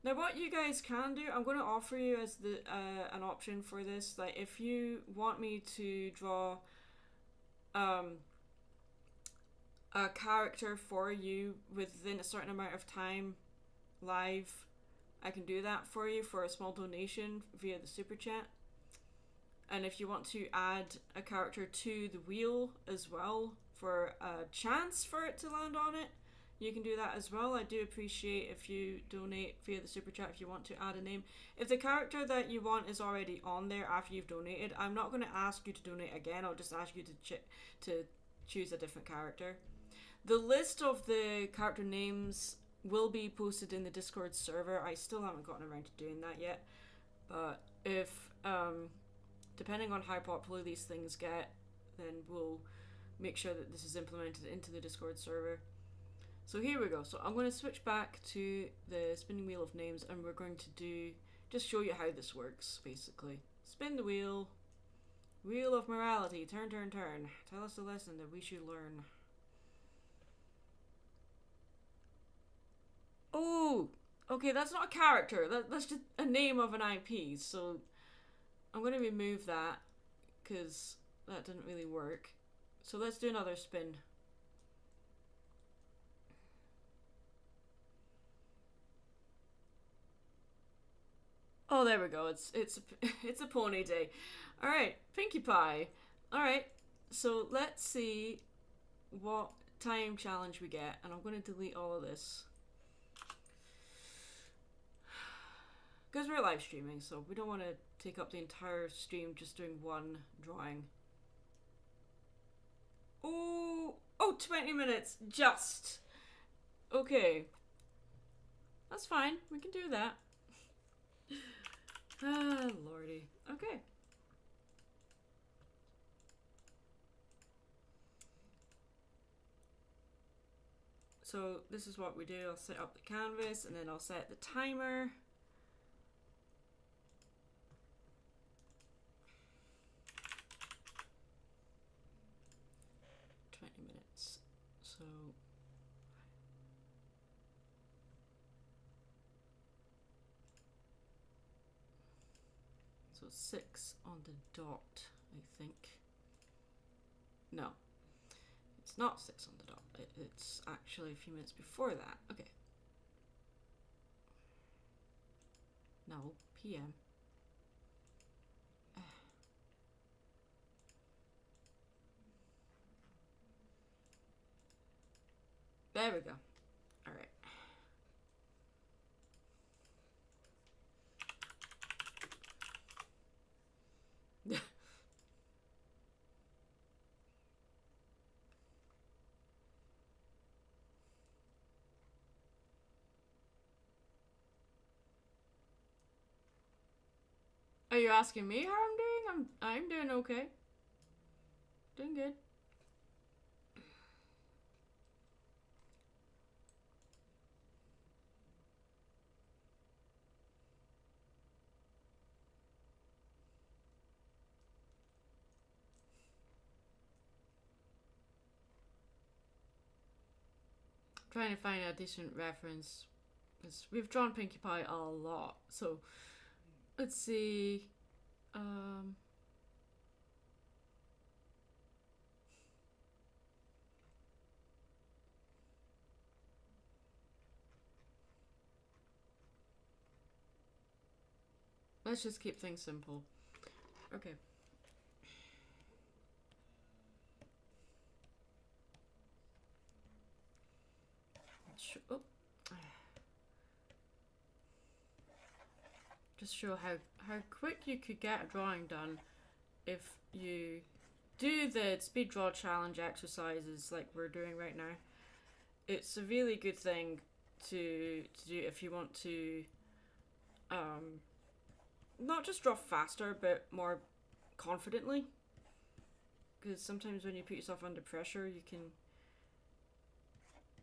Now what you guys can do, I'm going to offer you as the an option for this, like if you want me to draw a character for you within a certain amount of time live, I can do that for you for a small donation via the super chat. And if you want to add a character to the wheel as well for a chance for it to land on it, you can do that as well. I do appreciate if you donate via the super chat if you want to add a name. If the character that you want is already on there after you've donated, I'm not going to ask you to donate again. I'll just ask you to choose a different character. The list of the character names will be posted in the Discord server. I still haven't gotten around to doing that yet, but if depending on how popular these things get, then we'll make sure that this is implemented into the Discord server. So here we go. So I'm going to switch back to the spinning wheel of names, and we're going to just show you how this works, basically. Spin the wheel. Wheel of morality. Turn, turn, turn. Tell us a lesson that we should learn. Oh! Okay, that's not a character. That's just a name of an IP, so I'm going to remove that, because that didn't really work. So let's do another spin. Oh, there we go. It's a pony day. All right, Pinkie Pie. All right, so let's see what time challenge we get, and I'm going to delete all of this because we're live streaming, so we don't want to take up the entire stream just doing one drawing. Oh, 20 minutes, just. Okay. That's fine, we can do that. Ah, lordy. Okay. So this is what we do. I'll set up the canvas, and then I'll set the timer. So 6 on the dot, I think. No, it's not 6 on the dot. It's actually a few minutes before that. Okay. No, PM. There we go. All right. Are you asking me how I'm doing? I'm doing okay. Doing good. Trying to find a decent reference, because we've drawn Pinkie Pie a lot. So let's see. Let's just keep things simple. Okay. Oh. just show how quick you could get a drawing done if you do the speed draw challenge exercises like we're doing right now. It's a really good thing to do if you want to not just draw faster but more confidently, because sometimes when you put yourself under pressure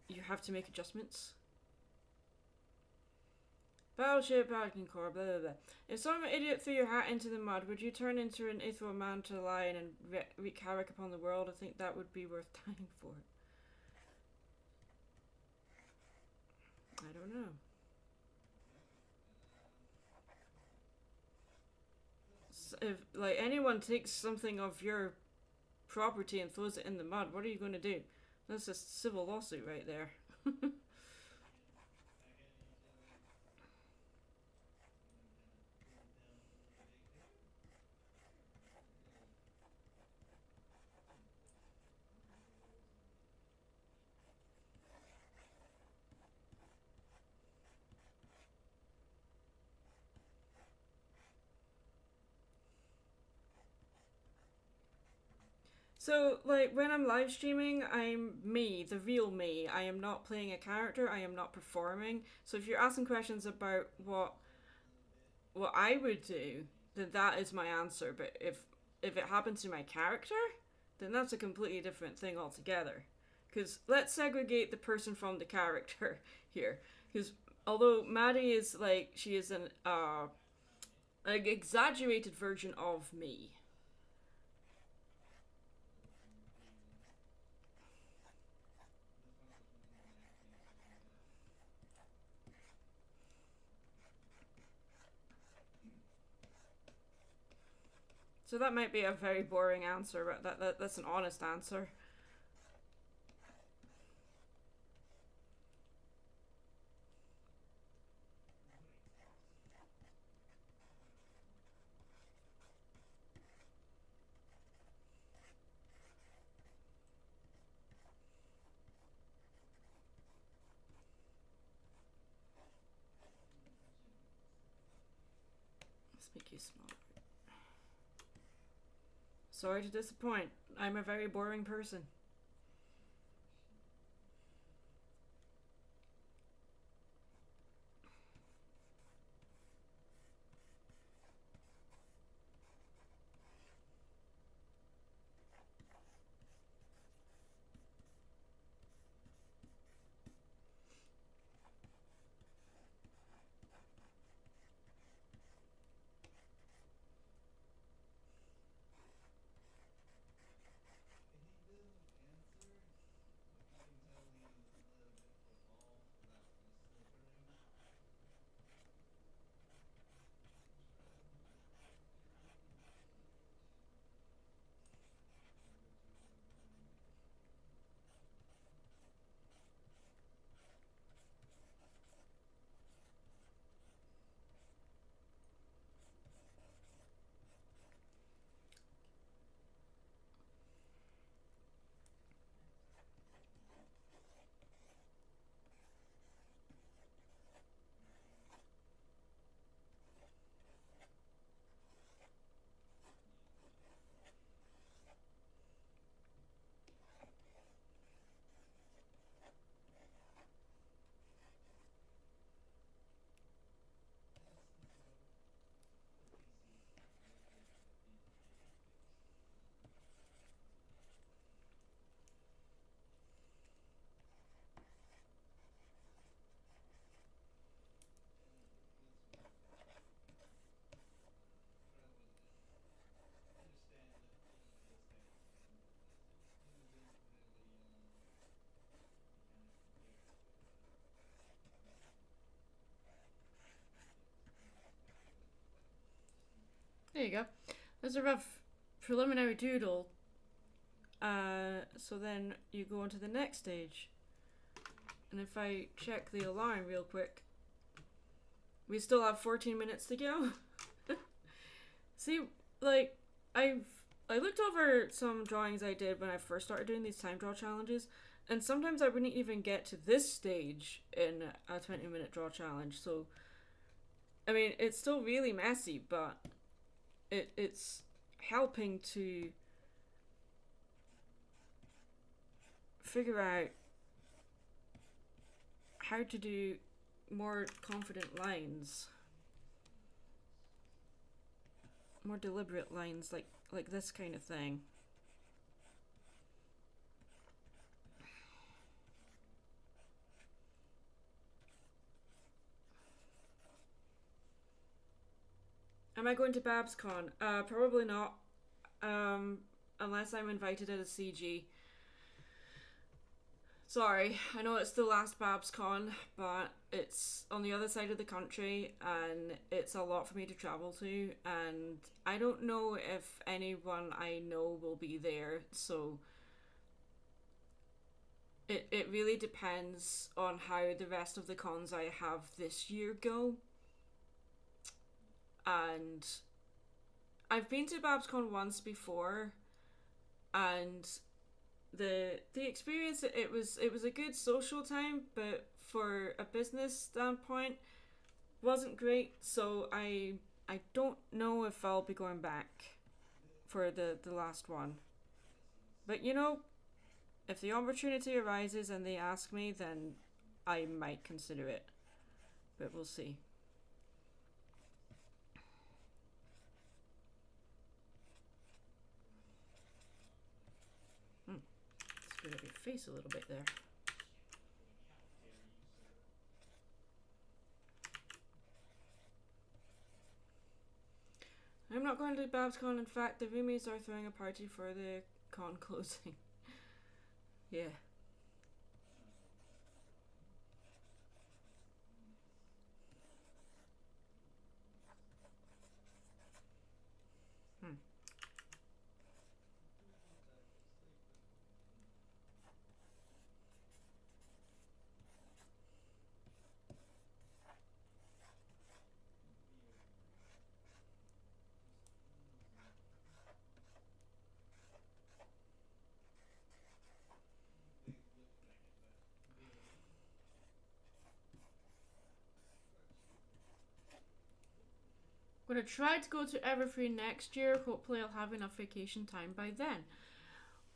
you have to make adjustments. Battleship, Pelican Core, blah blah blah. If some idiot threw your hat into the mud, would you turn into an Ithral man to lion and wreak havoc upon the world? I think that would be worth dying for. I don't know. So if like anyone takes something of your property and throws it in the mud, what are you going to do? That's a civil lawsuit right there. So, like, when I'm live streaming, I'm me, the real me. I am not playing a character, I am not performing. So if you're asking questions about what I would do, then that is my answer. But if it happens to my character, then that's a completely different thing altogether. Because let's segregate the person from the character here. Because although Maddie is, like, she is an exaggerated version of me. So that might be a very boring answer, but that's an honest answer. Let's make you smaller. Sorry to disappoint. I'm a very boring person. There you go. There's a rough preliminary doodle. So then you go on to the next stage. And if I check the alarm real quick, we still have 14 minutes to go. See, like, I looked over some drawings I did when I first started doing these time draw challenges, and sometimes I wouldn't even get to this stage in a 20-minute draw challenge. So I mean, it's still really messy, but it's helping to figure out how to do more confident lines. More deliberate lines, like this kind of thing. Am I going to BabsCon? Probably not. Unless I'm invited at a CG. Sorry, I know it's the last BabsCon, but it's on the other side of the country and it's a lot for me to travel to, and I don't know if anyone I know will be there, so it really depends on how the rest of the cons I have this year go. And I've been to BabsCon once before, and the experience, it was a good social time, but for a business standpoint wasn't great, so I don't know if I'll be going back for the last one. But you know, if the opportunity arises and they ask me, then I might consider it, but we'll see. Screwed up your face a little bit there. I'm not going to BabsCon. In fact, the roomies are throwing a party for the con closing. Yeah. I'm gonna try to go to Everfree next year. Hopefully I'll have enough vacation time by then.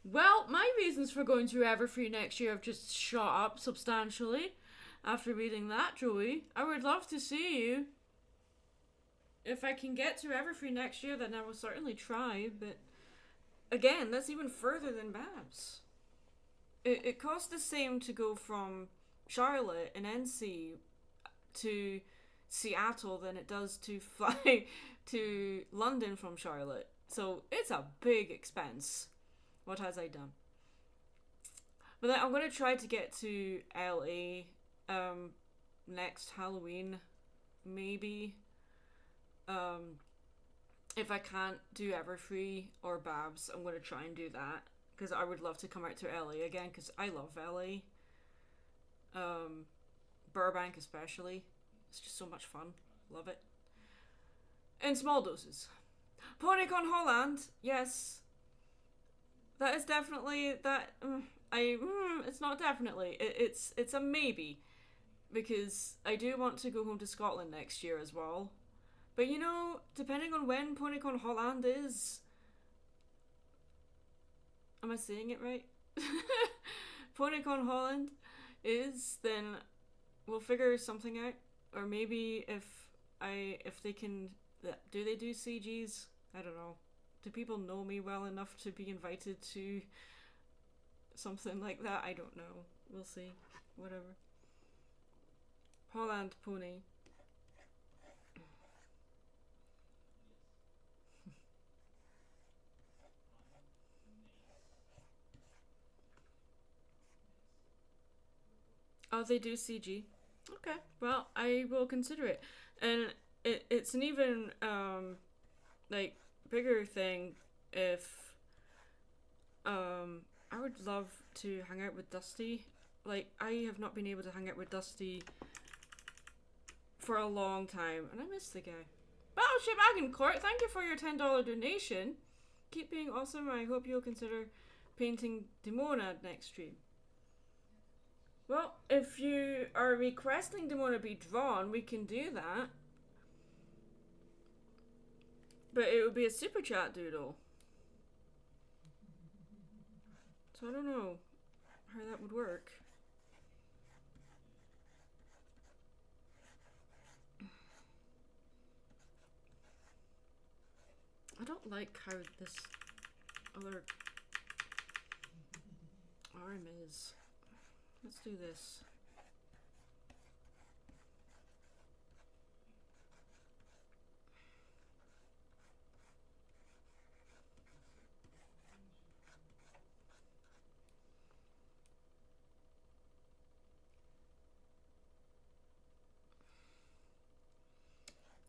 Well, my reasons for going to Everfree next year have just shot up substantially after reading that, Joey. I would love to see you. If I can get to Everfree next year, then I will certainly try, but again, that's even further than Babs. It costs the same to go from Charlotte in NC to Seattle than it does to fly to London from Charlotte. So it's a big expense. What has I done? But then I'm going to try to get to LA next Halloween, maybe. If I can't do Everfree or Babs, I'm going to try and do that, because I would love to come out to LA again, because I love LA. Burbank especially. It's just so much fun. Love it. In small doses. PonyCon Holland, yes. That is definitely that. It's not definitely. It's a maybe, because I do want to go home to Scotland next year as well. But you know, depending on when PonyCon Holland is, am I saying it right? PonyCon Holland is, then we'll figure something out. Or maybe if they can, do they do CGs? I don't know. Do people know me well enough to be invited to something like that? I don't know. We'll see. Whatever. Holland Pony. Oh, they do CG. Okay, well, I will consider it. And it's an even like bigger thing if I would love to hang out with Dusty. Like, I have not been able to hang out with Dusty for a long time, and I miss the guy. Battleship Agincourt, thank you for your $10 donation. Keep being awesome. I hope you'll consider painting Demona next stream. Well, if you are requesting Demona be drawn, we can do that. But it would be a super chat doodle. So I don't know how that would work. I don't like how this other arm is. Let's do this.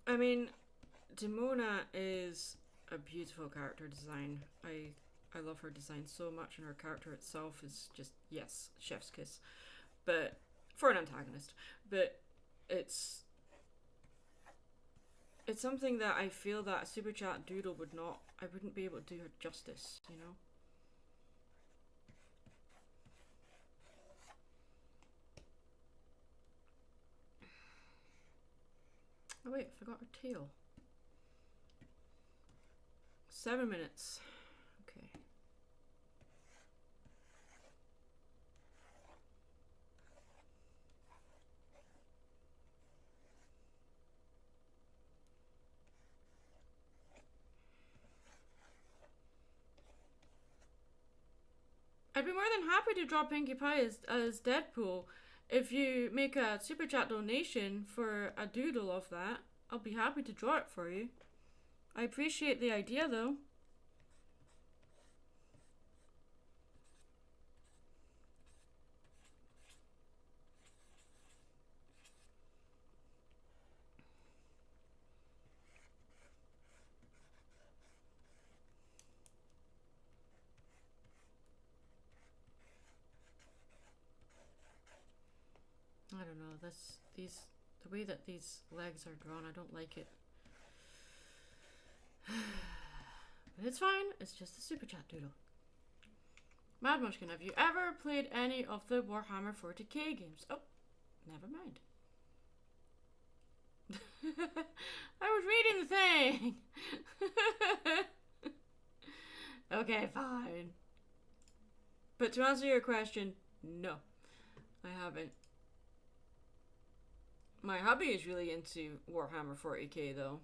I mean, Demona is a beautiful character design. I love her design so much, and her character itself is just, yes, chef's kiss. But for an antagonist. But it's something that I feel that a super chat doodle would not, I wouldn't be able to do her justice, you know? Oh wait, I forgot her tail. 7 minutes. Okay. I'd be more than happy to draw Pinkie Pie as Deadpool. If you make a super chat donation for a doodle of that, I'll be happy to draw it for you. I appreciate the idea though. I don't know, the way that these legs are drawn, I don't like it. But it's fine, it's just a super chat doodle. Mad Munchkin, have you ever played any of the Warhammer 40k games? Oh, never mind. I was reading the thing! Okay, fine. But to answer your question, no, I haven't. My hubby is really into Warhammer 40k though.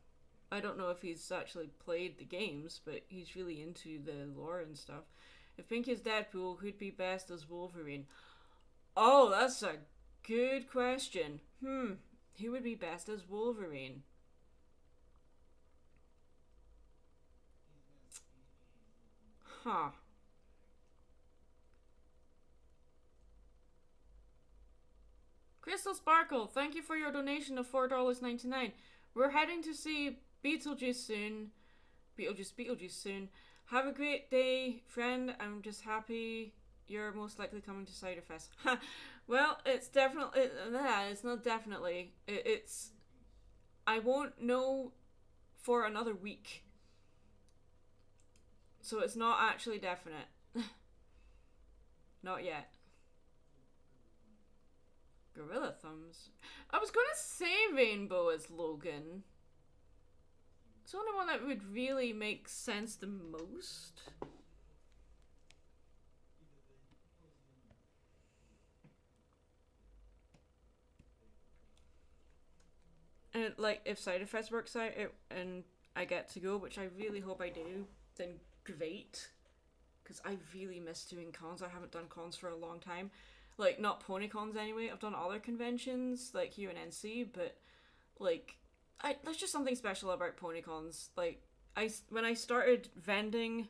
I don't know if he's actually played the games, but he's really into the lore and stuff. If Pinkie is Deadpool, who'd be best as Wolverine? Oh, that's a good question. Who would be best as Wolverine? Huh. Crystal Sparkle, thank you for your donation of $4.99. We're heading to see Beetlejuice soon. Beetlejuice soon. Have a great day, friend. I'm just happy you're most likely coming to Ciderfest. Well, it's definitely... it's not definitely. It's... I won't know for another week. So it's not actually definite. Not yet. Gorilla Thumbs. I was gonna say Rainbow as Logan. It's the only one that would really make sense the most. And like, if Ciderfest works out and I get to go, which I really hope I do, then great. Because I really miss doing cons. I haven't done cons for a long time. Like, not PonyCons anyway. I've done other conventions, like here in NC, but like, there's just something special about PonyCons. Like, when I started vending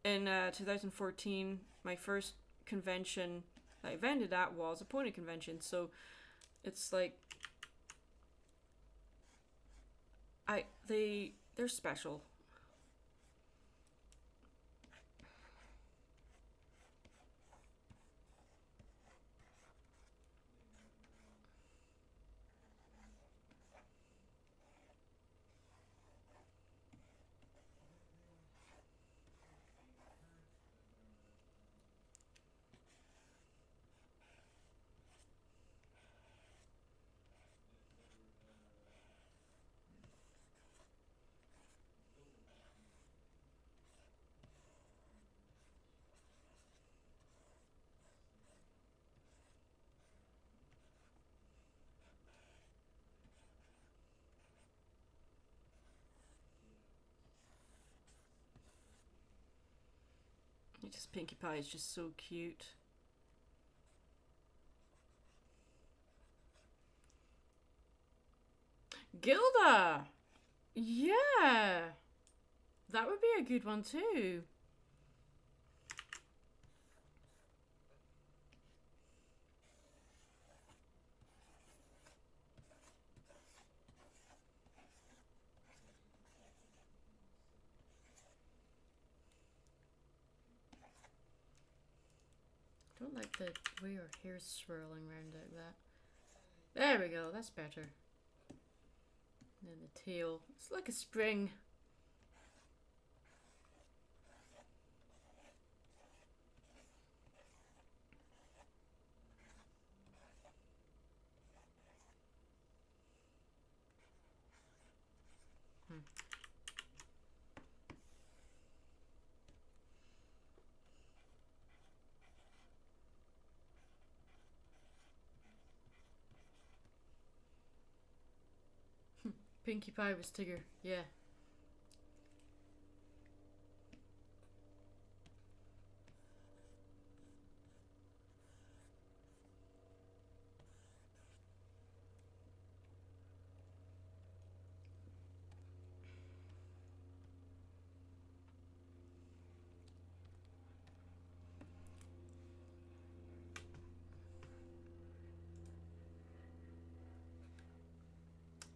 in 2014, my first convention that I vended at was a pony convention. So it's like, they're special. Just Pinkie Pie is just so cute. Gilda! Yeah! That would be a good one too. I don't like the way your hair's swirling around like that. There we go, that's better. And then the tail. It's like a spring. Pinkie Pie was Tigger, yeah.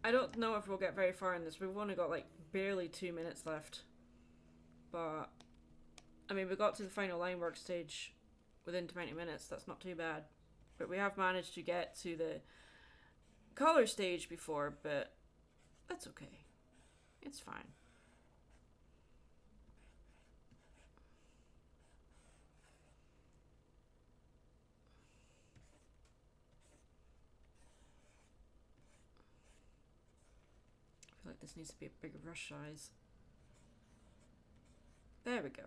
I don't know if we'll get very far in this. We've only got like barely 2 minutes left. But, I mean, we got to the final line work stage within 20 minutes. That's not too bad. But we have managed to get to the color stage before, but that's okay. It's fine. I feel like this needs to be a bigger brush size. There we go.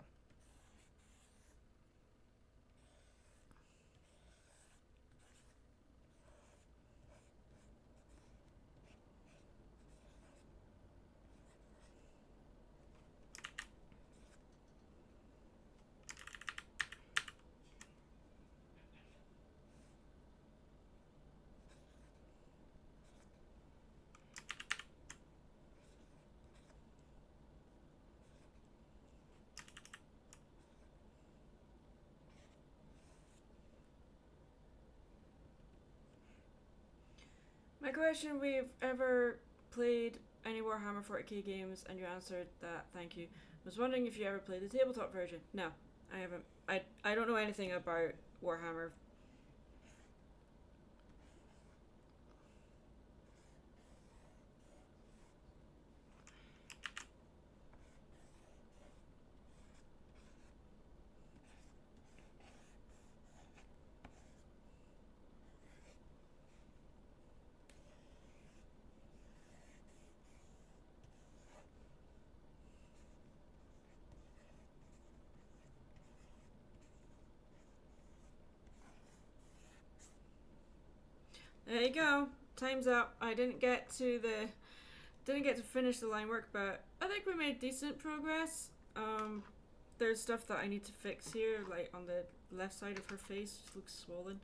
My question: we've ever played any Warhammer 40k games, and you answered that. Thank you. I was wondering if you ever played the tabletop version. No, I haven't. I don't know anything about Warhammer. There you go. Time's up. I didn't get to finish the line work, but I think we made decent progress. There's stuff that I need to fix here, like on the left side of her face. It looks swollen.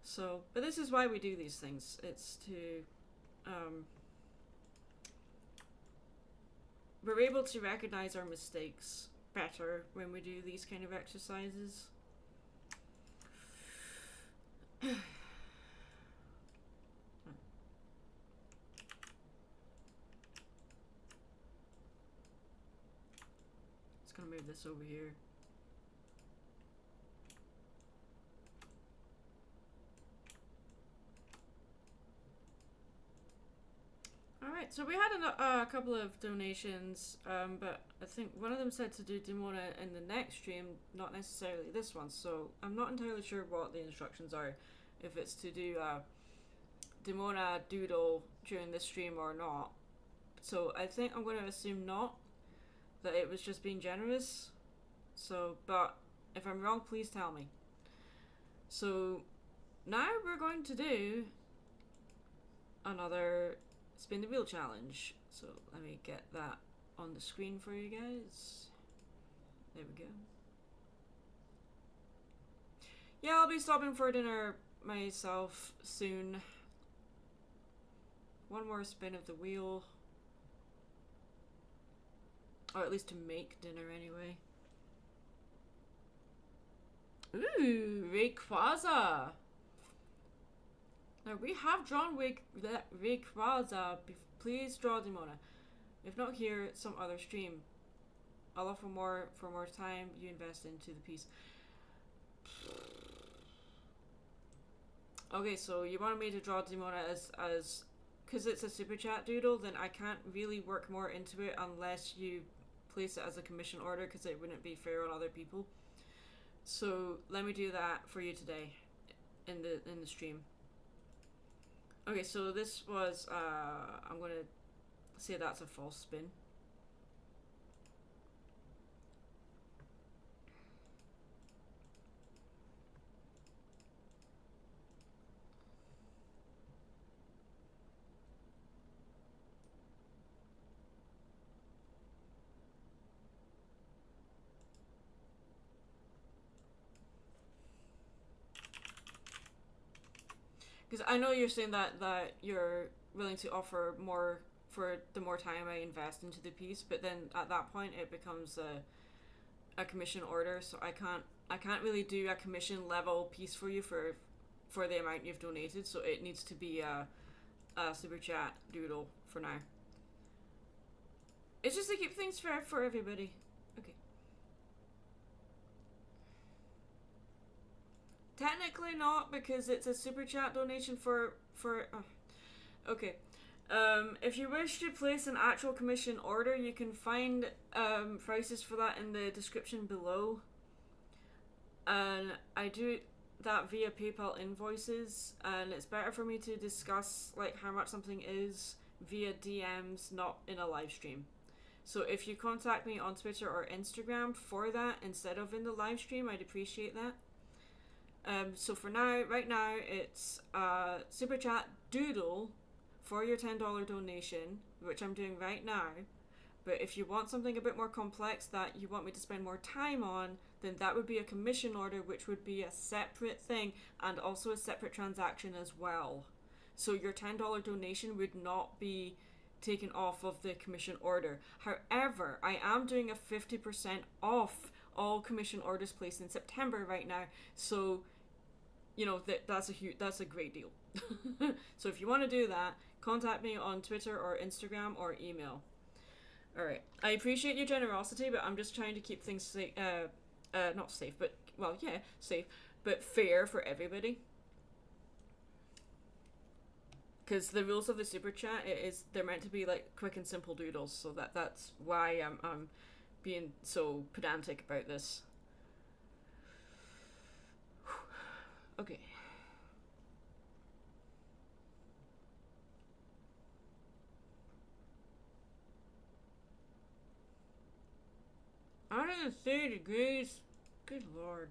So, but this is why we do these things. It's to, we're able to recognize our mistakes better when we do these kind of exercises. Gonna move this over here. Alright, so we had a couple of donations, but I think one of them said to do Demona in the next stream, not necessarily this one, so I'm not entirely sure what the instructions are, if it's to do Demona Doodle during this stream or not. So I think I'm going to assume not. That it was just being generous. So, but if I'm wrong, please tell me. So now we're going to do another spin the wheel challenge. So let me get that on the screen for you guys. There we go. Yeah, I'll be stopping for dinner myself soon. One more spin of the wheel. Or at least to make dinner anyway. Ooh, Rayquaza! Now we have drawn Rayquaza. Please draw Demona. If not here, some other stream. I'll offer more for more time you invest into the piece. Okay, so you wanted me to draw Demona as because it's a super chat doodle, then I can't really work more into it unless you place it as a commission order, because it wouldn't be fair on other people. So let me do that for you today in the stream. Okay, so this was I'm gonna say that's a false spin. Because I know you're saying that you're willing to offer more for the more time I invest into the piece, but then at that point it becomes a commission order, so I can't really do a commission level piece for you for the amount you've donated, so it needs to be a super chat doodle for now. It's just to keep things fair for everybody. Okay. Technically not, because it's a super chat donation for okay. If you wish to place an actual commission order, you can find prices for that in the description below. And I do that via PayPal invoices, and it's better for me to discuss like how much something is via DMs, not in a live stream. So if you contact me on Twitter or Instagram for that instead of in the live stream, I'd appreciate that. So for now, right now, it's super chat doodle for your $10 donation, which I'm doing right now. But if you want something a bit more complex that you want me to spend more time on, then that would be a commission order, which would be a separate thing and also a separate transaction as well. So your $10 donation would not be taken off of the commission order. However, I am doing a 50% off all commission orders placed in September right now. So, you know, that's a great deal. So if you want to do that, contact me on Twitter or Instagram or email. Alright, I appreciate your generosity, but I'm just trying to keep things safe, not safe, but, well, yeah, safe, but fair for everybody. Because the rules of the super chat they're meant to be like quick and simple doodles, so that's why I'm being so pedantic about this. Okay. Out of the 30 degrees. Good lord.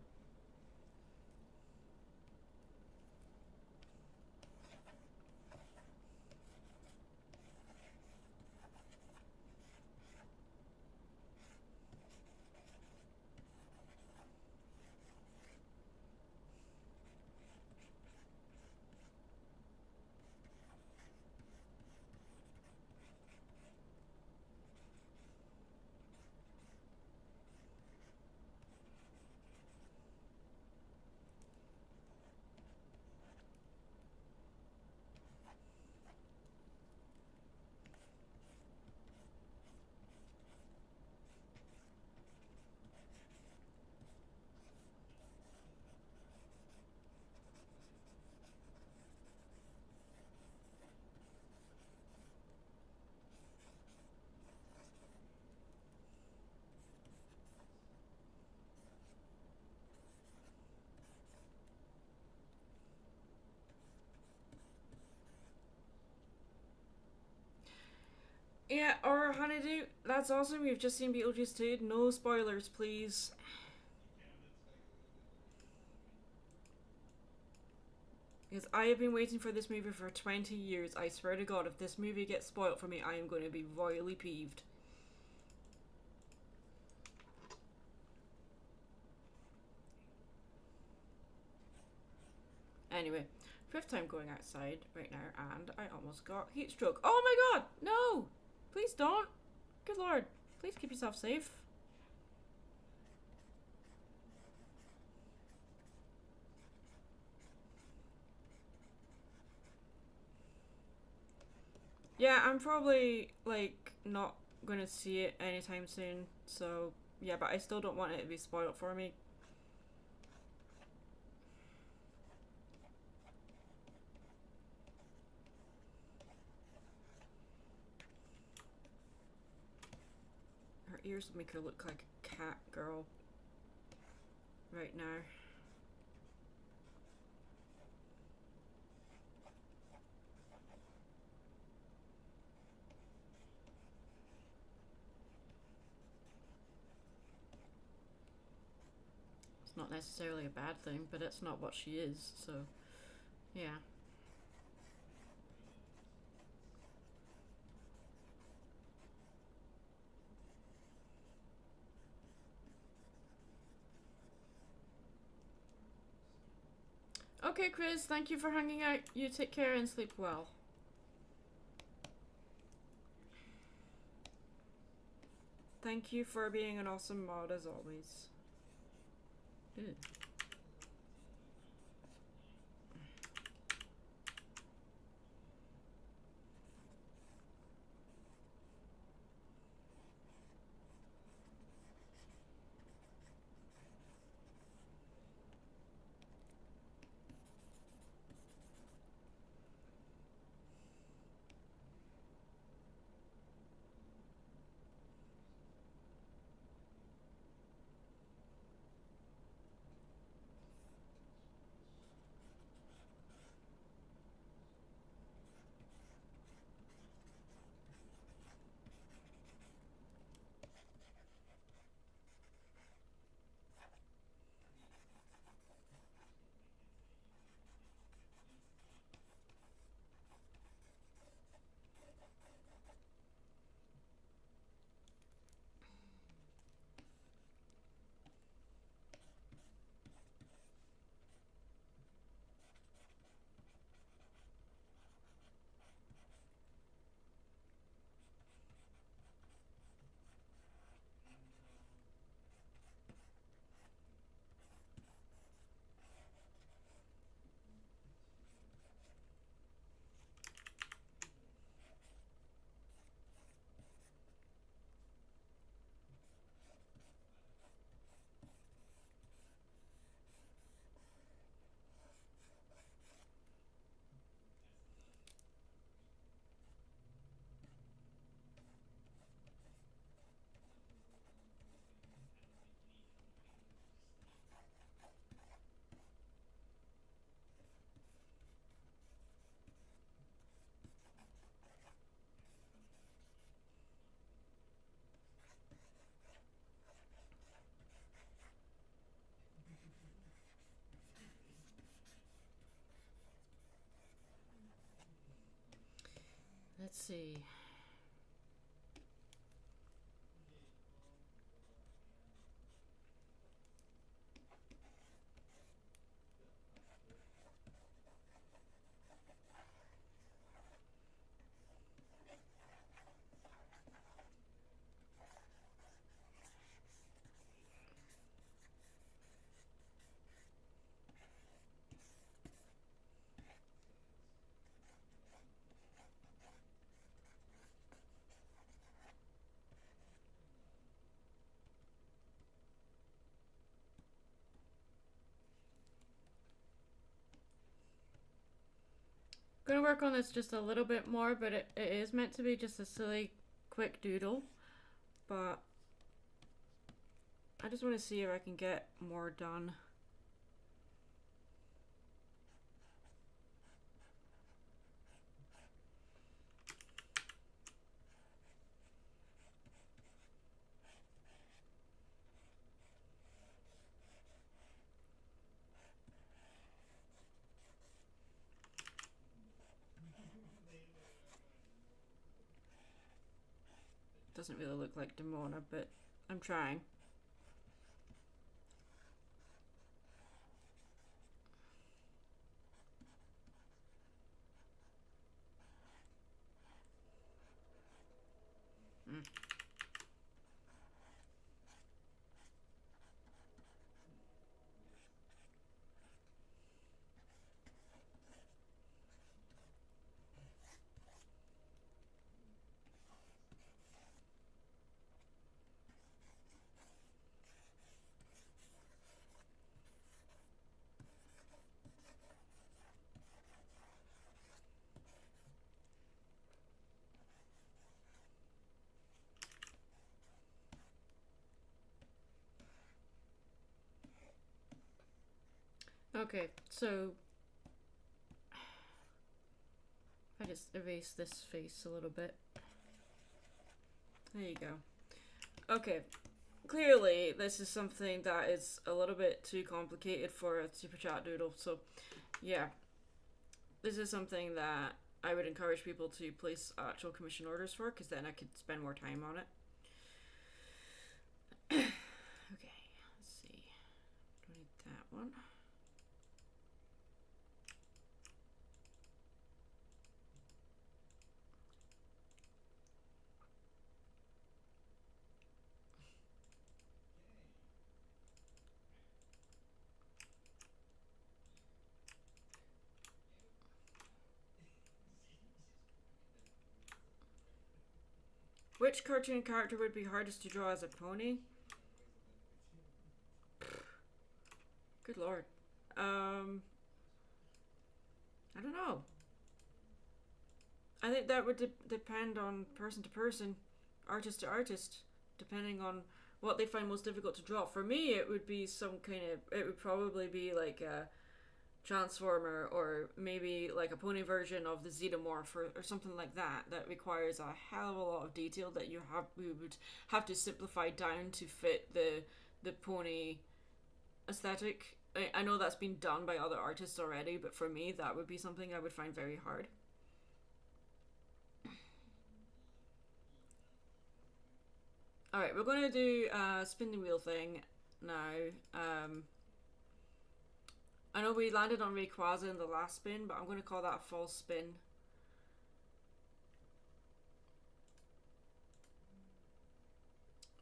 Yeah, or Honeydew, that's awesome. You've just seen Beetlejuice 2. No spoilers, please. Because I have been waiting for this movie for 20 years. I swear to God, if this movie gets spoiled for me, I am going to be royally peeved. Anyway, 5th time going outside right now, and I almost got heat stroke. Oh my god! No! Please don't! Good lord. Please keep yourself safe. Yeah, I'm probably, like, not gonna see it anytime soon, so yeah, but I still don't want it to be spoiled for me. Her ears make her look like a cat girl right now. It's not necessarily a bad thing, but it's not what she is, so yeah. Okay, Chris, thank you for hanging out. You take care and sleep well. Thank you for being an awesome mod as always. Ew. Let's see. Gonna work on this just a little bit more, but it is meant to be just a silly, quick doodle. But I just want to see if I can get more done. Doesn't really look like Demona, but I'm trying. Okay, so I just erase this face a little bit. There you go. Okay, clearly this is something that is a little bit too complicated for a super chat doodle, so yeah. This is something that I would encourage people to place actual commission orders for, because then I could spend more time on it. Okay, let's see. Don't need that one. Which cartoon character would be hardest to draw as a pony? Good lord. I don't know. I think that would depend on person to person, artist to artist, depending on what they find most difficult to draw. For me, it would be some kind of. It would probably be like a transformer, or maybe like a pony version of the xenomorph, or something like that. That requires a hell of a lot of detail that we would have to simplify down to fit the pony aesthetic. I know that's been done by other artists already, but for me, that would be something I would find very hard. Alright, we're going to do a spin the wheel thing now. I know we landed on Rayquaza in the last spin, but I'm going to call that a false spin.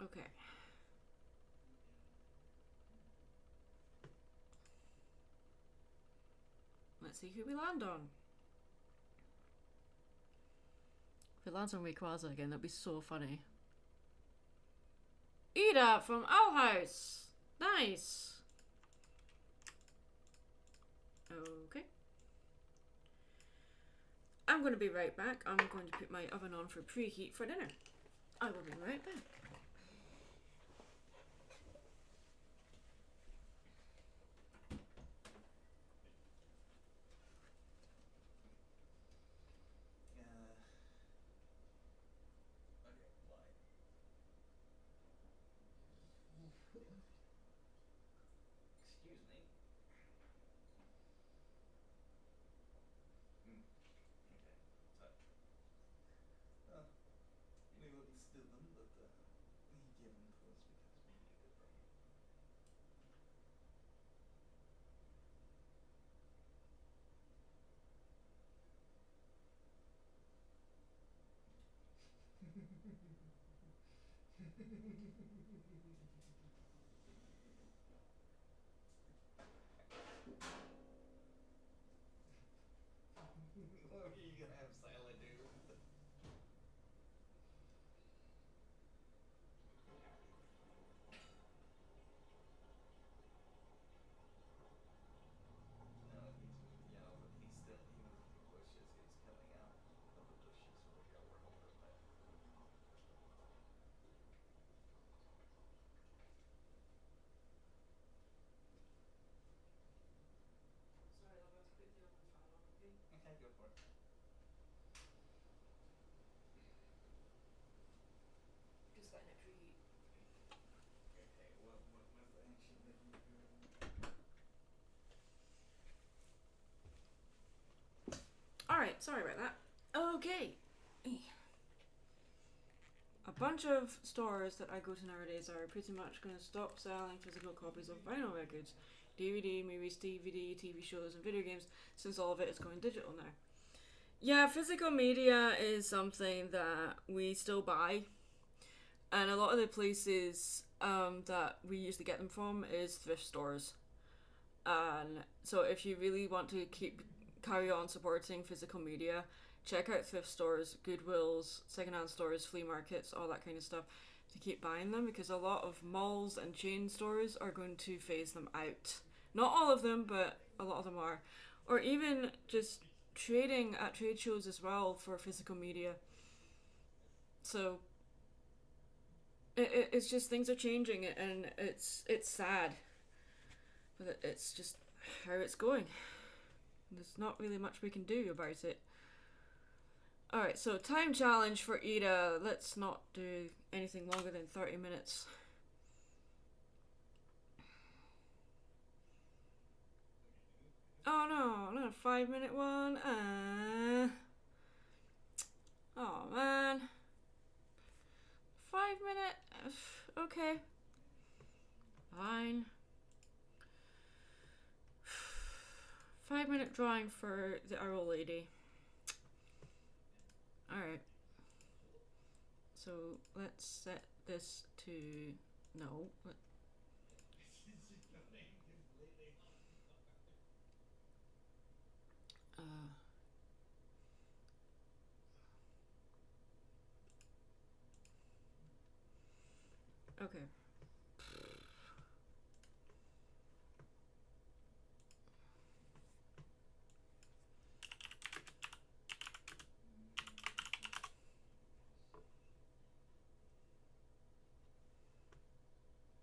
Okay. Let's see who we land on. If it lands on Rayquaza again, that'd be so funny. Ida from Owl House! Nice! Okay. I'm going to be right back. I'm going to put my oven on for preheat for dinner. I will be right back. Okay, go for it. Just letting it preheat. Okay, what was the action that you do? Alright, sorry about that. Okay. A bunch of stores that I go to nowadays are pretty much going to stop selling physical copies of vinyl records, DVD, movies, DVD, TV shows, and video games, since all of it is going digital now. Yeah, physical media is something that we still buy, and a lot of the places that we usually get them from is thrift stores. And so if you really want to carry on supporting physical media, check out thrift stores, Goodwills, secondhand stores, flea markets, all that kind of stuff, to keep buying them, because a lot of malls and chain stores are going to phase them out. Not all of them, but a lot of them are. Or even just trading at trade shows as well for physical media. So it's just, things are changing, and it's sad, but it's just how it's going. There's not really much we can do about it. Alright, so time challenge for Ida. Let's not do anything longer than 30 minutes. Oh no, not a 5-minute one. Oh man. 5-minute? Okay. Fine. 5-minute drawing for the owl lady. Alright. So let's set this to no. Okay.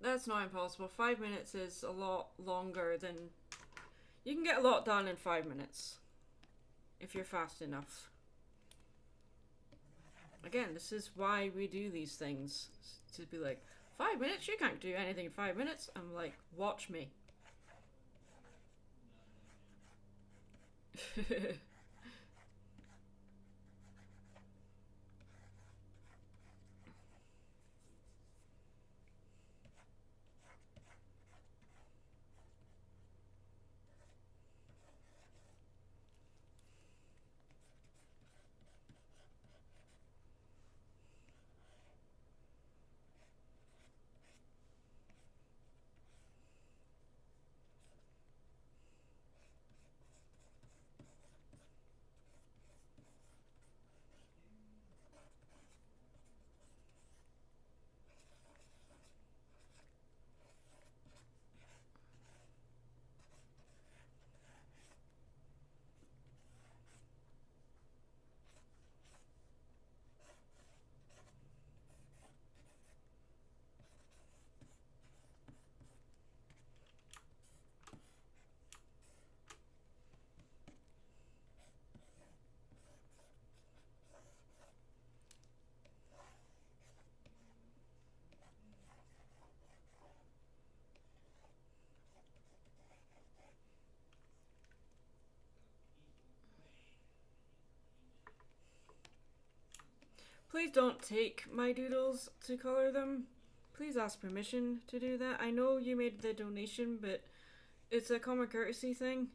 That's not impossible. 5 minutes is a lot longer than... You can get a lot done in 5 minutes. If you're fast enough. Again, this is why we do these things. To be like, 5 minutes? You can't do anything in 5 minutes. I'm like, watch me. Please don't take my doodles to color them. Please ask permission to do that. I know you made the donation, but it's a common courtesy thing.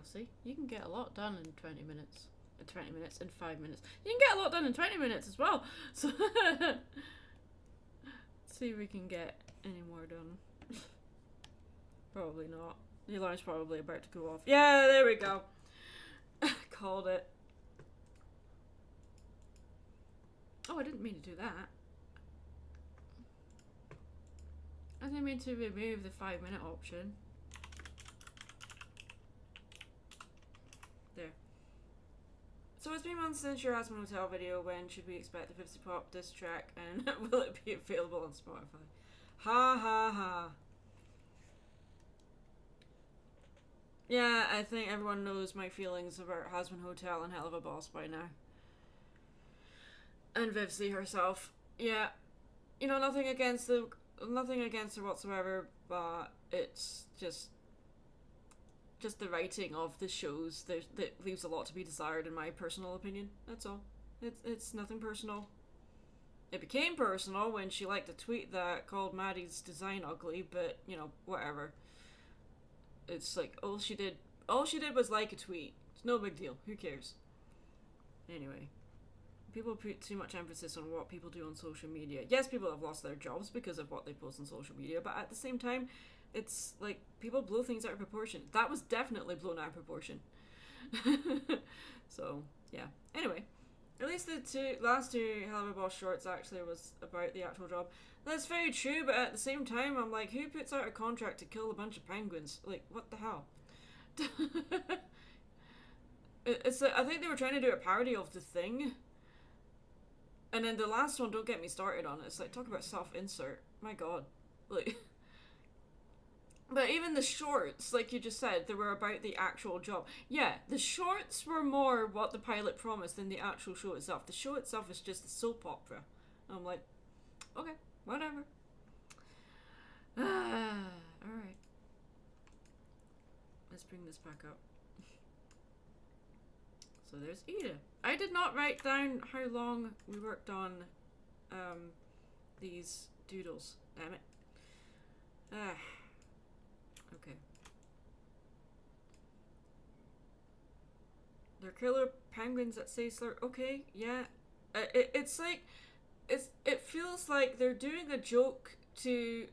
see, you can get a lot done in 20 minutes. 20 minutes and 5 minutes. You can get a lot done in 20 minutes as well. So let's see if we can get any more done. Probably not. The alarm's probably about to go off. Yeah, there we go. Called it. Oh, I didn't mean to do that. I didn't mean to remove the 5-minute option. There. So it's been months since your Aspen Hotel video. When should we expect the 50 Pop diss track, and will it be available on Spotify? Ha ha ha. Yeah, I think everyone knows my feelings about Hasman Hotel and Hell of a Boss by now. And Vivsy herself. Yeah. You know, nothing against her whatsoever, but it's just the writing of the shows that leaves a lot to be desired in my personal opinion. That's all. It's nothing personal. It became personal when she liked a tweet that called Maddie's design ugly, but you know, whatever. It's like all she did was like a tweet. It's no big deal. Who cares? Anyway. People put too much emphasis on what people do on social media. Yes, people have lost their jobs because of what they post on social media, but at the same time, it's like people blow things out of proportion. That was definitely blown out of proportion. So, yeah. Anyway, at least the last two Hell of a Boss shorts actually was about the actual job. That's very true, but at the same time, I'm like, who puts out a contract to kill a bunch of penguins? Like, what the hell? I think they were trying to do a parody of The Thing. And then the last one, don't get me started on it. It's like, talk about self-insert. My god. Like... But even the shorts, like you just said, they were about the actual job. Yeah, the shorts were more what the pilot promised than the actual show itself. The show itself is just a soap opera. And I'm like, okay, whatever. Alright. Let's bring this back up. So there's Ida. I did not write down how long we worked on these doodles. Damn it. Okay. They're killer penguins that say slur. Okay, yeah. It's like it feels like they're doing a joke to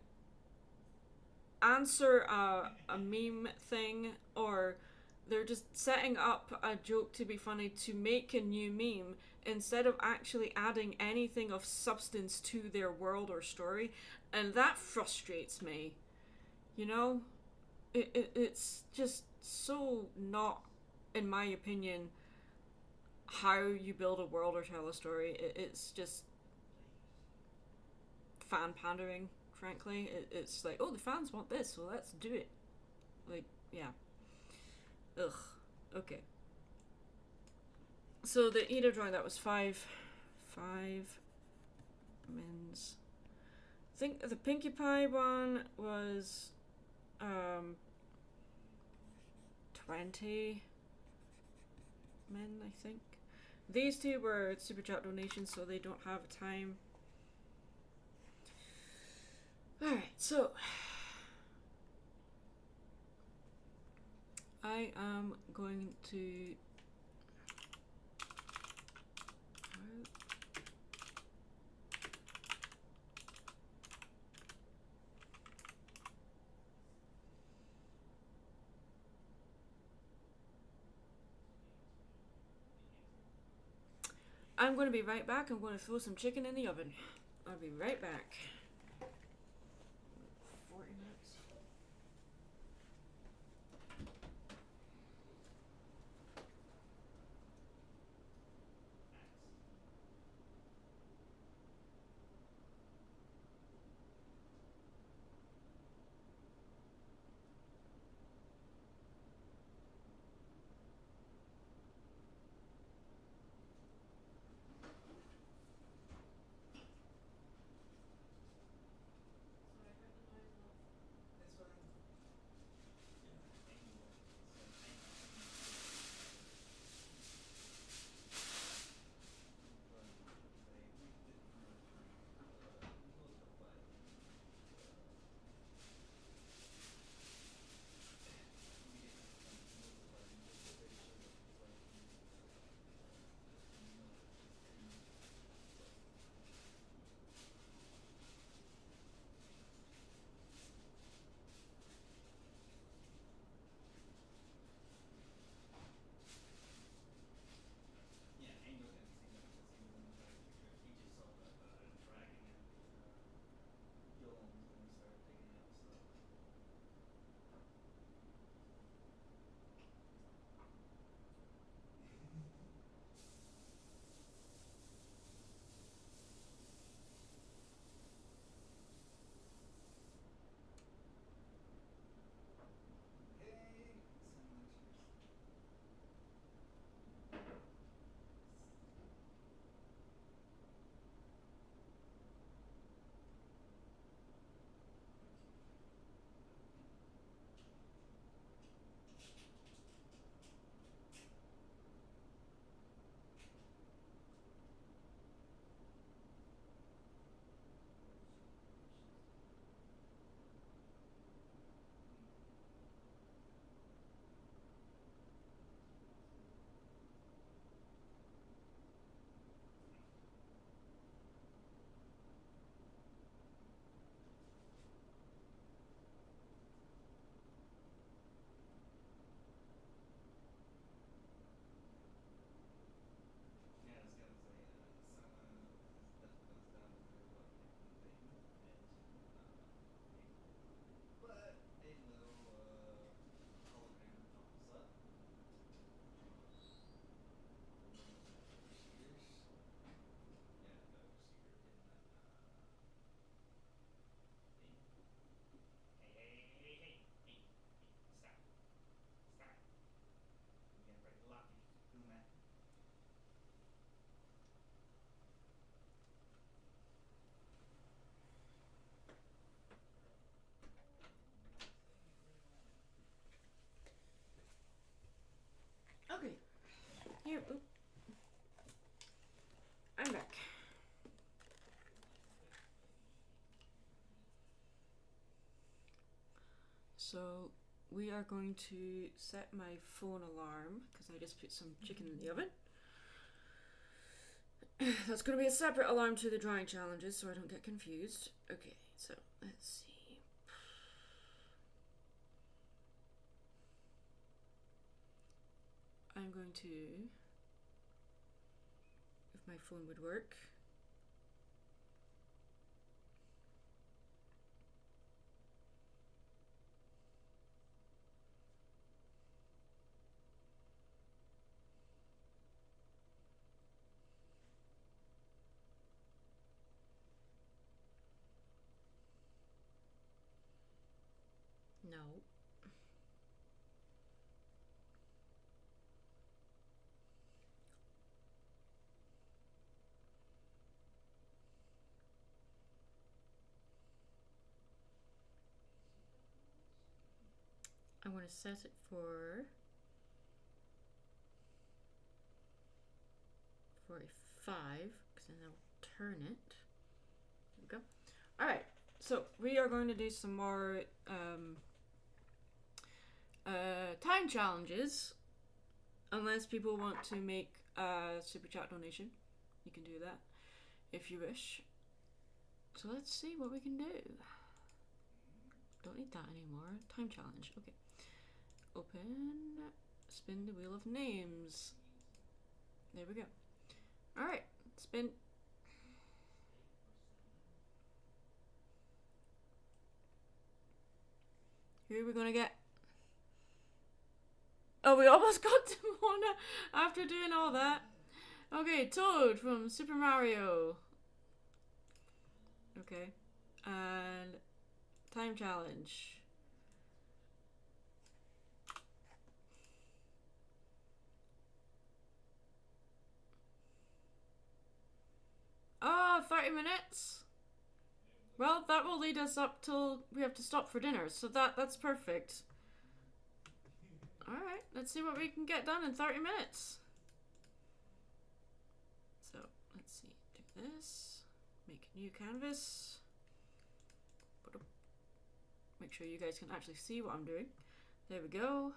answer a meme thing, or they're just setting up a joke to be funny to make a new meme instead of actually adding anything of substance to their world or story, and that frustrates me. You know? It's just so not, in my opinion, how you build a world or tell a story. It's just fan pandering, frankly. It's like, oh, the fans want this, so let's do it. Like, yeah. Ugh. Okay. So the Ida drawing, that was five mins. I think the Pinkie Pie one was 20 men, I think. These two were Superchat donations, so they don't have a time. Alright, so I am going to I'm going to be right back. I'm going to throw some chicken in the oven. I'll be right back. 40 minutes. So we are going to set my phone alarm because I just put some chicken in the oven. That's going to be a separate alarm to the drawing challenges so I don't get confused. Okay, so let's see. I'm going to, if my phone would work. No. I want to set it for 45 because then I'll turn it. There we go. Alright, so we are going to do some more time challenges. Unless people want to make a super chat donation, you can do that if you wish. So let's see what we can do. Don't need that anymore. Time challenge. Okay. Open. Spin the wheel of names. There we go. Alright. Spin. Who are we gonna get? Oh, we almost got to Mona after doing all that. Okay, Toad from Super Mario. Okay. And time challenge. Oh, 30 minutes. Well, that will lead us up till we have to stop for dinner, so that's perfect. Alright, let's see what we can get done in 30 minutes. So, let's see. Do this. Make a new canvas. Make sure you guys can actually see what I'm doing. There we go.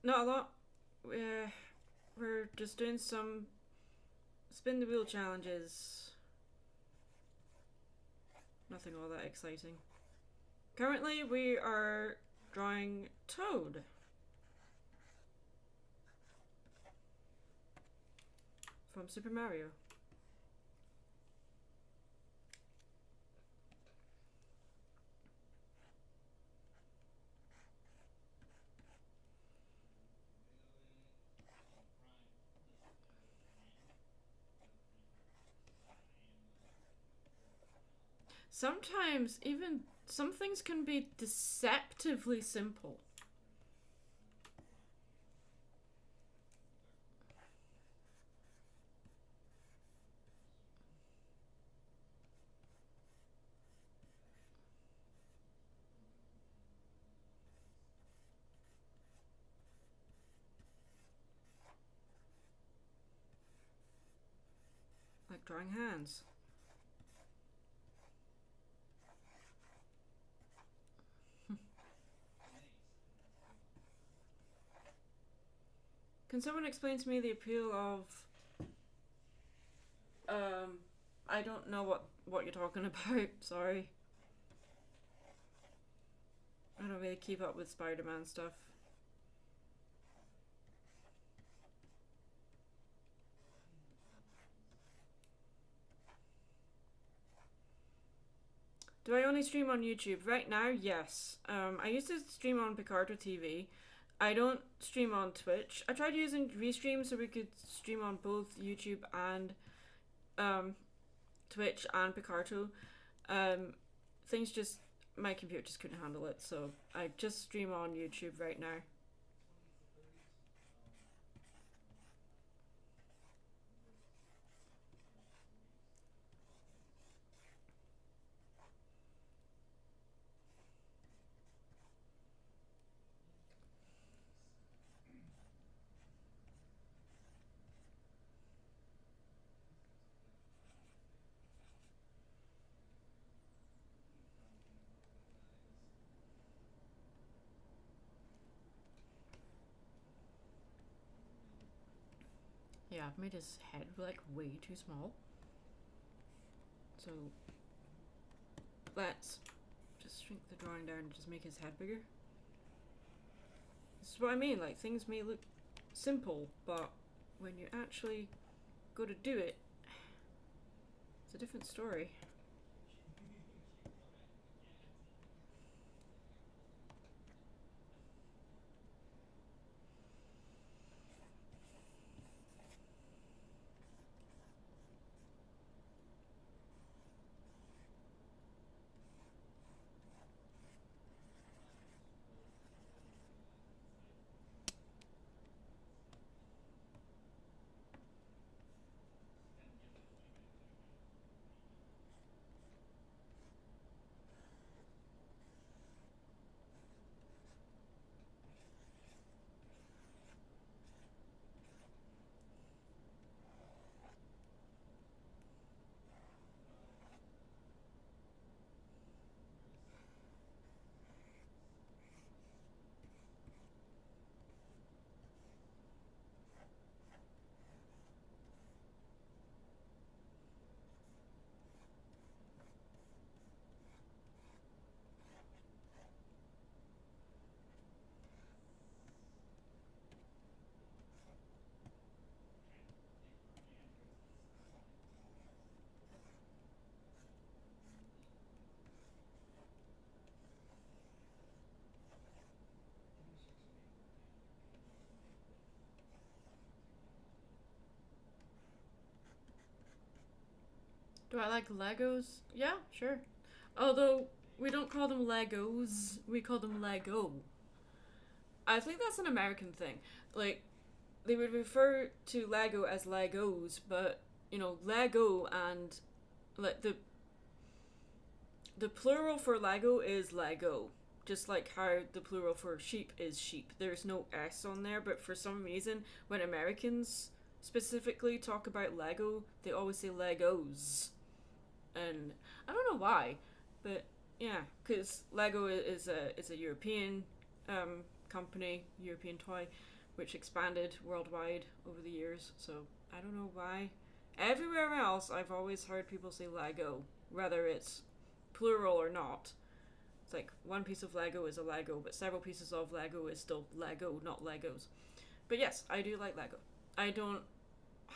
Not a lot. We're just doing some spin the wheel challenges. Nothing all that exciting. Currently, we are drawing Toad. From Super Mario. Sometimes even some things can be deceptively simple. drawing hands. Can someone explain to me the appeal of I don't know what you're talking about, sorry. I don't really keep up with Spider-Man stuff. Do I only stream on YouTube? Right now, yes. I used to stream on Picardo TV. I don't stream on Twitch. I tried using Restream so we could stream on both YouTube and Twitch and Picardo. Things just, my computer just couldn't handle it, so I just stream on YouTube right now. Yeah, I've made his head like way too small. So let's just shrink the drawing down and just make his head bigger. This is what I mean, like things may look simple, but when you actually go to do it, it's a different story. Do I like Legos? Yeah, sure. Although we don't call them Legos, we call them Lego. I think that's an American thing. Like, they would refer to Lego as Legos, but you know, Lego and like the plural for Lego is Lego. Just like how the plural for sheep is sheep. There's no S on there, but for some reason, when Americans specifically talk about Lego, they always say Legos. And I don't know why, but yeah, because Lego is a European company, European toy, which expanded worldwide over the years. So I don't know why. Everywhere else, I've always heard people say Lego, whether it's plural or not. It's like one piece of Lego is a Lego, but several pieces of Lego is still Lego, not Legos. But yes, I do like Lego. I don't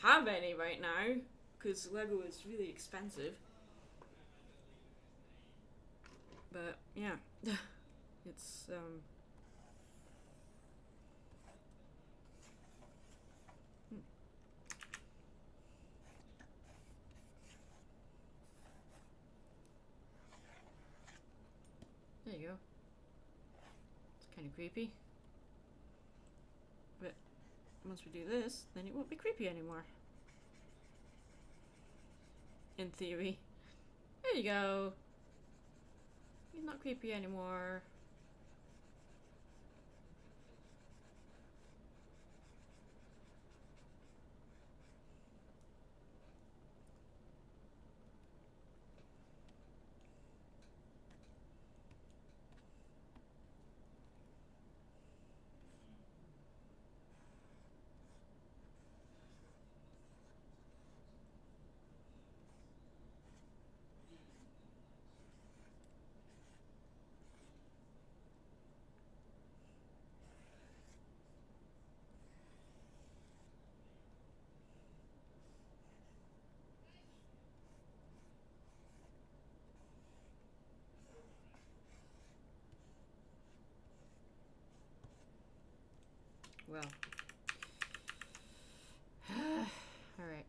have any right now because Lego is really expensive. But yeah, it's There you go. It's kind of creepy. But once we do this, then it won't be creepy anymore. In theory. There you go. He's not creepy anymore. well. Alright.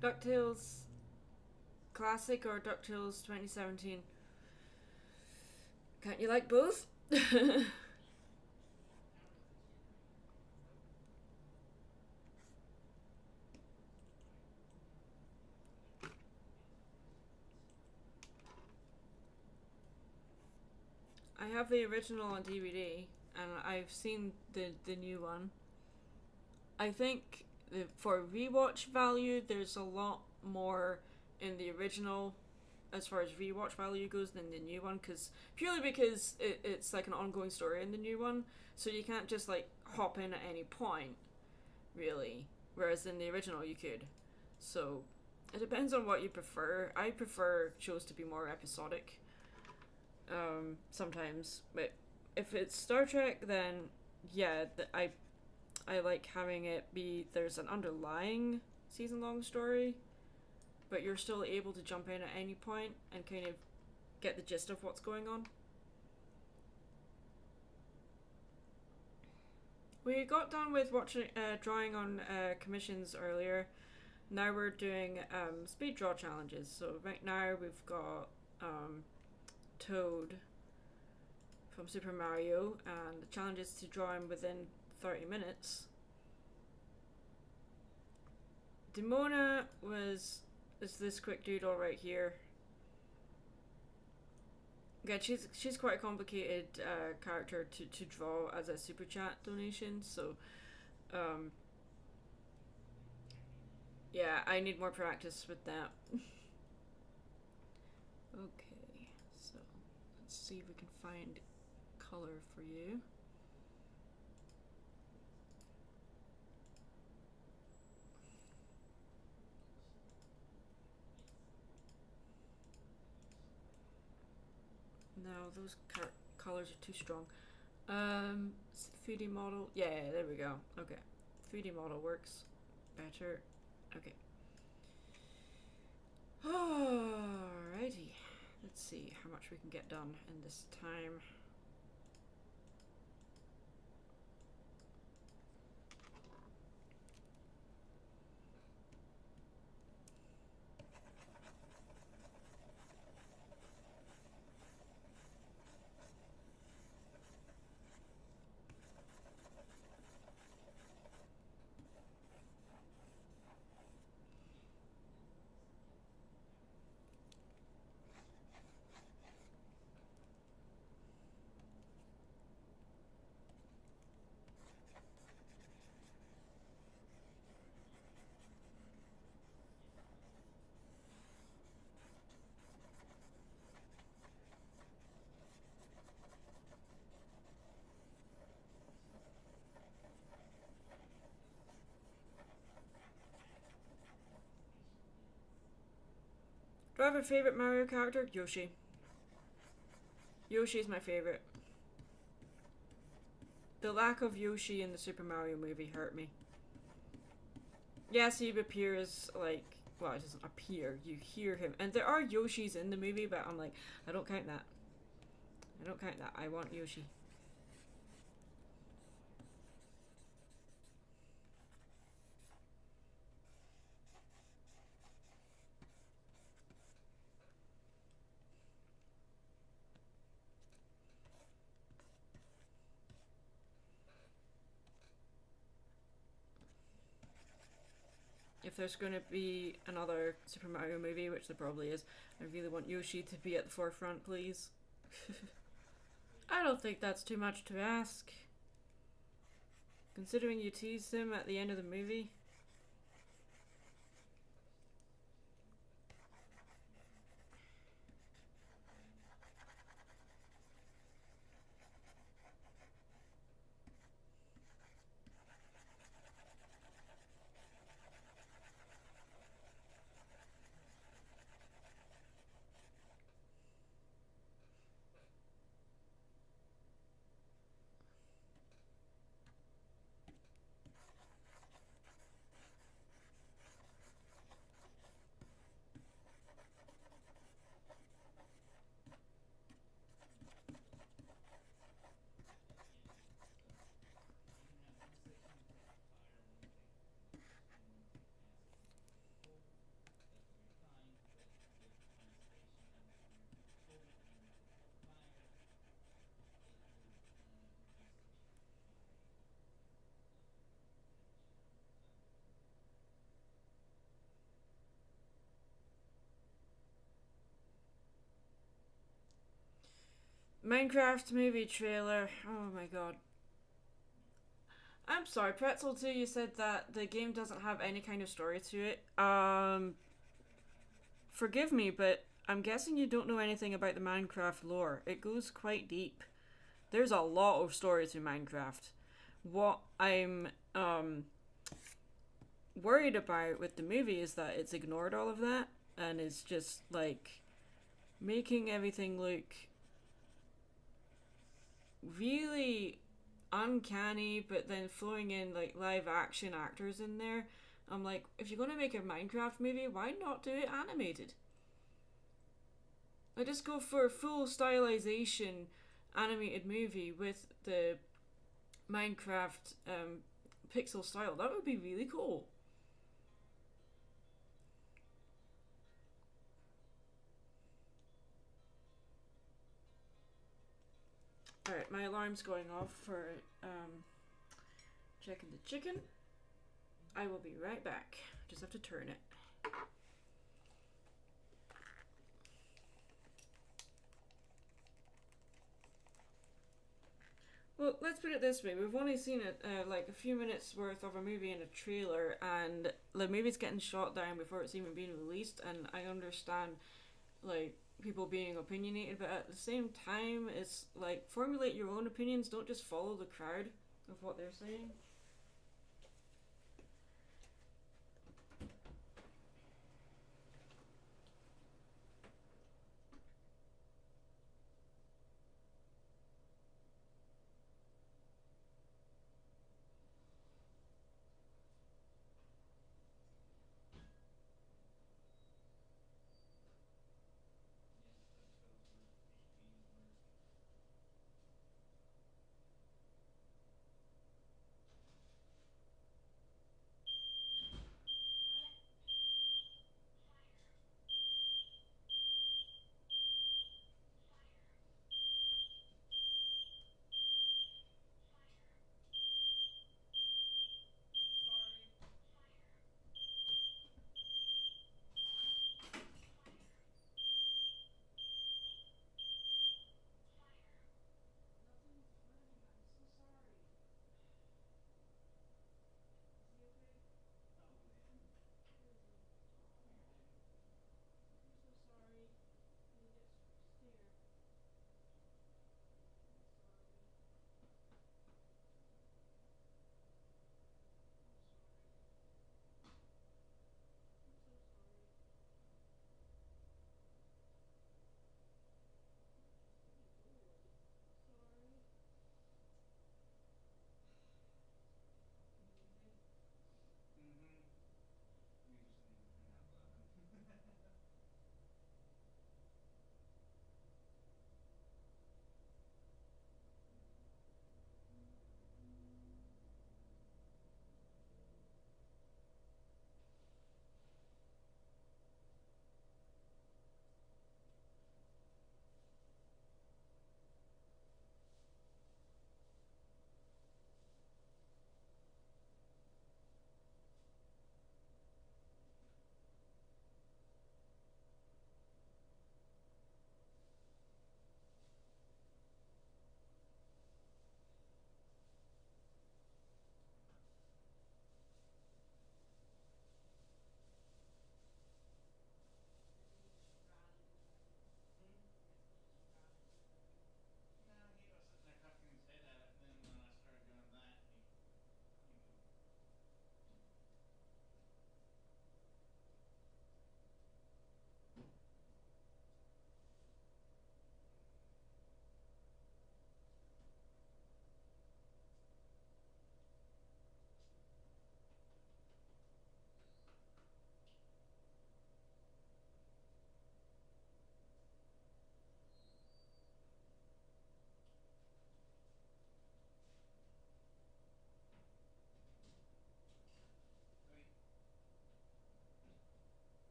DuckTales Classic or DuckTales 2017? Can't you like both? I have the original on DVD, and I've seen the new one. I think for rewatch value, there's a lot more in the original as far as rewatch value goes than the new one, purely because it's like an ongoing story in the new one, so you can't just like hop in at any point, really. Whereas in the original, you could. So it depends on what you prefer. I prefer shows to be more episodic. Sometimes, but if it's Star Trek, then yeah, I like having it be there's an underlying season-long story, but you're still able to jump in at any point and kind of get the gist of what's going on. We got done with watching drawing on commissions earlier. Now we're doing speed draw challenges. So right now we've got Toad from Super Mario, and the challenge is to draw him within 30 minutes. Demona is this quick doodle right here. Yeah, she's quite a complicated character to draw as a super chat donation, so yeah, I need more practice with that. Okay, so let's see if we can find color for you. No, those colors are too strong. 3D model. Yeah, there we go. Okay. 3D model works better. Okay. Alrighty. Let's see how much we can get done in this time. Do I have a favorite Mario character? Yoshi. Yoshi is my favorite. The lack of Yoshi in the Super Mario movie hurt me. Yes, he appears like, well, it doesn't appear, you hear him. And there are Yoshis in the movie, but I'm like, I don't count that. I don't count that. I want Yoshi. If there's going to be another Super Mario movie, which there probably is, I really want Yoshi to be at the forefront, please. I don't think that's too much to ask. Considering you teased him at the end of the movie. Minecraft movie trailer. Oh my god. I'm sorry, Pretzel 2, you said that the game doesn't have any kind of story to it. Forgive me, but I'm guessing you don't know anything about the Minecraft lore. It goes quite deep. There's a lot of story to Minecraft. What I'm worried about with the movie is that it's ignored all of that and is just like making everything look really uncanny, but then throwing in like live action actors in there. I'm like, if you're gonna make a Minecraft movie, why not do it animated? Like, just go for a full stylization animated movie with the Minecraft pixel style. That would be really cool. Alright, my alarm's going off for checking the chicken. I will be right back. Just have to turn it. Well, let's put it this way. We've only seen it like a few minutes worth of a movie in a trailer, and the movie's getting shot down before it's even being released, and I understand like people being opinionated, but at the same time it's like formulate your own opinions, don't just follow the crowd of what they're saying.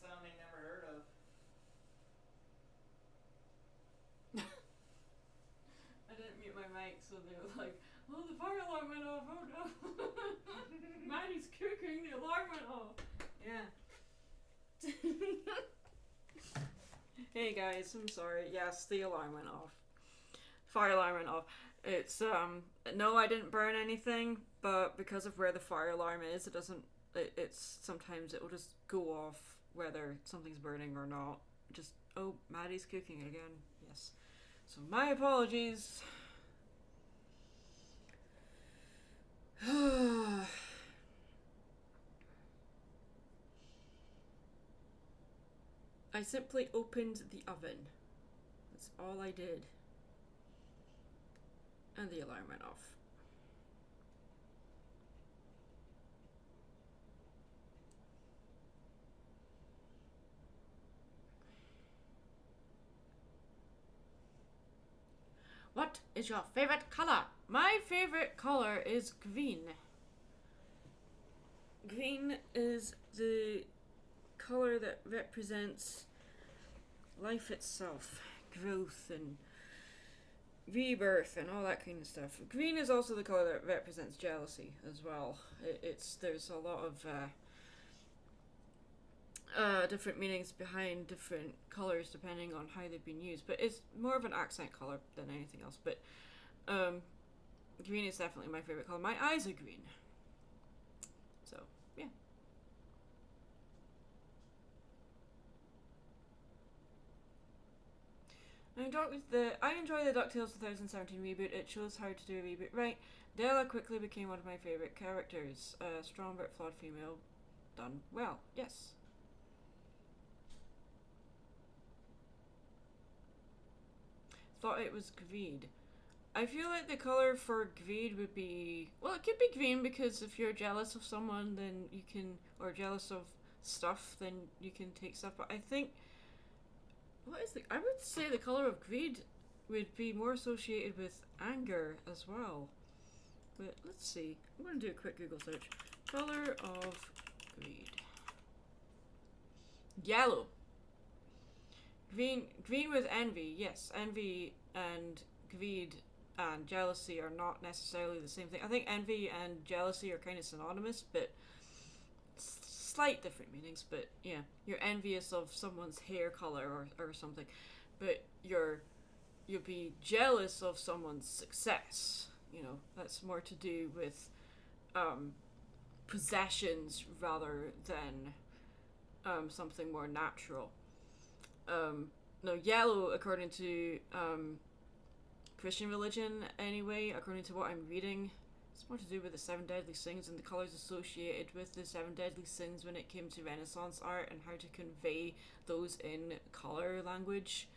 sound they never heard of. I didn't mute my mic, so they were like, "Oh, the fire alarm went off! Oh no, Maddie's cooking. The alarm went off." Yeah. Hey guys, I'm sorry. Yes, the alarm went off. Fire alarm went off. It's no, I didn't burn anything, but because of where the fire alarm is, it doesn't. It's sometimes it will just go off whether something's burning or not. Just oh, Maddie's cooking again. Yes. So my apologies. I simply opened the oven. That's all I did. And the alarm went off. What is your favorite color? My favorite color is green. Green is the color that represents life itself, growth and rebirth and all that kind of stuff. Green is also the color that represents jealousy as well. There's a lot of different meanings behind different colors depending on how they've been used, but it's more of an accent color than anything else. But green is definitely my favorite color. My eyes are green, so yeah. I enjoy the DuckTales 2017 reboot. It shows how to do a reboot right. Della quickly became one of my favorite characters. Strong but flawed female, done well. Yes. Thought it was greed. I feel like the color for greed would be, well, it could be green because if you're jealous of someone, then you can, or jealous of stuff, then you can take stuff. But I think, I would say the color of greed would be more associated with anger as well. But let's see. I'm going to do a quick Google search. Color of greed. Yellow. Green with envy. Yes, envy and greed and jealousy are not necessarily the same thing. I think envy and jealousy are kind of synonymous, but slight different meanings. But yeah, you're envious of someone's hair color or something, but you'll be jealous of someone's success. You know, that's more to do with possessions rather than something more natural. No, yellow, according to Christian religion anyway, according to what I'm reading, it's more to do with the 7 deadly sins and the colours associated with the 7 deadly sins when it came to Renaissance art and how to convey those in colour language.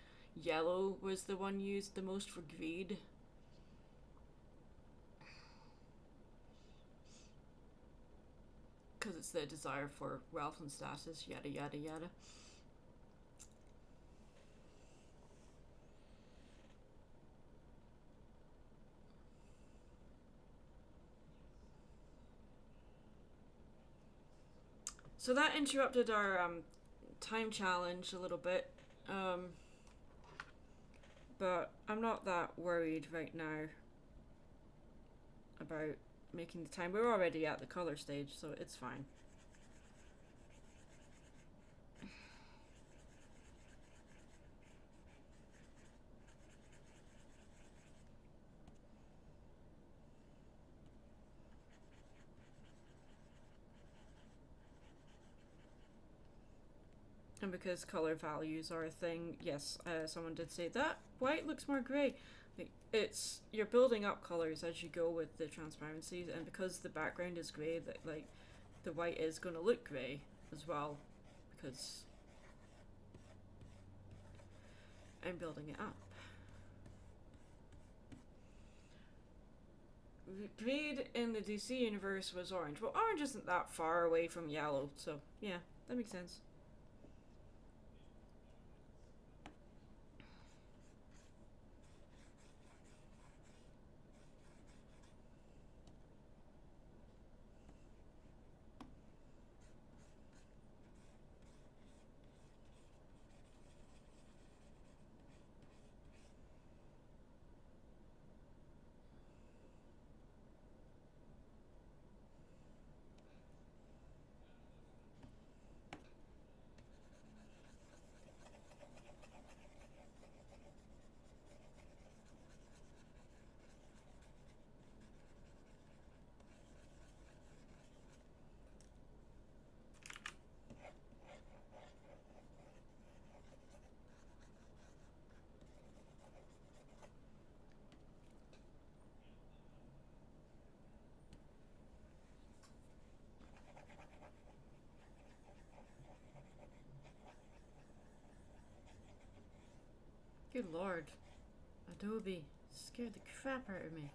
Yellow was the one used the most for greed. Because it's the desire for wealth and status, yada yada yada. So that interrupted our time challenge a little bit, but I'm not that worried right now about making the time. We're already at the colour stage, so it's fine. And because colour values are a thing, yes, someone did say that white looks more grey. It's, you're building up colours as you go with the transparencies, and because the background is grey, that like the white is going to look grey as well, because I'm building it up. Greed in the DC universe was orange. Well, orange isn't that far away from yellow, so yeah, that makes sense. Good lord. Adobe scared the crap out of me.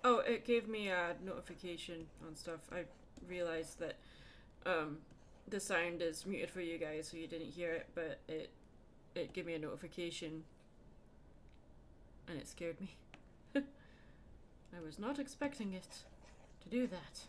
Oh, it gave me a notification on stuff. I realized that the sound is muted for you guys, so you didn't hear it, but it gave me a notification, and it scared me. I was not expecting it to do that.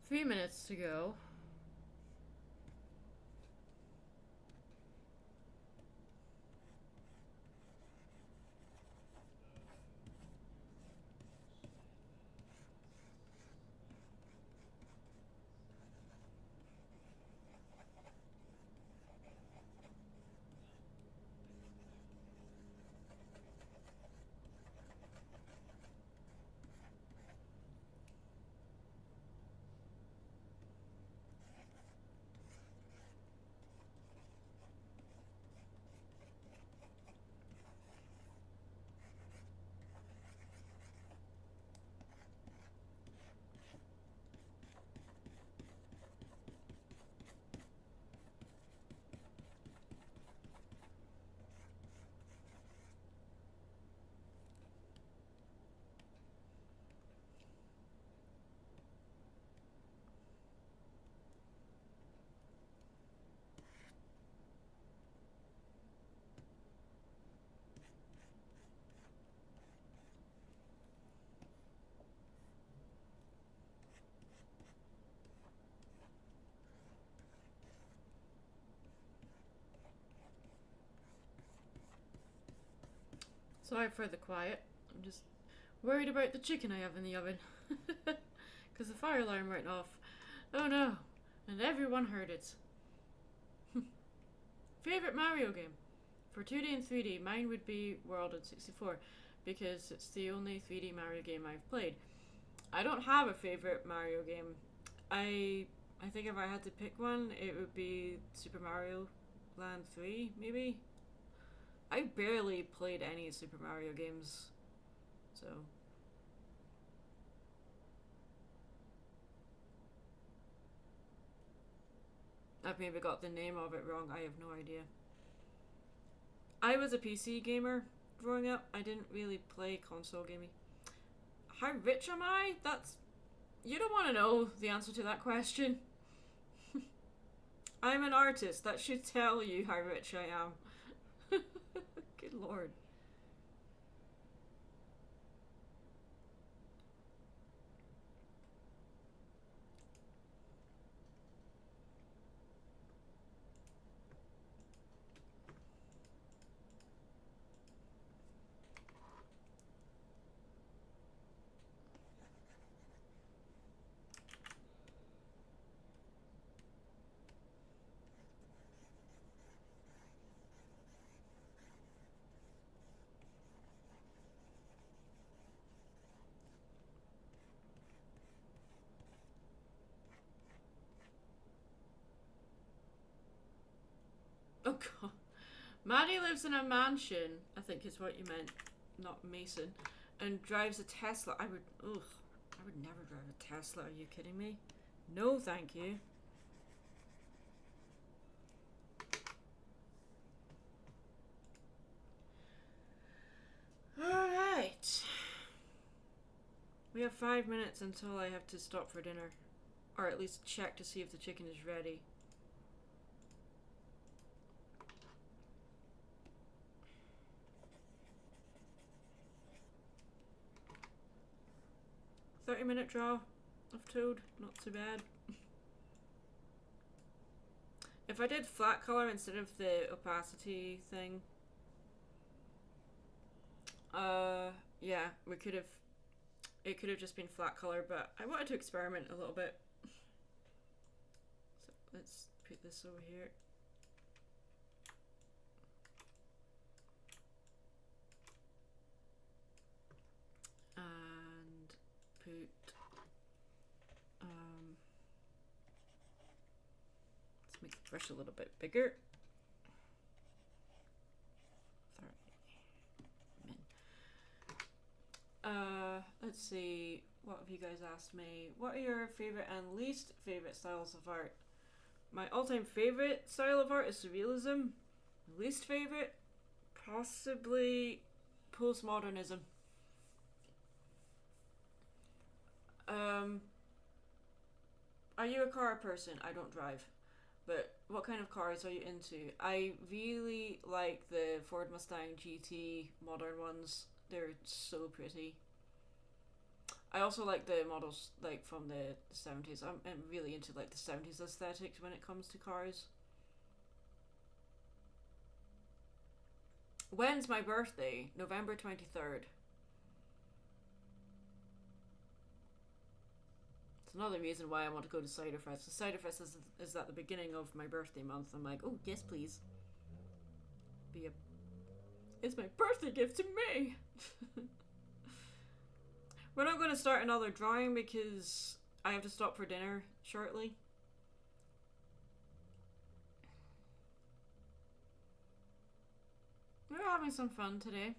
Three minutes to go. Sorry for the quiet. I'm just worried about the chicken I have in the oven. Because the fire alarm went off. Oh no. And everyone heard it. Favorite Mario game? For 2D and 3D, mine would be World at 64. Because it's the only 3D Mario game I've played. I don't have a favorite Mario game. I think if I had to pick one, it would be Super Mario Land 3, maybe? I barely played any Super Mario games, so. I've maybe got the name of it wrong, I have no idea. I was a PC gamer growing up, I didn't really play console gaming. How rich am I? You don't want to know the answer to that question. I'm an artist, that should tell you how rich I am. Good lord. Oh god. Maddie lives in a mansion, I think is what you meant, not Mason, and drives a Tesla. I would never drive a Tesla, are you kidding me? No, thank you. We have 5 minutes until I have to stop for dinner. Or at least check to see if the chicken is ready. "30-minute draw of Toad, not too bad." If I did flat color instead of the opacity thing, yeah, we could have. It could have just been flat color, but I wanted to experiment a little bit. So let's put this over here. And put let's make the brush a little bit bigger. Let's see, what have you guys asked me? What are your favorite and least favorite styles of art? My all-time favorite style of art is surrealism. Least favorite, possibly postmodernism. Are you a car person? I don't drive. But what kind of cars are you into? I really like the Ford Mustang GT modern ones. They're so pretty. I also like the models like from the 70s. I'm really into like the 70s aesthetic when it comes to cars. When's my birthday? November 23rd. It's another reason why I want to go to Ciderfest. The Ciderfest is at the beginning of my birthday month. I'm like, oh yes please. It's my birthday gift to me. We're not going to start another drawing because I have to stop for dinner shortly. We're having some fun today.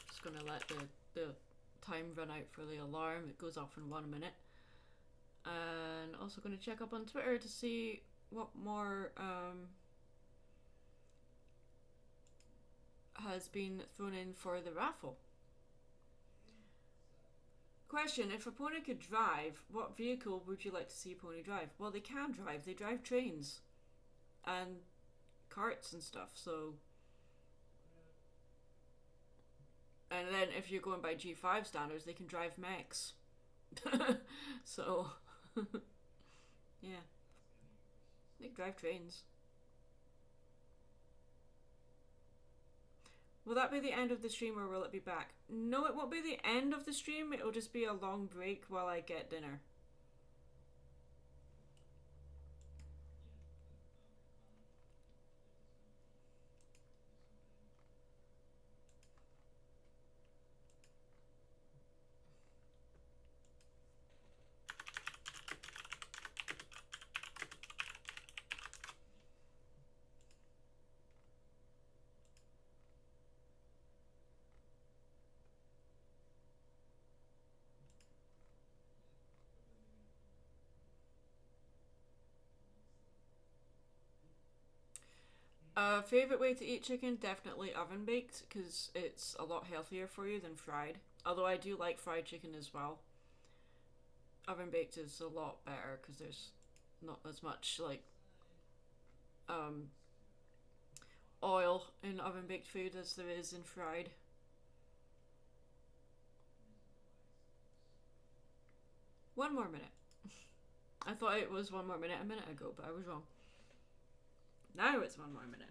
Just going to let the time run out for the alarm. It goes off in 1 minute. And also going to check up on Twitter to see what more has been thrown in for the raffle. Question: if a pony could drive, what vehicle would you like to see a pony drive? Well, they can drive. They drive trains and carts and stuff, so... And then if you're going by G5 standards, they can drive mechs. So... yeah. They drive trains. Will that be the end of the stream or will it be back? No, it won't be the end of the stream. It'll just be a long break while I get dinner. Favorite way to eat chicken? Definitely oven baked, because it's a lot healthier for you than fried. Although I do like fried chicken as well. Oven baked is a lot better because there's not as much like oil in oven baked food as there is in fried. One more minute. I thought it was 1 more minute a minute ago, but I was wrong. Now it's 1 more minute.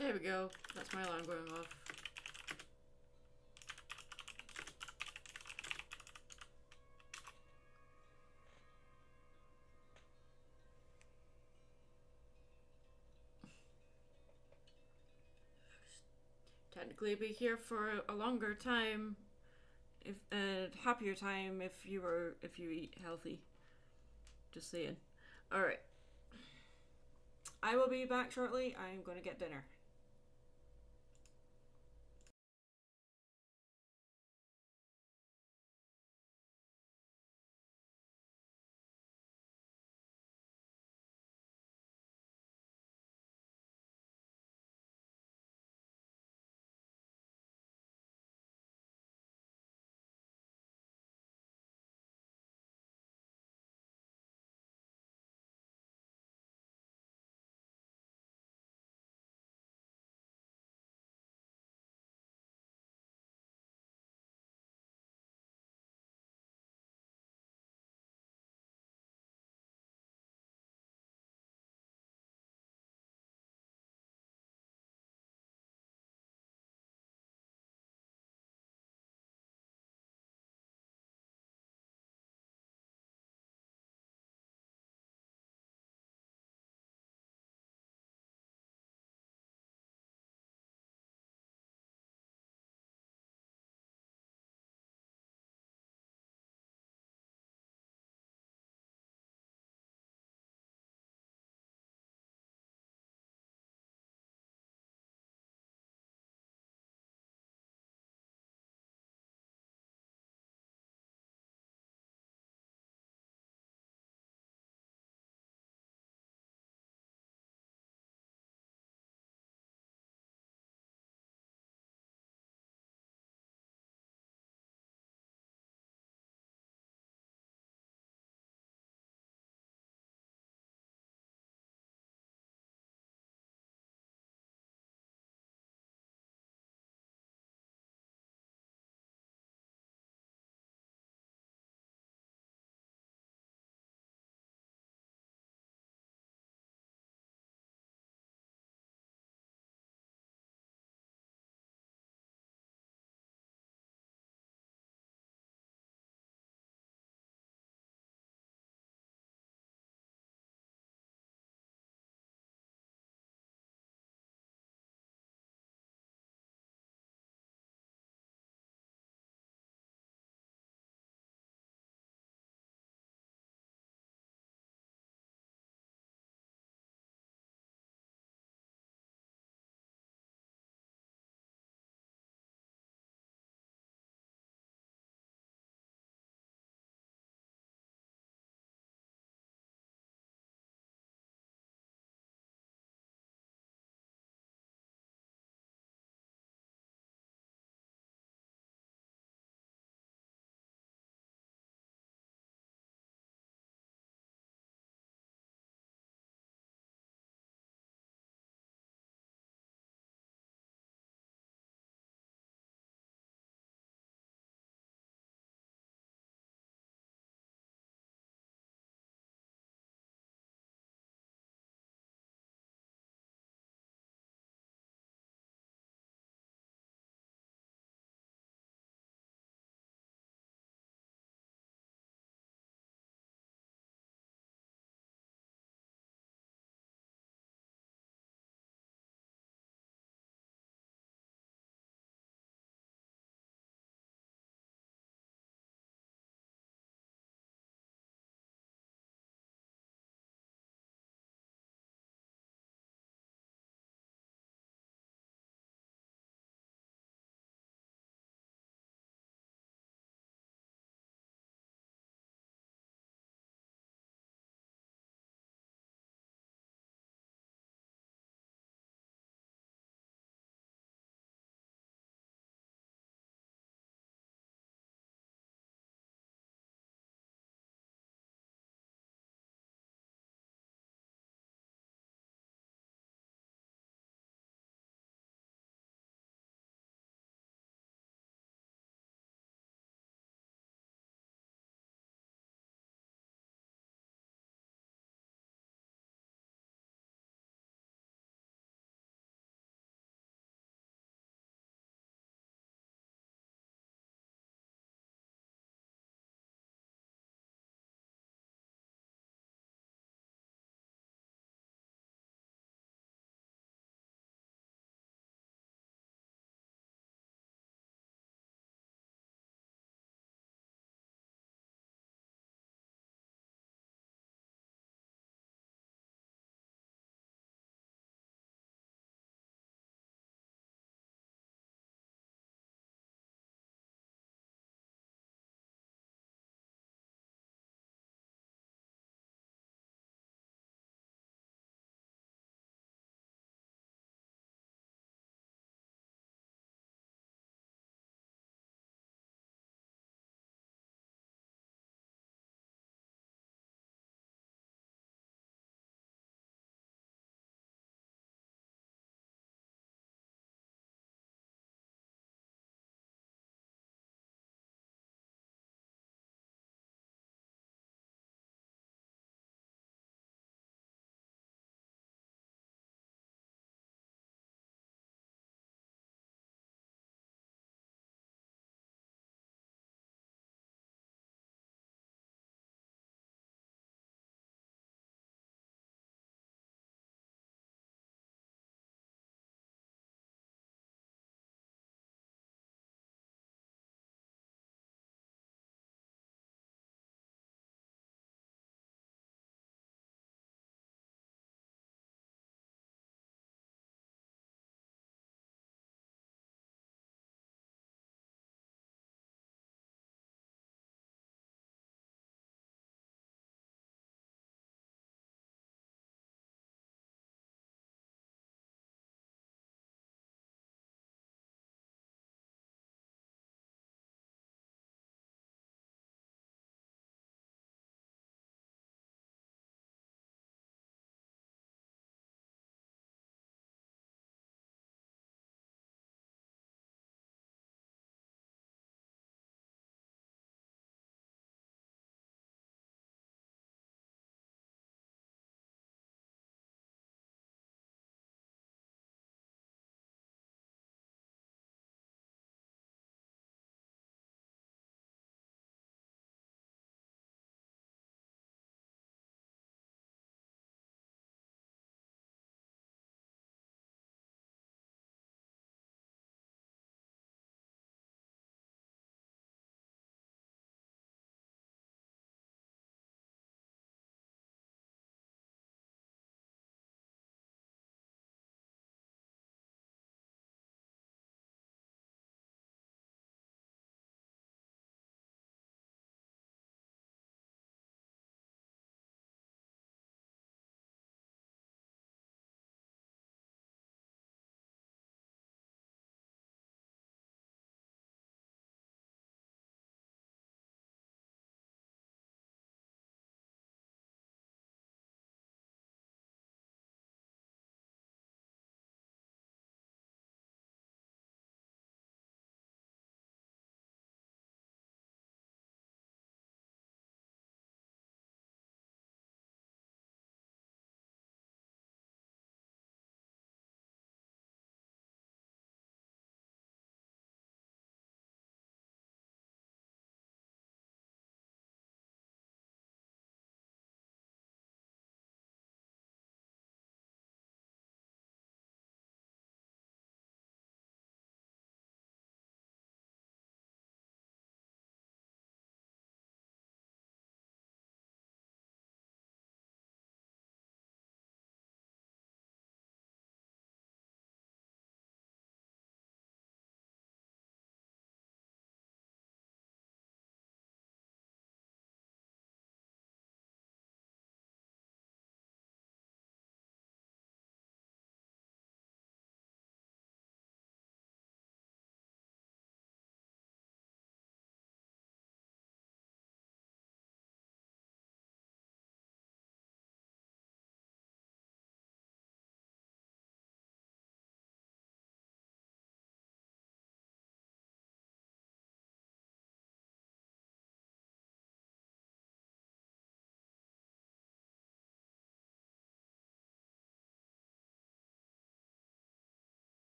There we go. That's my alarm going off. Technically be here for a longer time, if happier time if you eat healthy. Just saying. Alright. I will be back shortly. I'm gonna get dinner.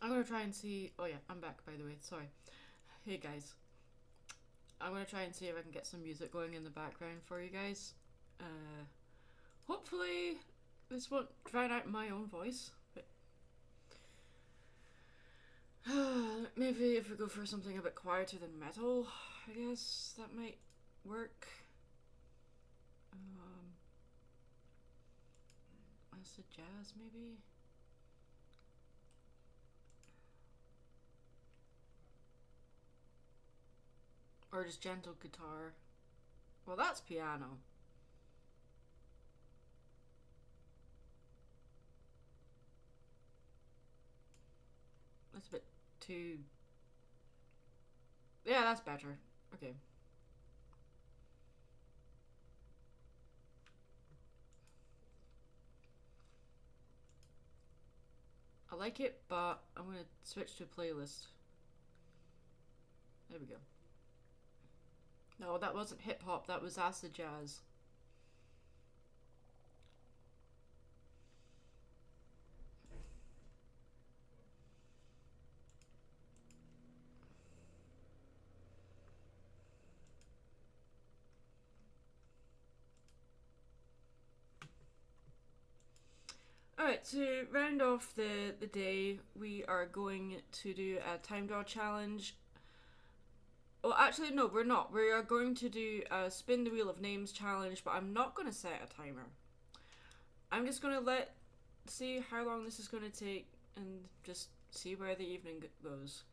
I'm gonna try and see. Oh yeah, I'm back by the way. Sorry. Hey guys. I'm gonna try and see if I can get some music going in the background for you guys. Hopefully this won't drown out my own voice. But maybe if we go for something a bit quieter than metal, I guess that might work. Acid jazz maybe. Or just gentle guitar. Well, that's piano. That's a bit too... Yeah, that's better. Okay. I like it, but I'm gonna switch to a playlist. There we go. No, that wasn't hip hop, that was acid jazz. Alright, to round off the day, we are going to do a time draw challenge. Well, actually, no, we're not. We are going to do a spin the wheel of names challenge, but I'm not going to set a timer. I'm just going to see how long this is going to take and just see where the evening goes.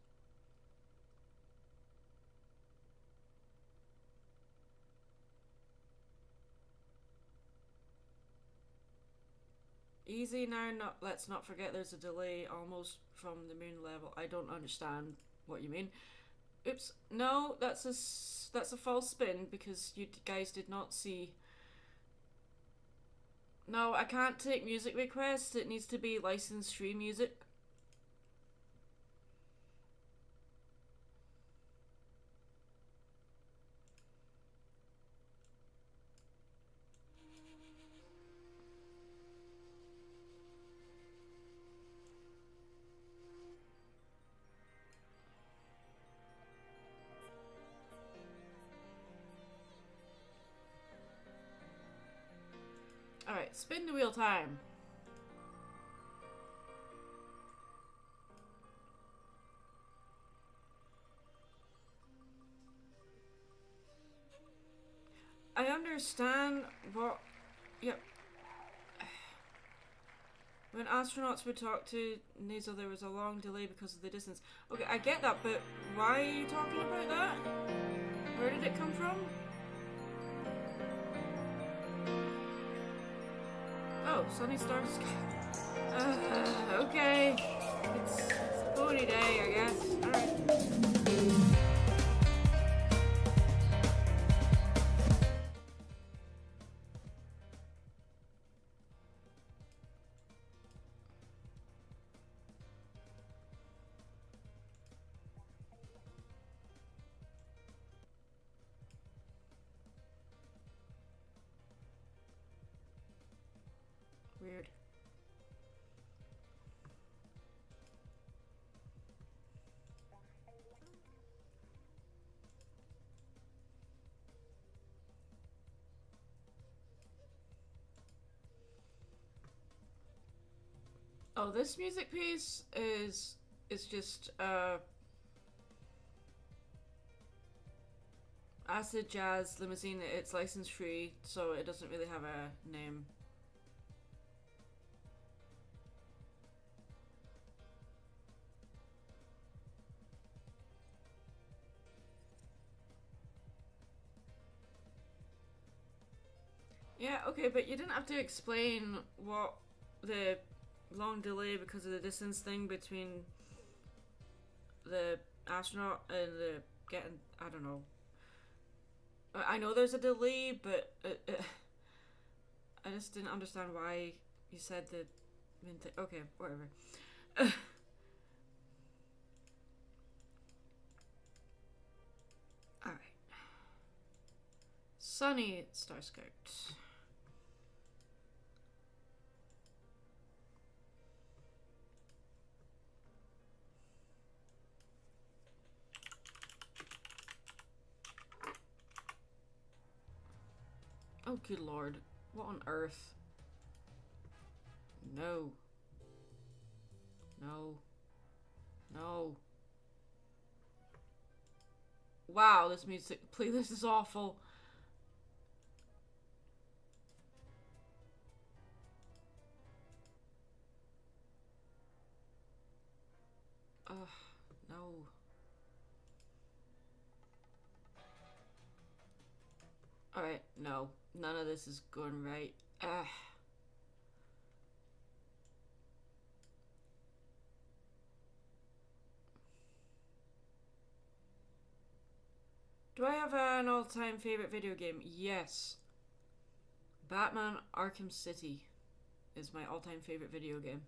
Easy now, let's not forget there's a delay almost from the moon level. I don't understand what you mean. Oops, no, that's a false spin because you guys did not see. No, I can't take music requests. It needs to be licensed free music. Alright, spin the wheel time. I understand what... Yep. When astronauts were talked to Nasal, there was a long delay because of the distance. Okay, I get that, but why are you talking about that? Where did it come from? Oh, sunny star sky. Okay. It's a pony day, I guess. Alright. Weird. Oh, this music piece is just acid jazz limousine. It's license free, so it doesn't really have a name. Yeah, okay, but you didn't have to explain what the long delay because of the distance thing between the astronaut and the getting... I don't know. I know there's a delay, but I just didn't understand why you said the main thing. Okay, whatever. Alright. Sunny Star Scout. Oh, good lord. What on earth? No. No. No. Wow, this music playlist is awful. Ugh, no. Alright, no. None of this is going right. Ugh. Do I have an all-time favorite video game? Yes. Batman Arkham City is my all-time favorite video game.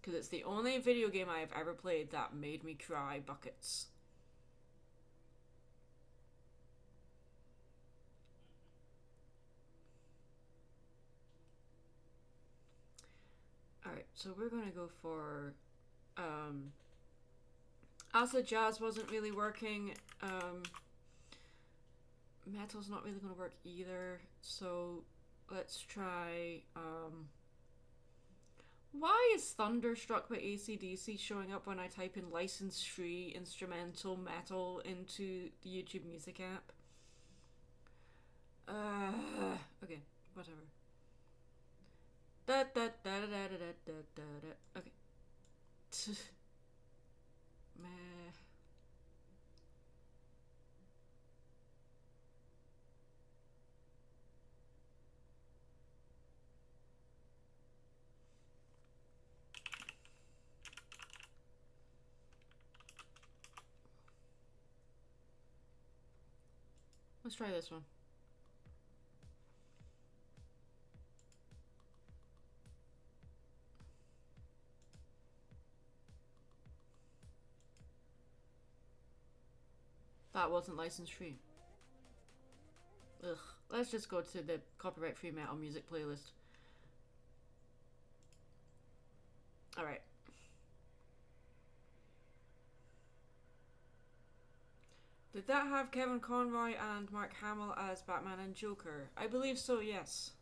Because it's the only video game I have ever played that made me cry buckets. Alright, so we're gonna go for acid jazz wasn't really working. Metal's not really gonna work either. So let's try why is Thunderstruck by AC/DC showing up when I type in license-free instrumental metal into the YouTube Music app? Okay, whatever. Okay. Meh. Let's try this one. That wasn't license free. Ugh. Let's just go to the copyright free metal music playlist. Alright. Did that have Kevin Conroy and Mark Hamill as Batman and Joker? I believe so, yes.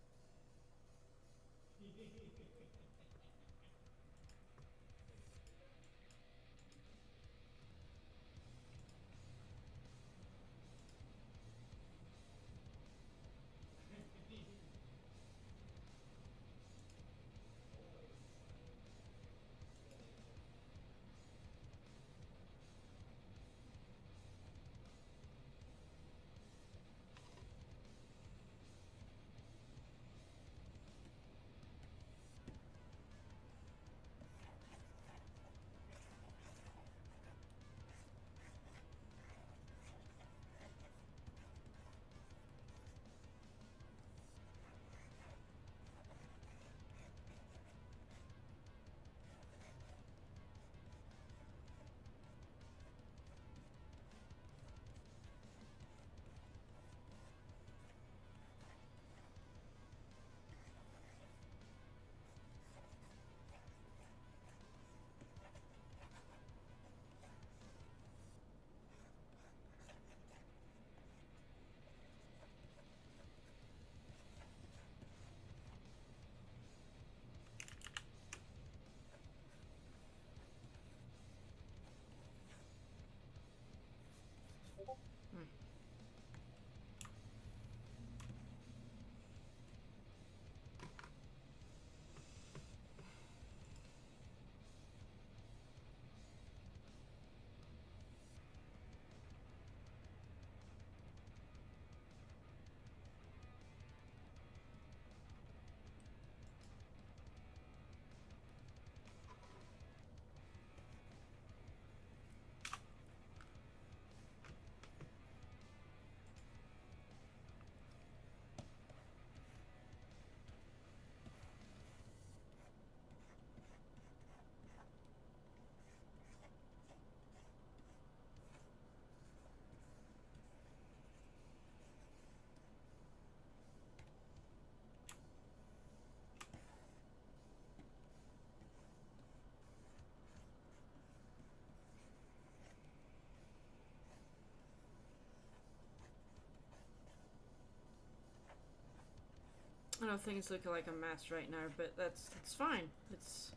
I know things look like a mess right now, but that's fine. It's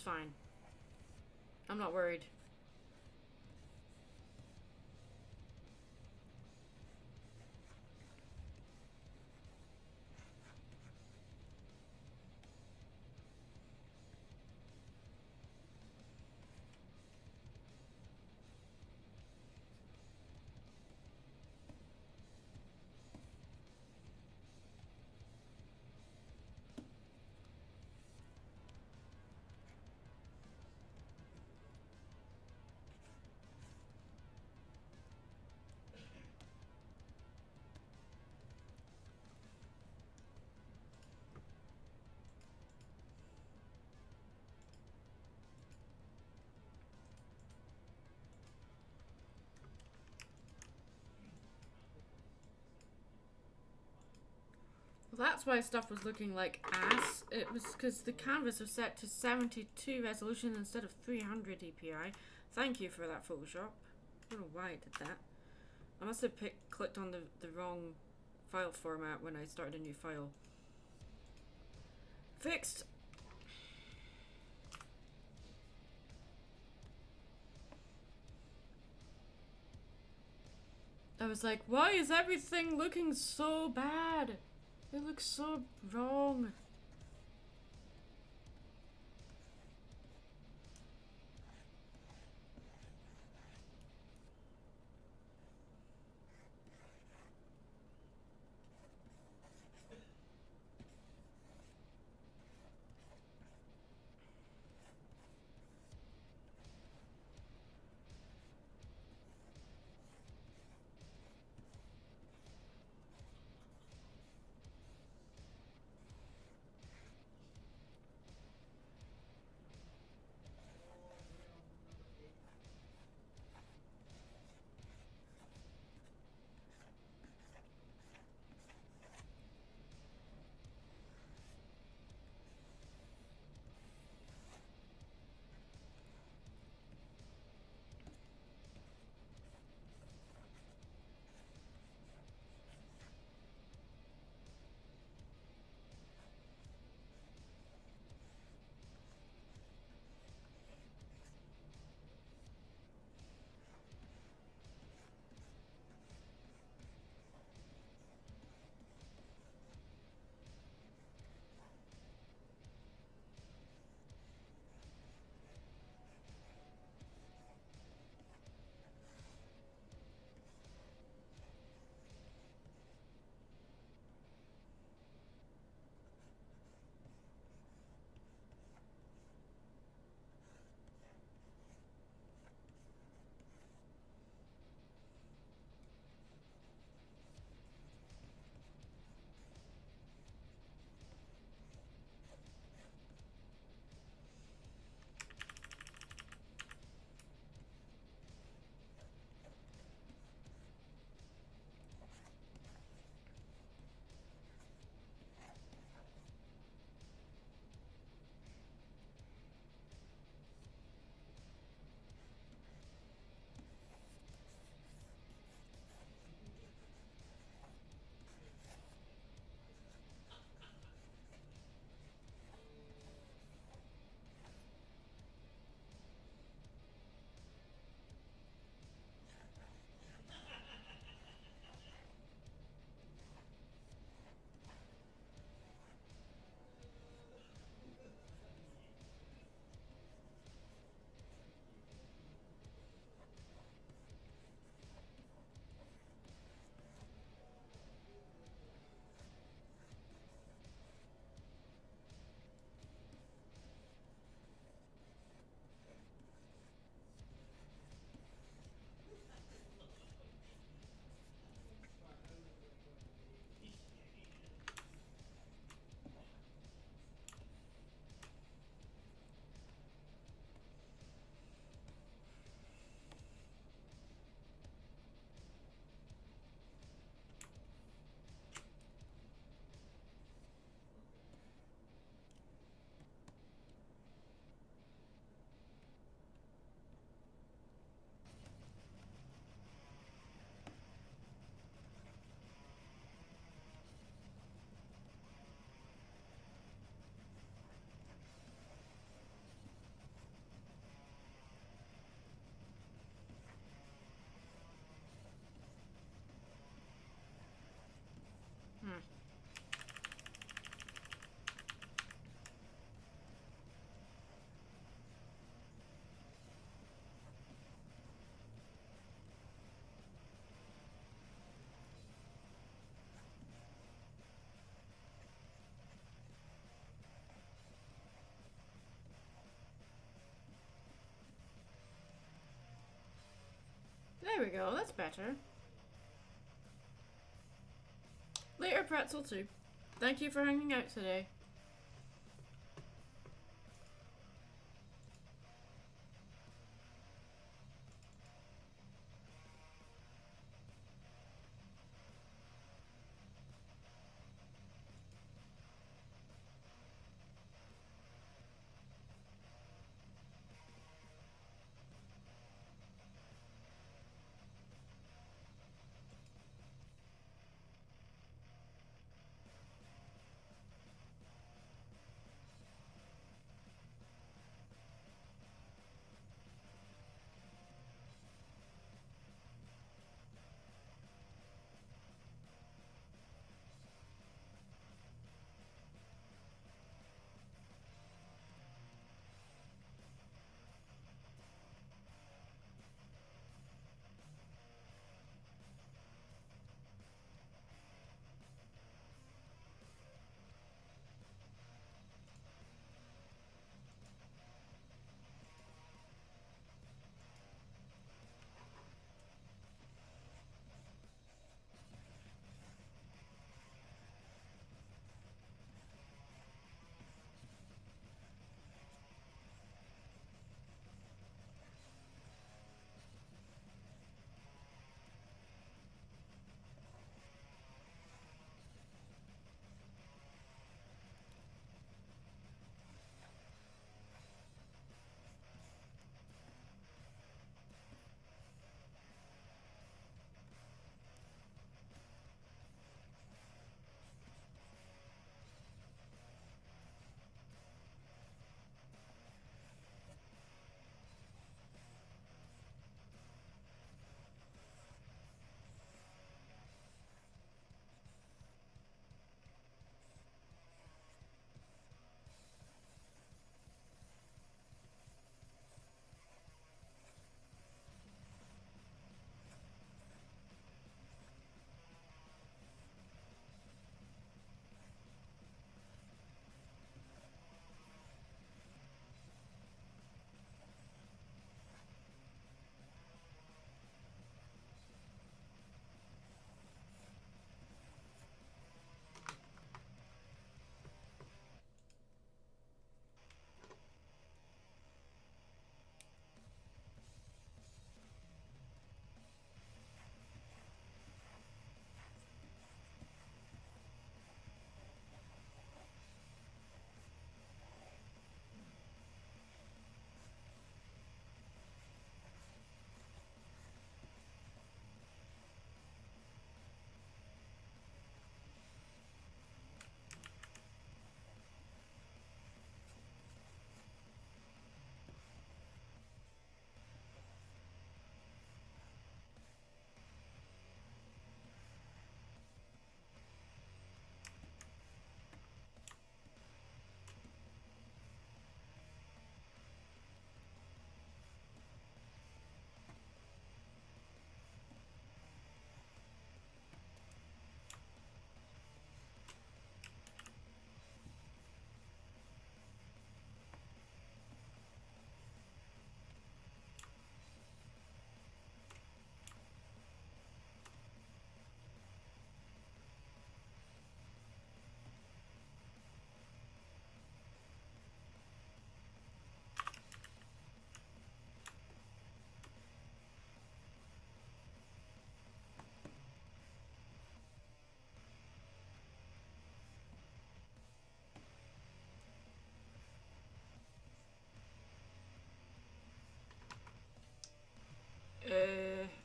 fine. I'm not worried. Well, that's why stuff was looking like ass. It was because the canvas was set to 72 resolution instead of 300 DPI. Thank you for that Photoshop. I don't know why it did that. I must have clicked on the wrong file format when I started a new file. Fixed! I was like, why is everything looking so bad? It looks so wrong. There we go, that's better. Later, Pretzel 2. Thank you for hanging out today.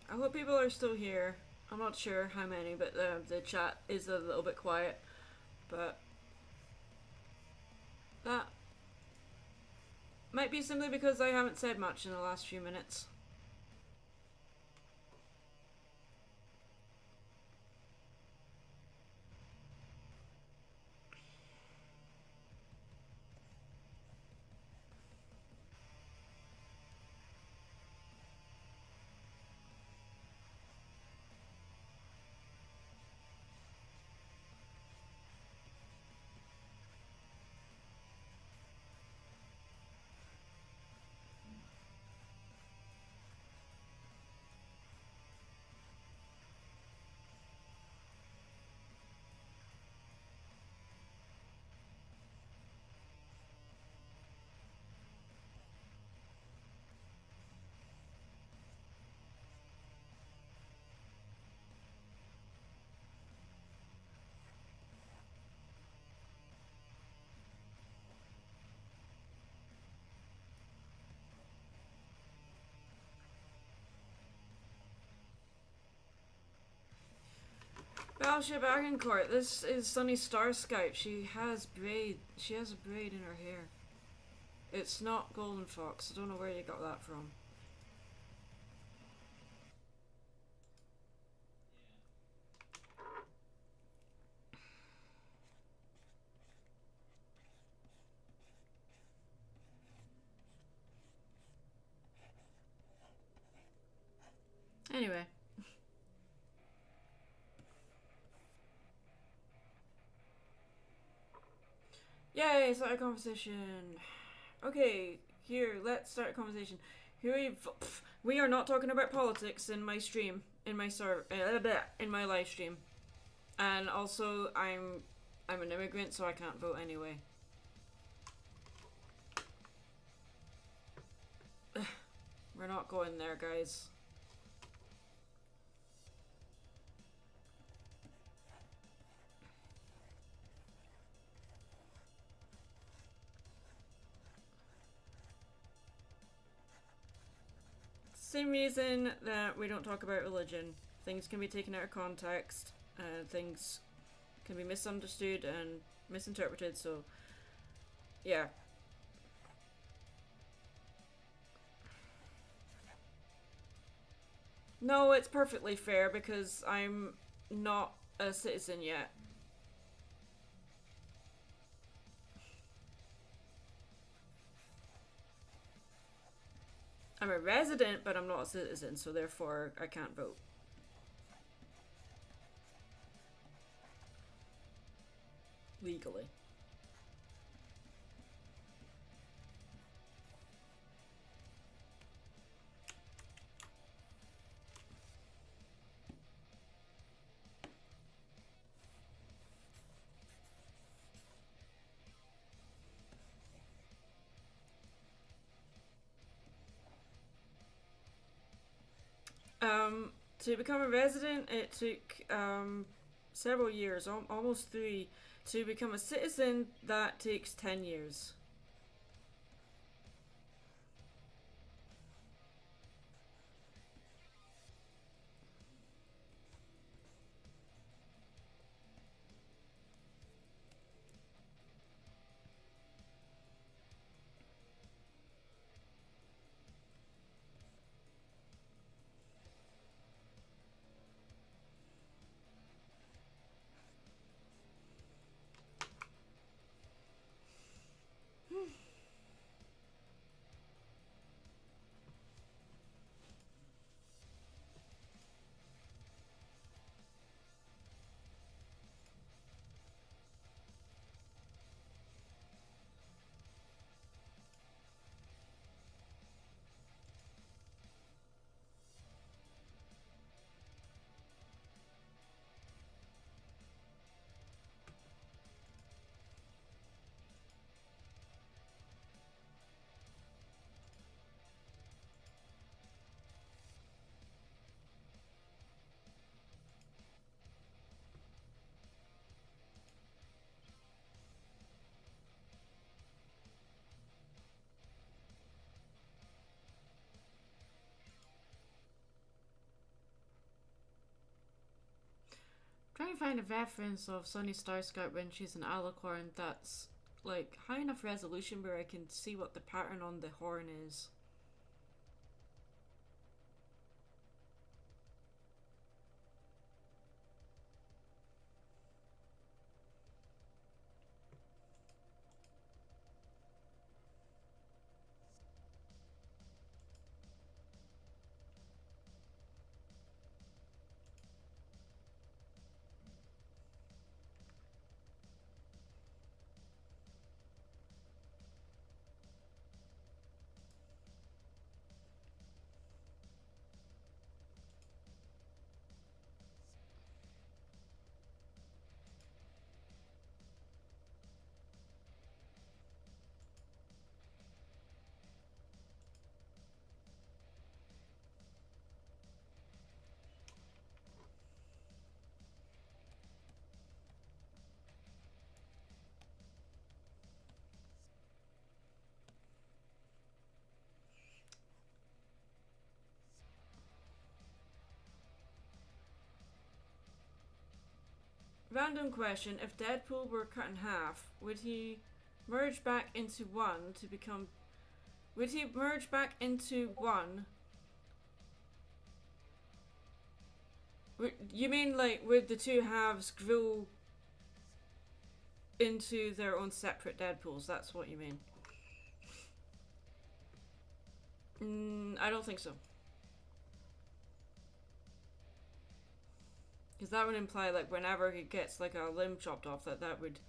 I hope people are still here. I'm not sure how many, but the chat is a little bit quiet. But that might be simply because I haven't said much in the last few minutes. Battleship Agincourt, this is Sunny Star Scout. She has braid. She has a braid in her hair. It's not Golden Fox. I don't know where you got that from. Anyway. Yay, start a conversation. Okay, here, let's start a conversation. Here we are not talking about politics in my stream, in my in my live stream. And also I'm an immigrant, so I can't vote anyway. We're not going there, guys. Same reason that we don't talk about religion. Things can be taken out of context, things can be misunderstood and misinterpreted, so yeah. No, it's perfectly fair because I'm not a citizen yet. I'm a resident, but I'm not a citizen, so therefore I can't vote. Legally. To become a resident, it took several years, almost 3. To become a citizen, that takes 10 years. Trying to find a reference of Sunny Star Scout when she's an alicorn that's like high enough resolution where I can see what the pattern on the horn is. random question: if Deadpool were cut in half, would he merge back into one to become? Would he merge back into one? You mean like would the two halves grow into their own separate Deadpools? That's what you mean. I don't think so. Because that would imply like whenever he gets like a limb chopped off, that would,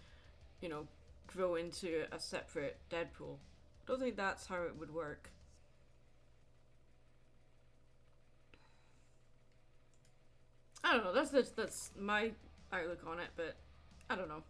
you know, grow into a separate Deadpool. I don't think that's how it would work. I don't know. That's my outlook on it, but I don't know.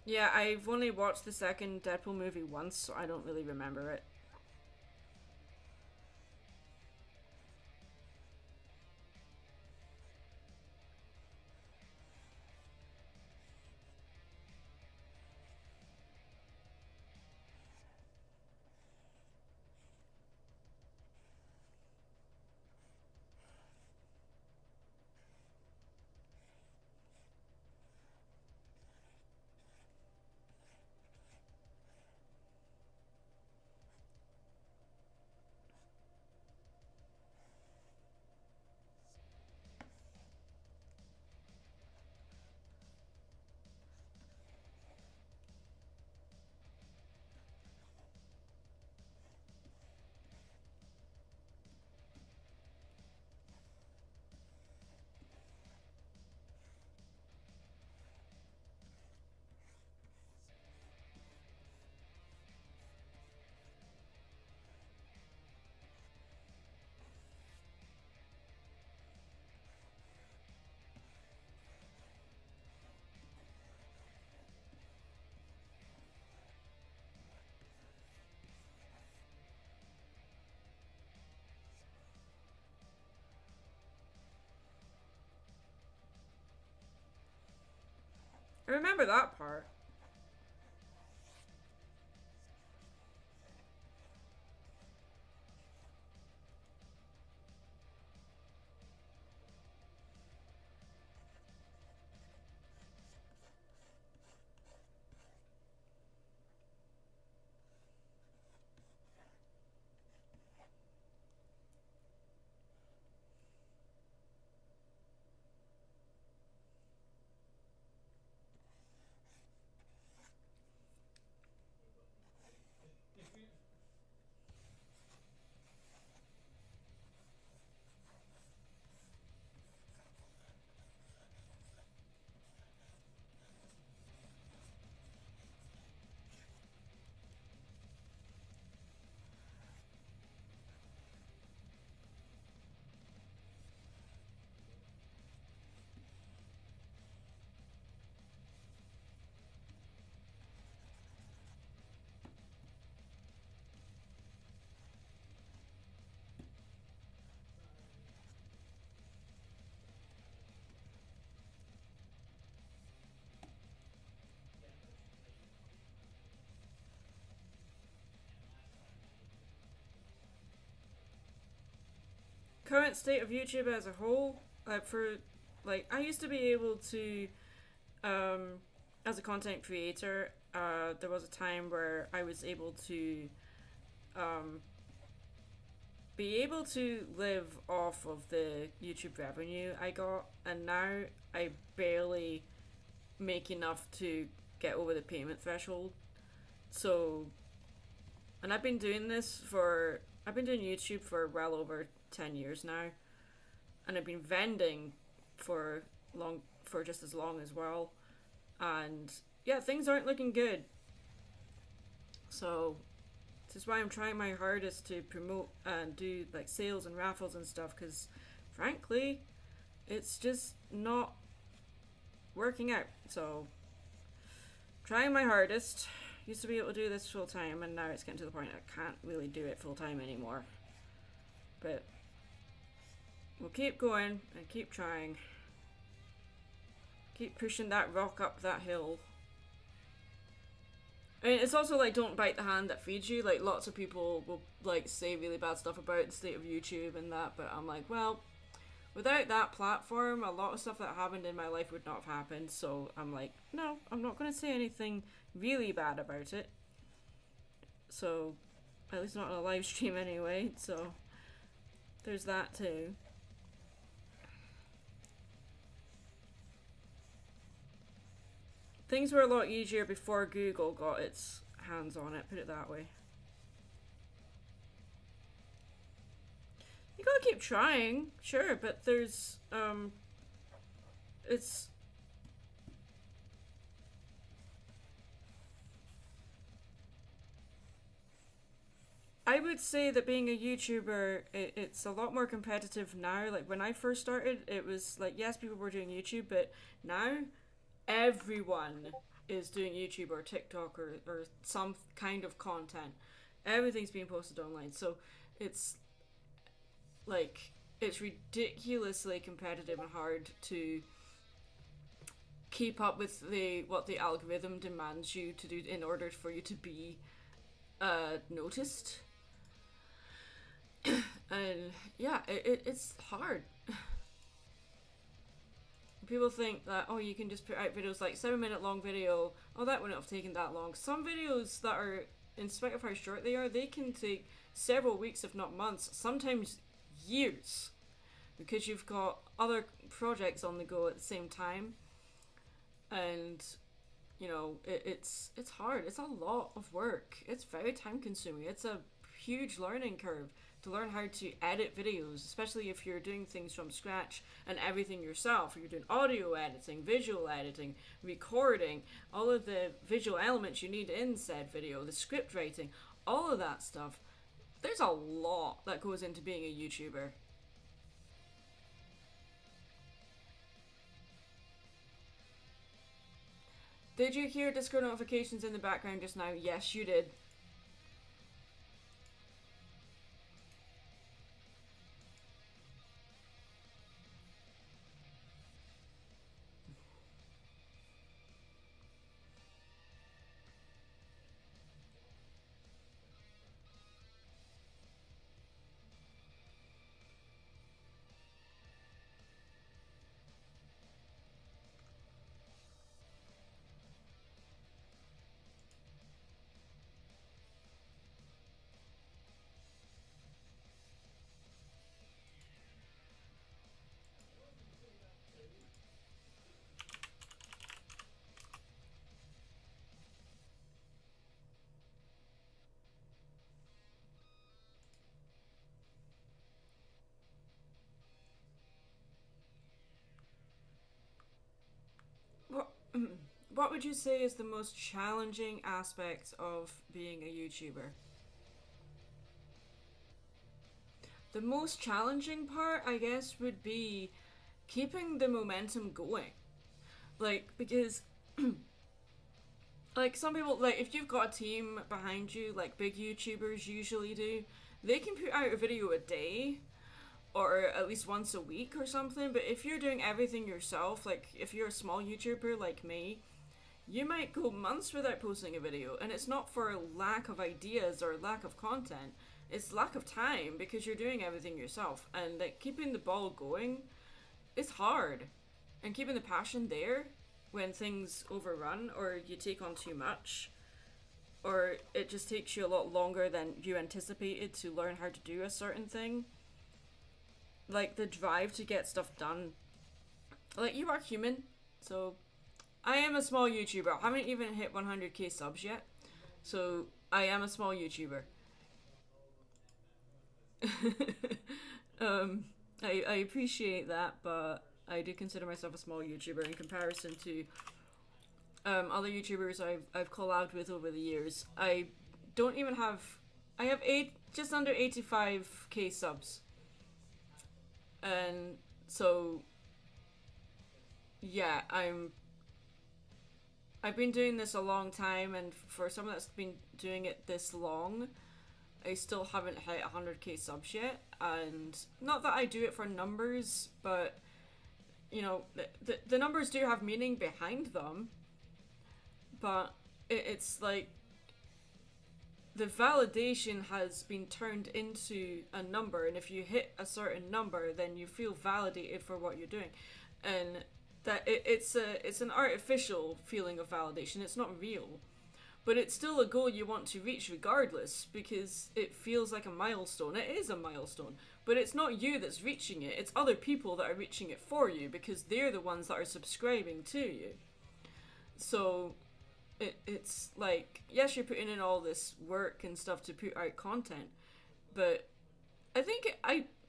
Yeah, I've only watched the second Deadpool movie once, so I don't really remember it. I remember that part. Current state of YouTube as a whole, I used to be able to, as a content creator, there was a time where I was able to, um, be able to live off of the YouTube revenue I got, and now I barely make enough to get over the payment threshold. So, and I've been doing YouTube for well over 10 years now, and I've been vending for just as long as well, and yeah, things aren't looking good. So this is why I'm trying my hardest to promote and do like sales and raffles and stuff, because frankly it's just not working out. So trying my hardest. Used to be able to do this full time, and now it's getting to the point I can't really do it full time anymore. But We'll keep going and keep trying. Keep pushing that rock up that hill. I mean, it's also like, don't bite the hand that feeds you. Like, lots of people will like say really bad stuff about the state of YouTube and that, but I'm like, well, without that platform, a lot of stuff that happened in my life would not have happened. So I'm like, no, I'm not going to say anything really bad about it. So, at least not on a live stream anyway. So, there's that too. Things were a lot easier before Google got its hands on it, put it that way. You gotta keep trying, sure, but there's, it's... I would say that being a YouTuber, it's a lot more competitive now. Like, when I first started, it was like, yes, people were doing YouTube, but now everyone is doing YouTube or TikTok or some kind of content. Everything's being posted online. So it's like, it's ridiculously competitive and hard to keep up with what the algorithm demands you to do in order for you to be noticed. And yeah, it's hard. People think that, oh, you can just put out videos like 7-minute long video, oh, that wouldn't have taken that long. Some videos that are, in spite of how short they are, they can take several weeks, if not months, sometimes years, because you've got other projects on the go at the same time. And, you know, it's hard. It's a lot of work. It's very time consuming. It's a huge learning curve to learn how to edit videos, especially if you're doing things from scratch and everything yourself. You're doing audio editing, visual editing, recording, all of the visual elements you need in said video, the script writing, all of that stuff. There's a lot that goes into being a YouTuber. Did you hear Discord notifications in the background just now? Yes, you did. What would you say is the most challenging aspect of being a YouTuber? The most challenging part, I guess, would be keeping the momentum going. Like, because like, some people, like, if you've got a team behind you, like big YouTubers usually do, they can put out a video a day or at least once a week or something. But if you're doing everything yourself, like if you're a small YouTuber like me, you might go months without posting a video, and it's not for lack of ideas or lack of content, it's lack of time, because you're doing everything yourself. And like, keeping the ball going is hard, and keeping the passion there when things overrun or you take on too much, or it just takes you a lot longer than you anticipated to learn how to do a certain thing. Like, the drive to get stuff done. Like, you are human, so I am a small YouTuber. I haven't even hit 100k subs yet, so I am a small YouTuber. I appreciate that, but I do consider myself a small YouTuber in comparison to other YouTubers I've collabed with over the years. I don't even have... I have just under 85k subs. And so, yeah, I've been doing this a long time, and for someone that's been doing it this long, I still haven't hit 100k subs yet, and not that I do it for numbers, but you know, the numbers do have meaning behind them, but it's like the validation has been turned into a number, and if you hit a certain number, then you feel validated for what you're doing, and that it's an artificial feeling of validation. It's not real, but it's still a goal you want to reach regardless, because it feels like a milestone. It is a milestone, but it's not you that's reaching it. It's other people that are reaching it for you, because they're the ones that are subscribing to you. So it's like, yes, you're putting in all this work and stuff to put out content, but I think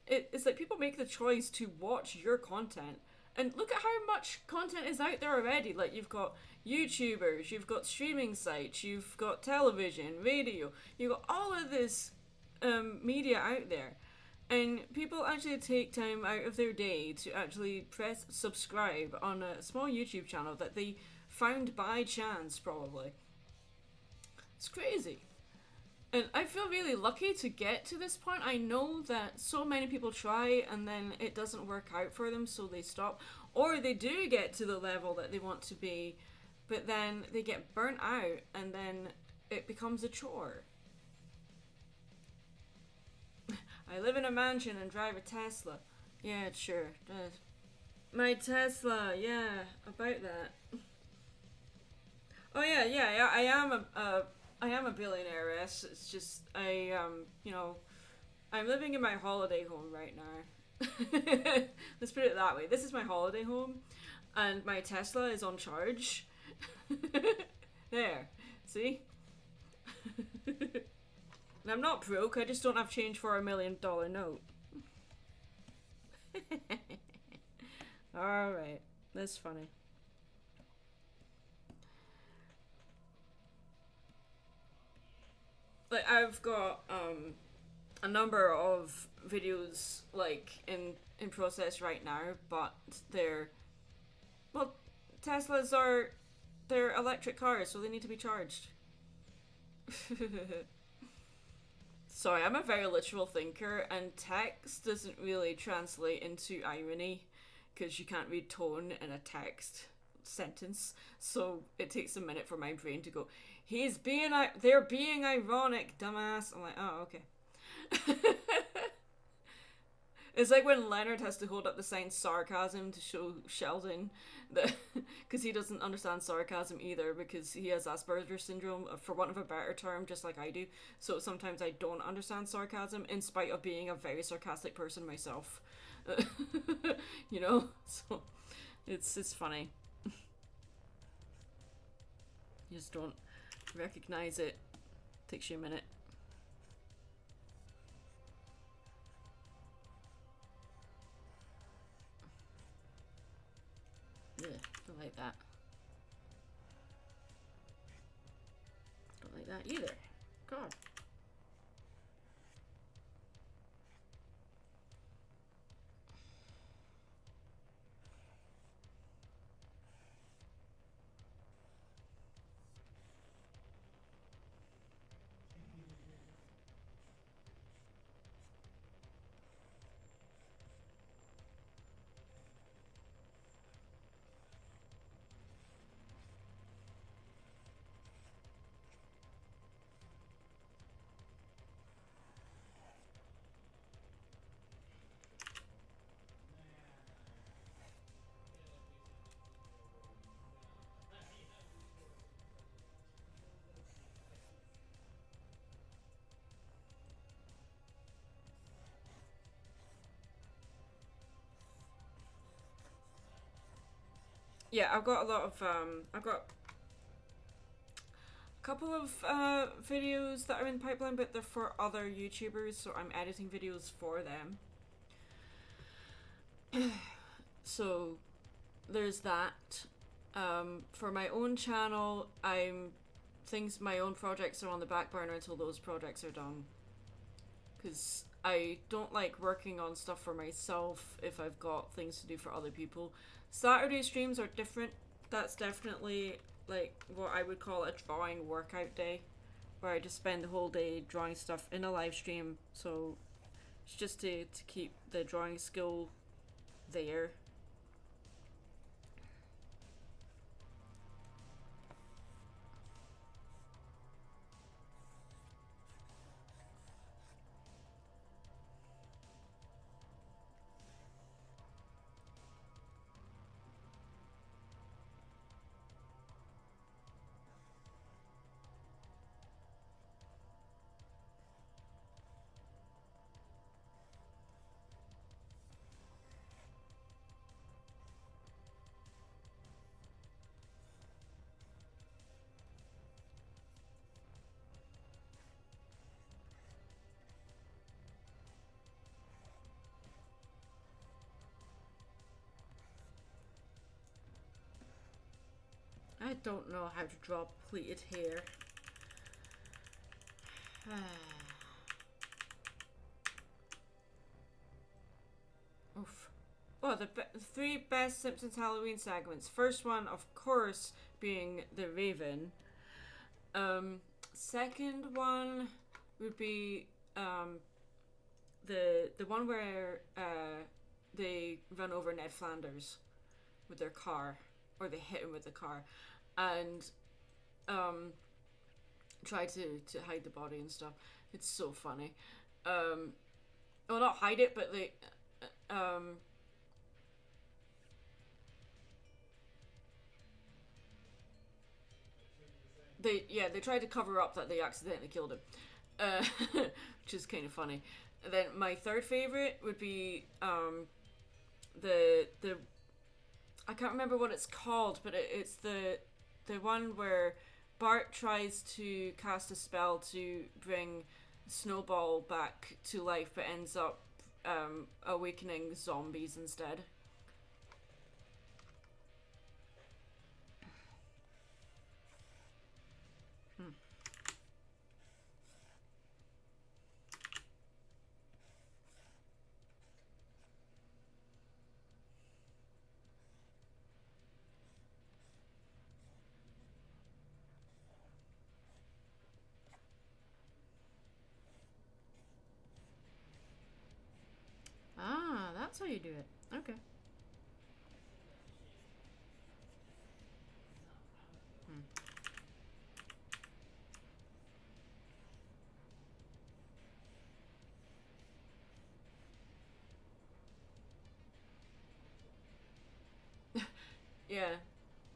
it's like people make the choice to watch your content. And look at how much content is out there already. Like, you've got YouTubers, you've got streaming sites, you've got television, radio, you've got all of this media out there. And people actually take time out of their day to actually press subscribe on a small YouTube channel that they found by chance, probably. It's crazy. And I feel really lucky to get to this point. I know that so many people try and then it doesn't work out for them, so they stop. Or they do get to the level that they want to be, but then they get burnt out and then it becomes a chore. I live in a mansion and drive a Tesla. Yeah, it sure does. My Tesla, yeah, about that. Oh yeah, I am a billionaire-ess. It's just, you know, I'm living in my holiday home right now. Let's put it that way. This is my holiday home, and my Tesla is on charge. There, see? And I'm not broke, I just don't have change for $1 million note. Alright, that's funny. Like, I've got a number of videos like in process right now, but they're, well, they're electric cars, so they need to be charged. Sorry, I'm a very literal thinker, and text doesn't really translate into irony because you can't read tone in a text sentence, so it takes a minute for my brain to go, they're being ironic, dumbass. I'm like, oh, okay. It's like when Leonard has to hold up the sign sarcasm to show Sheldon that, because he doesn't understand sarcasm either, because he has Asperger's syndrome, for want of a better term, just like I do. So sometimes I don't understand sarcasm, in spite of being a very sarcastic person myself. You know, so it's funny. You just don't recognize it. Takes you a minute. Ugh, don't like that. Don't like that either. God. Yeah, I've got a lot of, I've got a couple of videos that are in the pipeline, but they're for other YouTubers, so I'm editing videos for them. So there's that. For my own channel, my own projects are on the back burner until those projects are done. Because I don't like working on stuff for myself if I've got things to do for other people. Saturday streams are different. That's definitely like what I would call a drawing workout day. where I just spend the whole day drawing stuff in a live stream. So it's just to keep the drawing skill there. I don't know how to draw pleated hair. Oof. Oh, the three best Simpsons Halloween segments. First one, of course, being the Raven. Second one would be the one where they run over Ned Flanders with their car, or they hit him with the car, and try to hide the body and stuff. It's so funny. Well, not hide it, but they tried to cover up that they accidentally killed him, which is kind of funny. And then my third favorite would be the I can't remember what it's called, but it's the one where Bart tries to cast a spell to bring Snowball back to life, but ends up awakening zombies instead. Ah, that's how you do it. Okay. Yeah.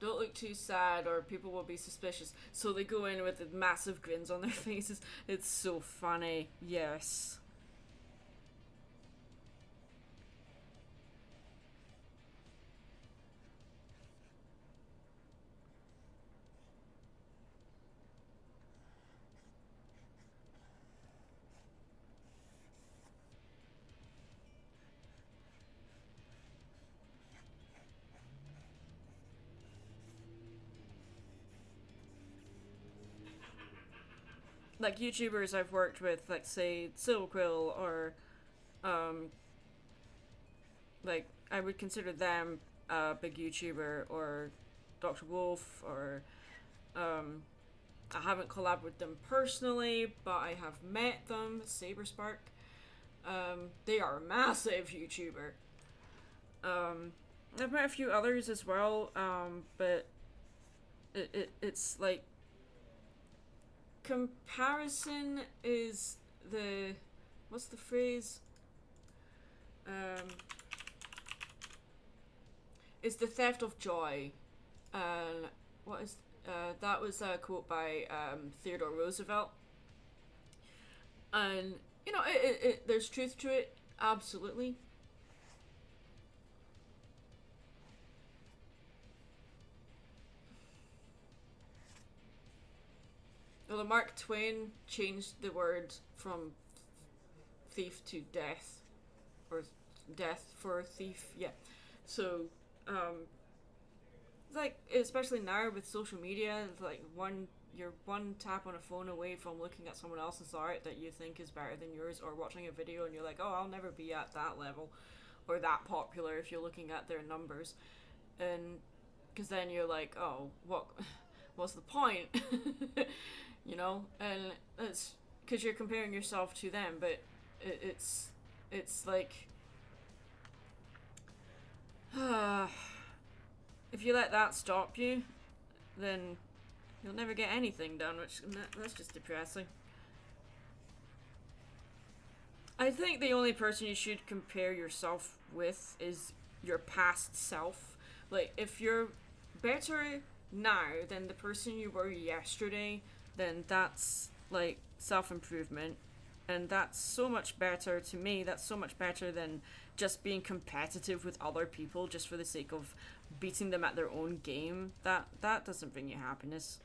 Don't look too sad or people will be suspicious. So they go in with massive grins on their faces. It's so funny. Yes. Like YouTubers I've worked with, like say Silverquill or like I would consider them a big YouTuber, or Dr. Wolf, or I haven't collabed with them personally, but I have met them, Saberspark. They are a massive YouTuber. I've met a few others as well, but it's like comparison is the what's the phrase? Is the theft of joy. And what is that was a quote by Theodore Roosevelt. And you know, there's truth to it, absolutely. Well, Mark Twain changed the word from thief to death, or death for thief. Yeah, so like especially now with social media, it's like you're one tap on a phone away from looking at someone else's art that you think is better than yours, or watching a video and you're like, oh, I'll never be at that level or that popular if you're looking at their numbers, and because then you're like, oh, what's the point? you know, and it's because you're comparing yourself to them, but it's like if you let that stop you, then you'll never get anything done, which that's just depressing. I think the only person you should compare yourself with is your past self. Like, if you're better now than the person you were yesterday, then that's like self improvement. And that's so much better to me. That's so much better than just being competitive with other people just for the sake of beating them at their own game. That doesn't bring you happiness.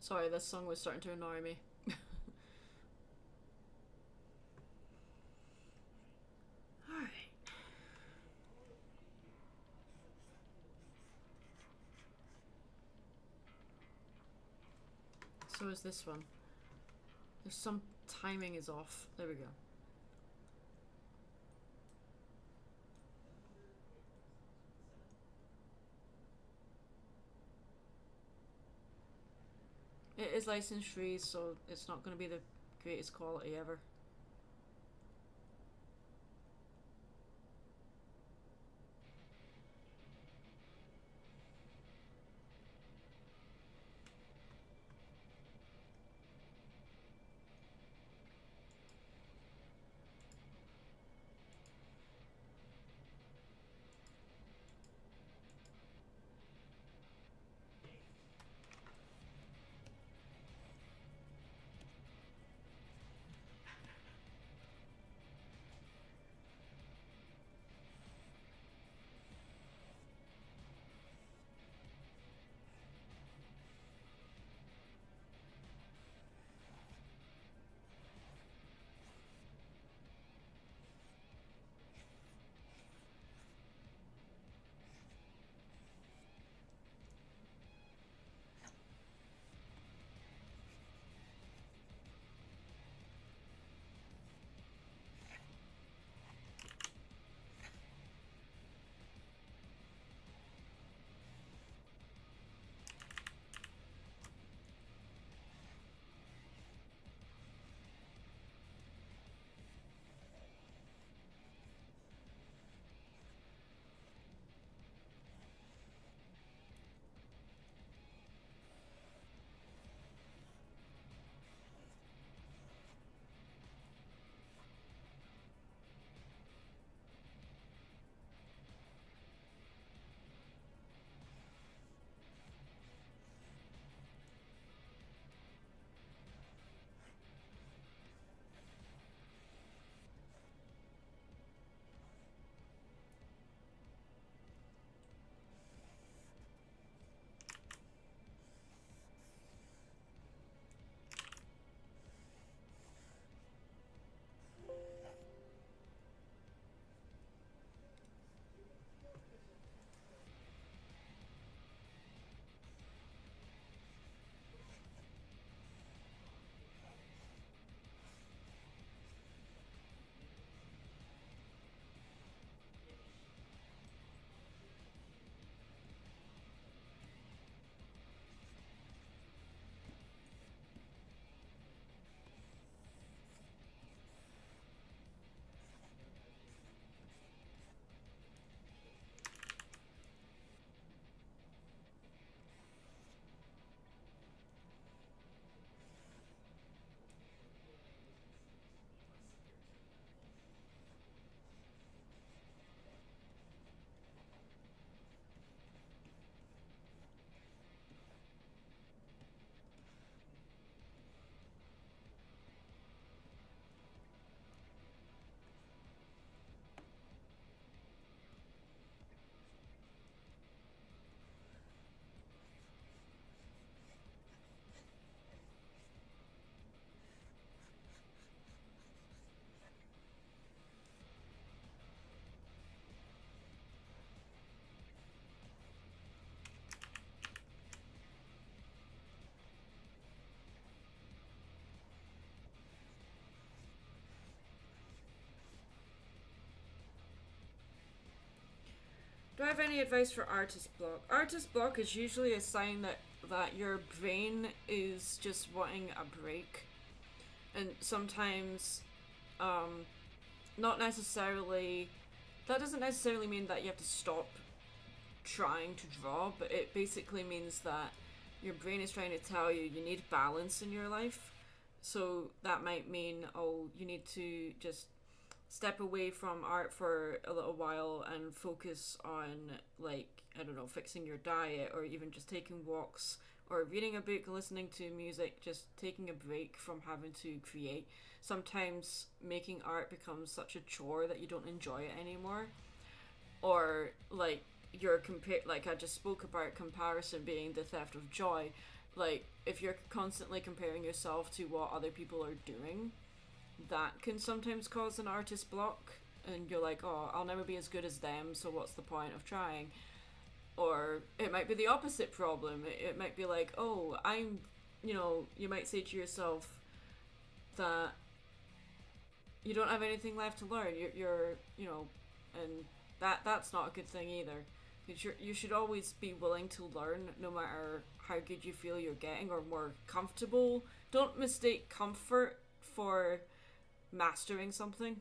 Sorry, this song was starting to annoy me. Alright. So is this one. There's some timing is off. There we go. It is license free, so it's not going to be the greatest quality ever. Do I have any advice for artist block? Artist block is usually a sign that your brain is just wanting a break. And sometimes, not necessarily, that doesn't necessarily mean that you have to stop trying to draw, but it basically means that your brain is trying to tell you you need balance in your life. So that might mean, oh, you need to just step away from art for a little while and focus on, like, I don't know, fixing your diet, or even just taking walks, or reading a book, listening to music, just taking a break from having to create. Sometimes making art becomes such a chore that you don't enjoy it anymore. Or, like, like I just spoke about comparison being the theft of joy. Like, if you're constantly comparing yourself to what other people are doing, that can sometimes cause an artist block, and you're like, oh, I'll never be as good as them, so what's the point of trying? Or it might be the opposite problem. It might be like, oh, you might say to yourself that you don't have anything left to learn. You're and that's not a good thing either. You should always be willing to learn, no matter how good you feel you're getting or more comfortable. Don't mistake comfort for mastering something.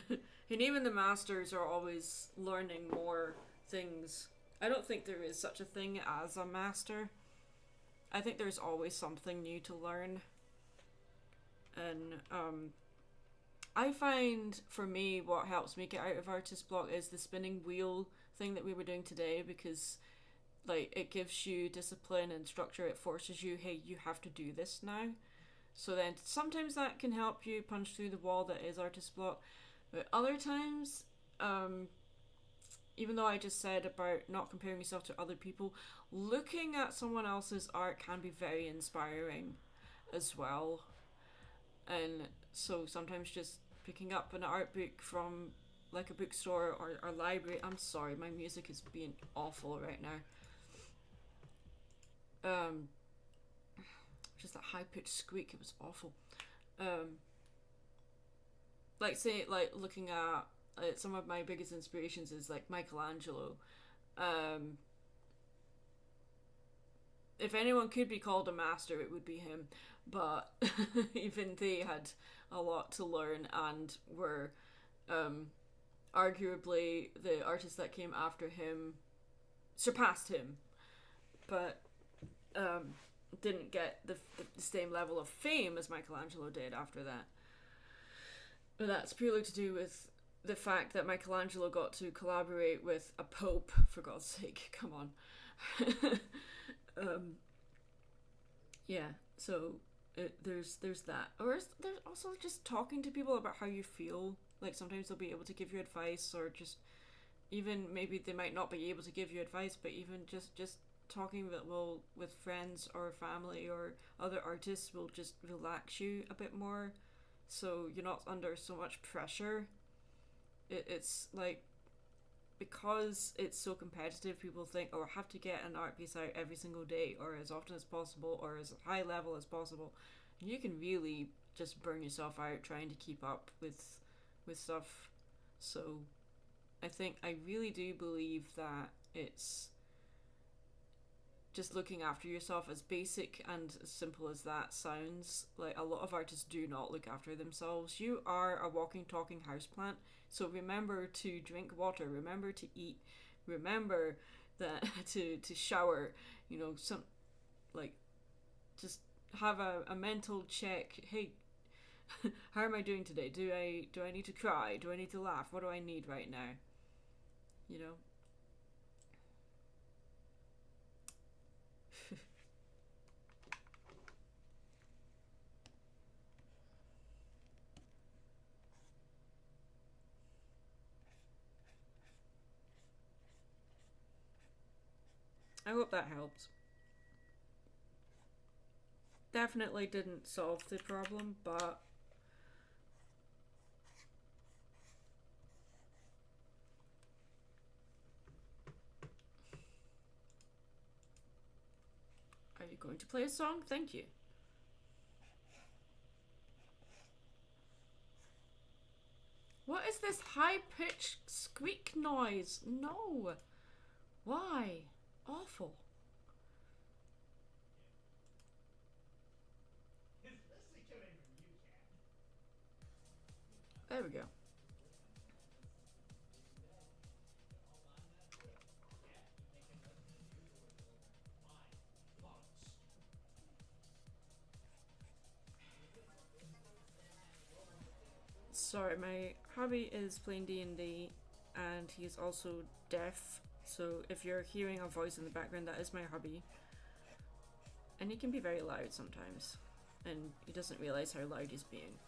And even the masters are always learning more things. I don't think there is such a thing as a master. I think there's always something new to learn. And I find, for me, what helps me get out of artist block is the spinning wheel thing that we were doing today, because like it gives you discipline and structure. It forces you, hey, you have to do this now. So then sometimes that can help you punch through the wall that is artist block. But other times, even though I just said about not comparing yourself to other people, looking at someone else's art can be very inspiring as well. And so sometimes just picking up an art book from like a bookstore or library. I'm sorry, my music is being awful right now. Just that high pitched squeak, it was awful. Like say, like looking at some of my biggest inspirations is like Michelangelo. If anyone could be called a master, it would be him. But even they had a lot to learn and were arguably the artists that came after him surpassed him, but didn't get the same level of fame as Michelangelo did after that. But that's purely to do with the fact that Michelangelo got to collaborate with a pope, for God's sake, come on. Yeah, so there's that. Or there's also just talking to people about how you feel. Like sometimes they'll be able to give you advice, or just even maybe they might not be able to give you advice, but even just talking with friends or family or other artists will just relax you a bit more, so you're not under so much pressure. It's like, because it's so competitive, people think, oh, I have to get an art piece out every single day, or as often as possible, or as high level as possible. And you can really just burn yourself out trying to keep up with stuff. So I really do believe that it's just looking after yourself, as basic and as simple as that sounds. Like, a lot of artists do not look after themselves. You are a walking, talking houseplant. So remember to drink water, remember to eat, remember that to shower, just have a mental check. Hey, how am I doing today? Do I need to cry? Do I need to laugh? What do I need right now? I hope that helps. Definitely didn't solve the problem, but are you going to play a song? Thank you. What is this high-pitched squeak noise? No. Why? Awful. There we go. Sorry, my hubby is playing D&D and he's also deaf, so if you're hearing a voice in the background, that is my hubby. And he can be very loud sometimes, and he doesn't realise how loud he's being.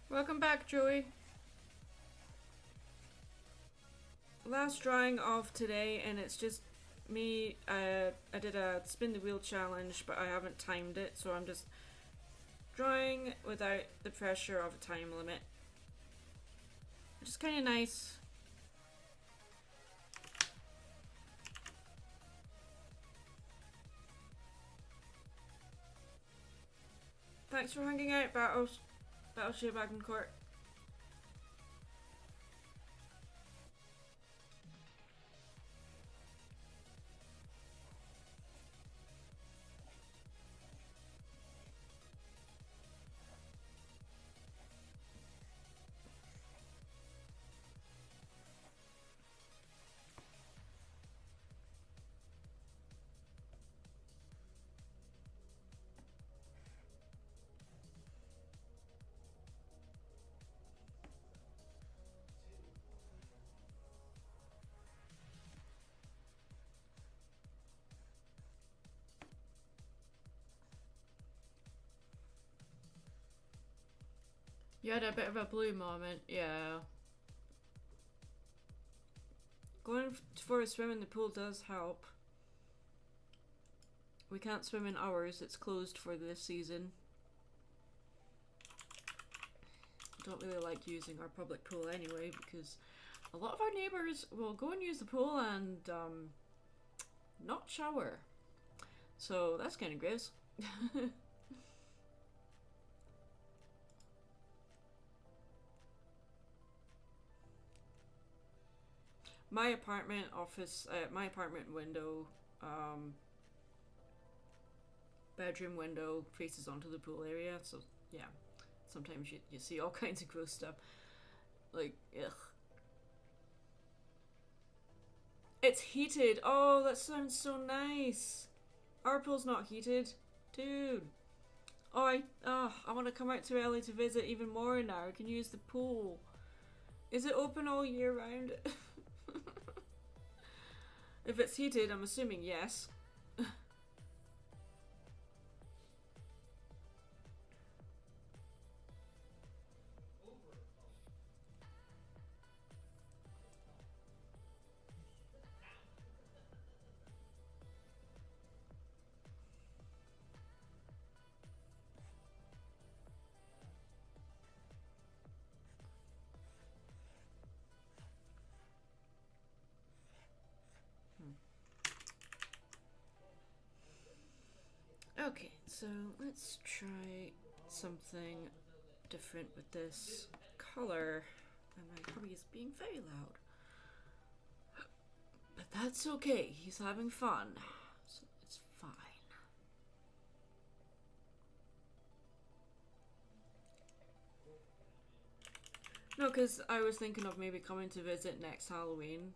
Welcome back, Joey. Last drawing of today, and it's just me. I did a spin the wheel challenge, but I haven't timed it, so I'm just drawing without the pressure of a time limit. Which is kind of nice. Thanks for hanging out, Battleship Agincourt. You had a bit of a blue moment, yeah. Going for a swim in the pool does help. We can't swim in ours, it's closed for this season. Don't really like using our public pool anyway, because a lot of our neighbours will go and use the pool and not shower. So that's kind of gross. My apartment window, bedroom window faces onto the pool area, so yeah, sometimes you see all kinds of gross stuff, like, ugh. It's heated! Oh, that sounds so nice! Our pool's not heated. Dude! Oh, I want to come out to LA to visit even more now. I can use the pool. Is it open all year round? If it's heated, I'm assuming yes. Okay, so let's try something different with this color. And my hubby is being very loud. But that's okay, he's having fun, so it's fine. No, because I was thinking of maybe coming to visit next Halloween.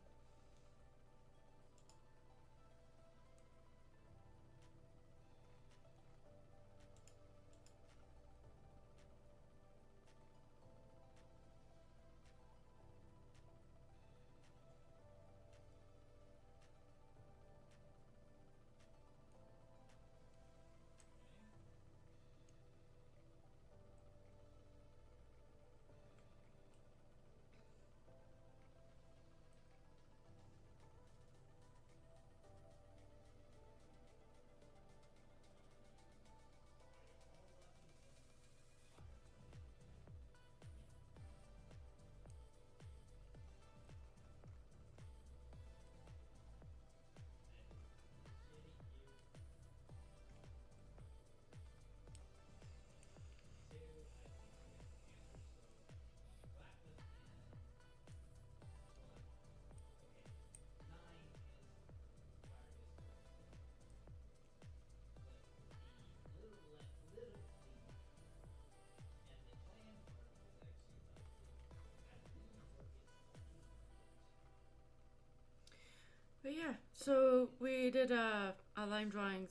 But yeah, so we did a line drawing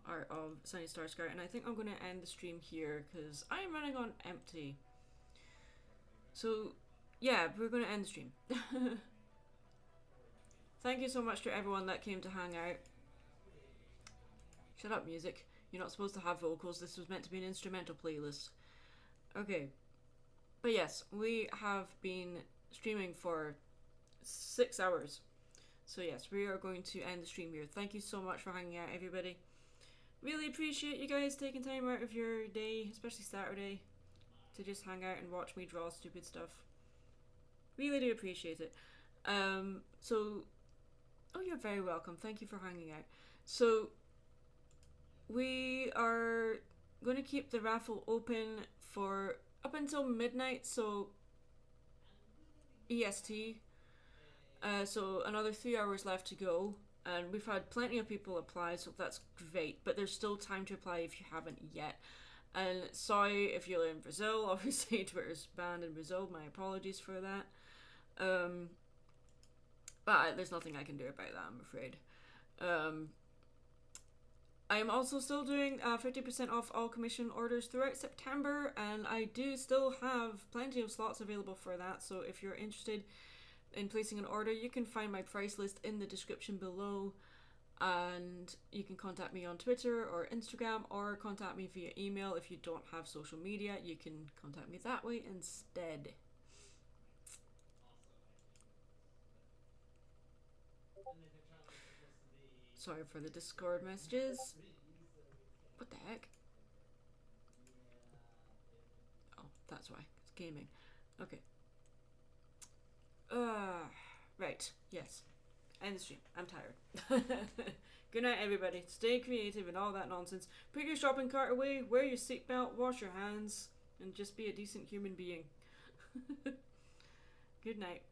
art of Sunny Star Scout, and I think I'm going to end the stream here because I'm running on empty. So yeah, we're going to end the stream. Thank you so much to everyone that came to hang out. Shut up, music. You're not supposed to have vocals. This was meant to be an instrumental playlist. Okay. But yes, we have been streaming for 6 hours. So yes, we are going to end the stream here. Thank you so much for hanging out, everybody. Really appreciate you guys taking time out of your day, especially Saturday, to just hang out and watch me draw stupid stuff. Really do appreciate it. Oh, you're very welcome. Thank you for hanging out. So, we are going to keep the raffle open for up until midnight, so EST. So another 3 hours left to go, and we've had plenty of people apply, so that's great, but there's still time to apply if you haven't yet. And sorry if you're in Brazil, obviously Twitter's banned in Brazil, my apologies for that. But there's nothing I can do about that, I'm afraid. I'm also still doing 50% off all commission orders throughout September, and I do still have plenty of slots available for that, so if you're interested in placing an order, you can find my price list in the description below, and you can contact me on Twitter or Instagram, or contact me via email. If you don't have social media, you can contact me that way instead. Sorry for the Discord messages. What the heck? Oh, that's why. It's gaming. Okay. Right. Yes. End the stream. I'm tired. Good night, everybody. Stay creative and all that nonsense. Put your shopping cart away, wear your seatbelt, wash your hands, and just be a decent human being. Good night.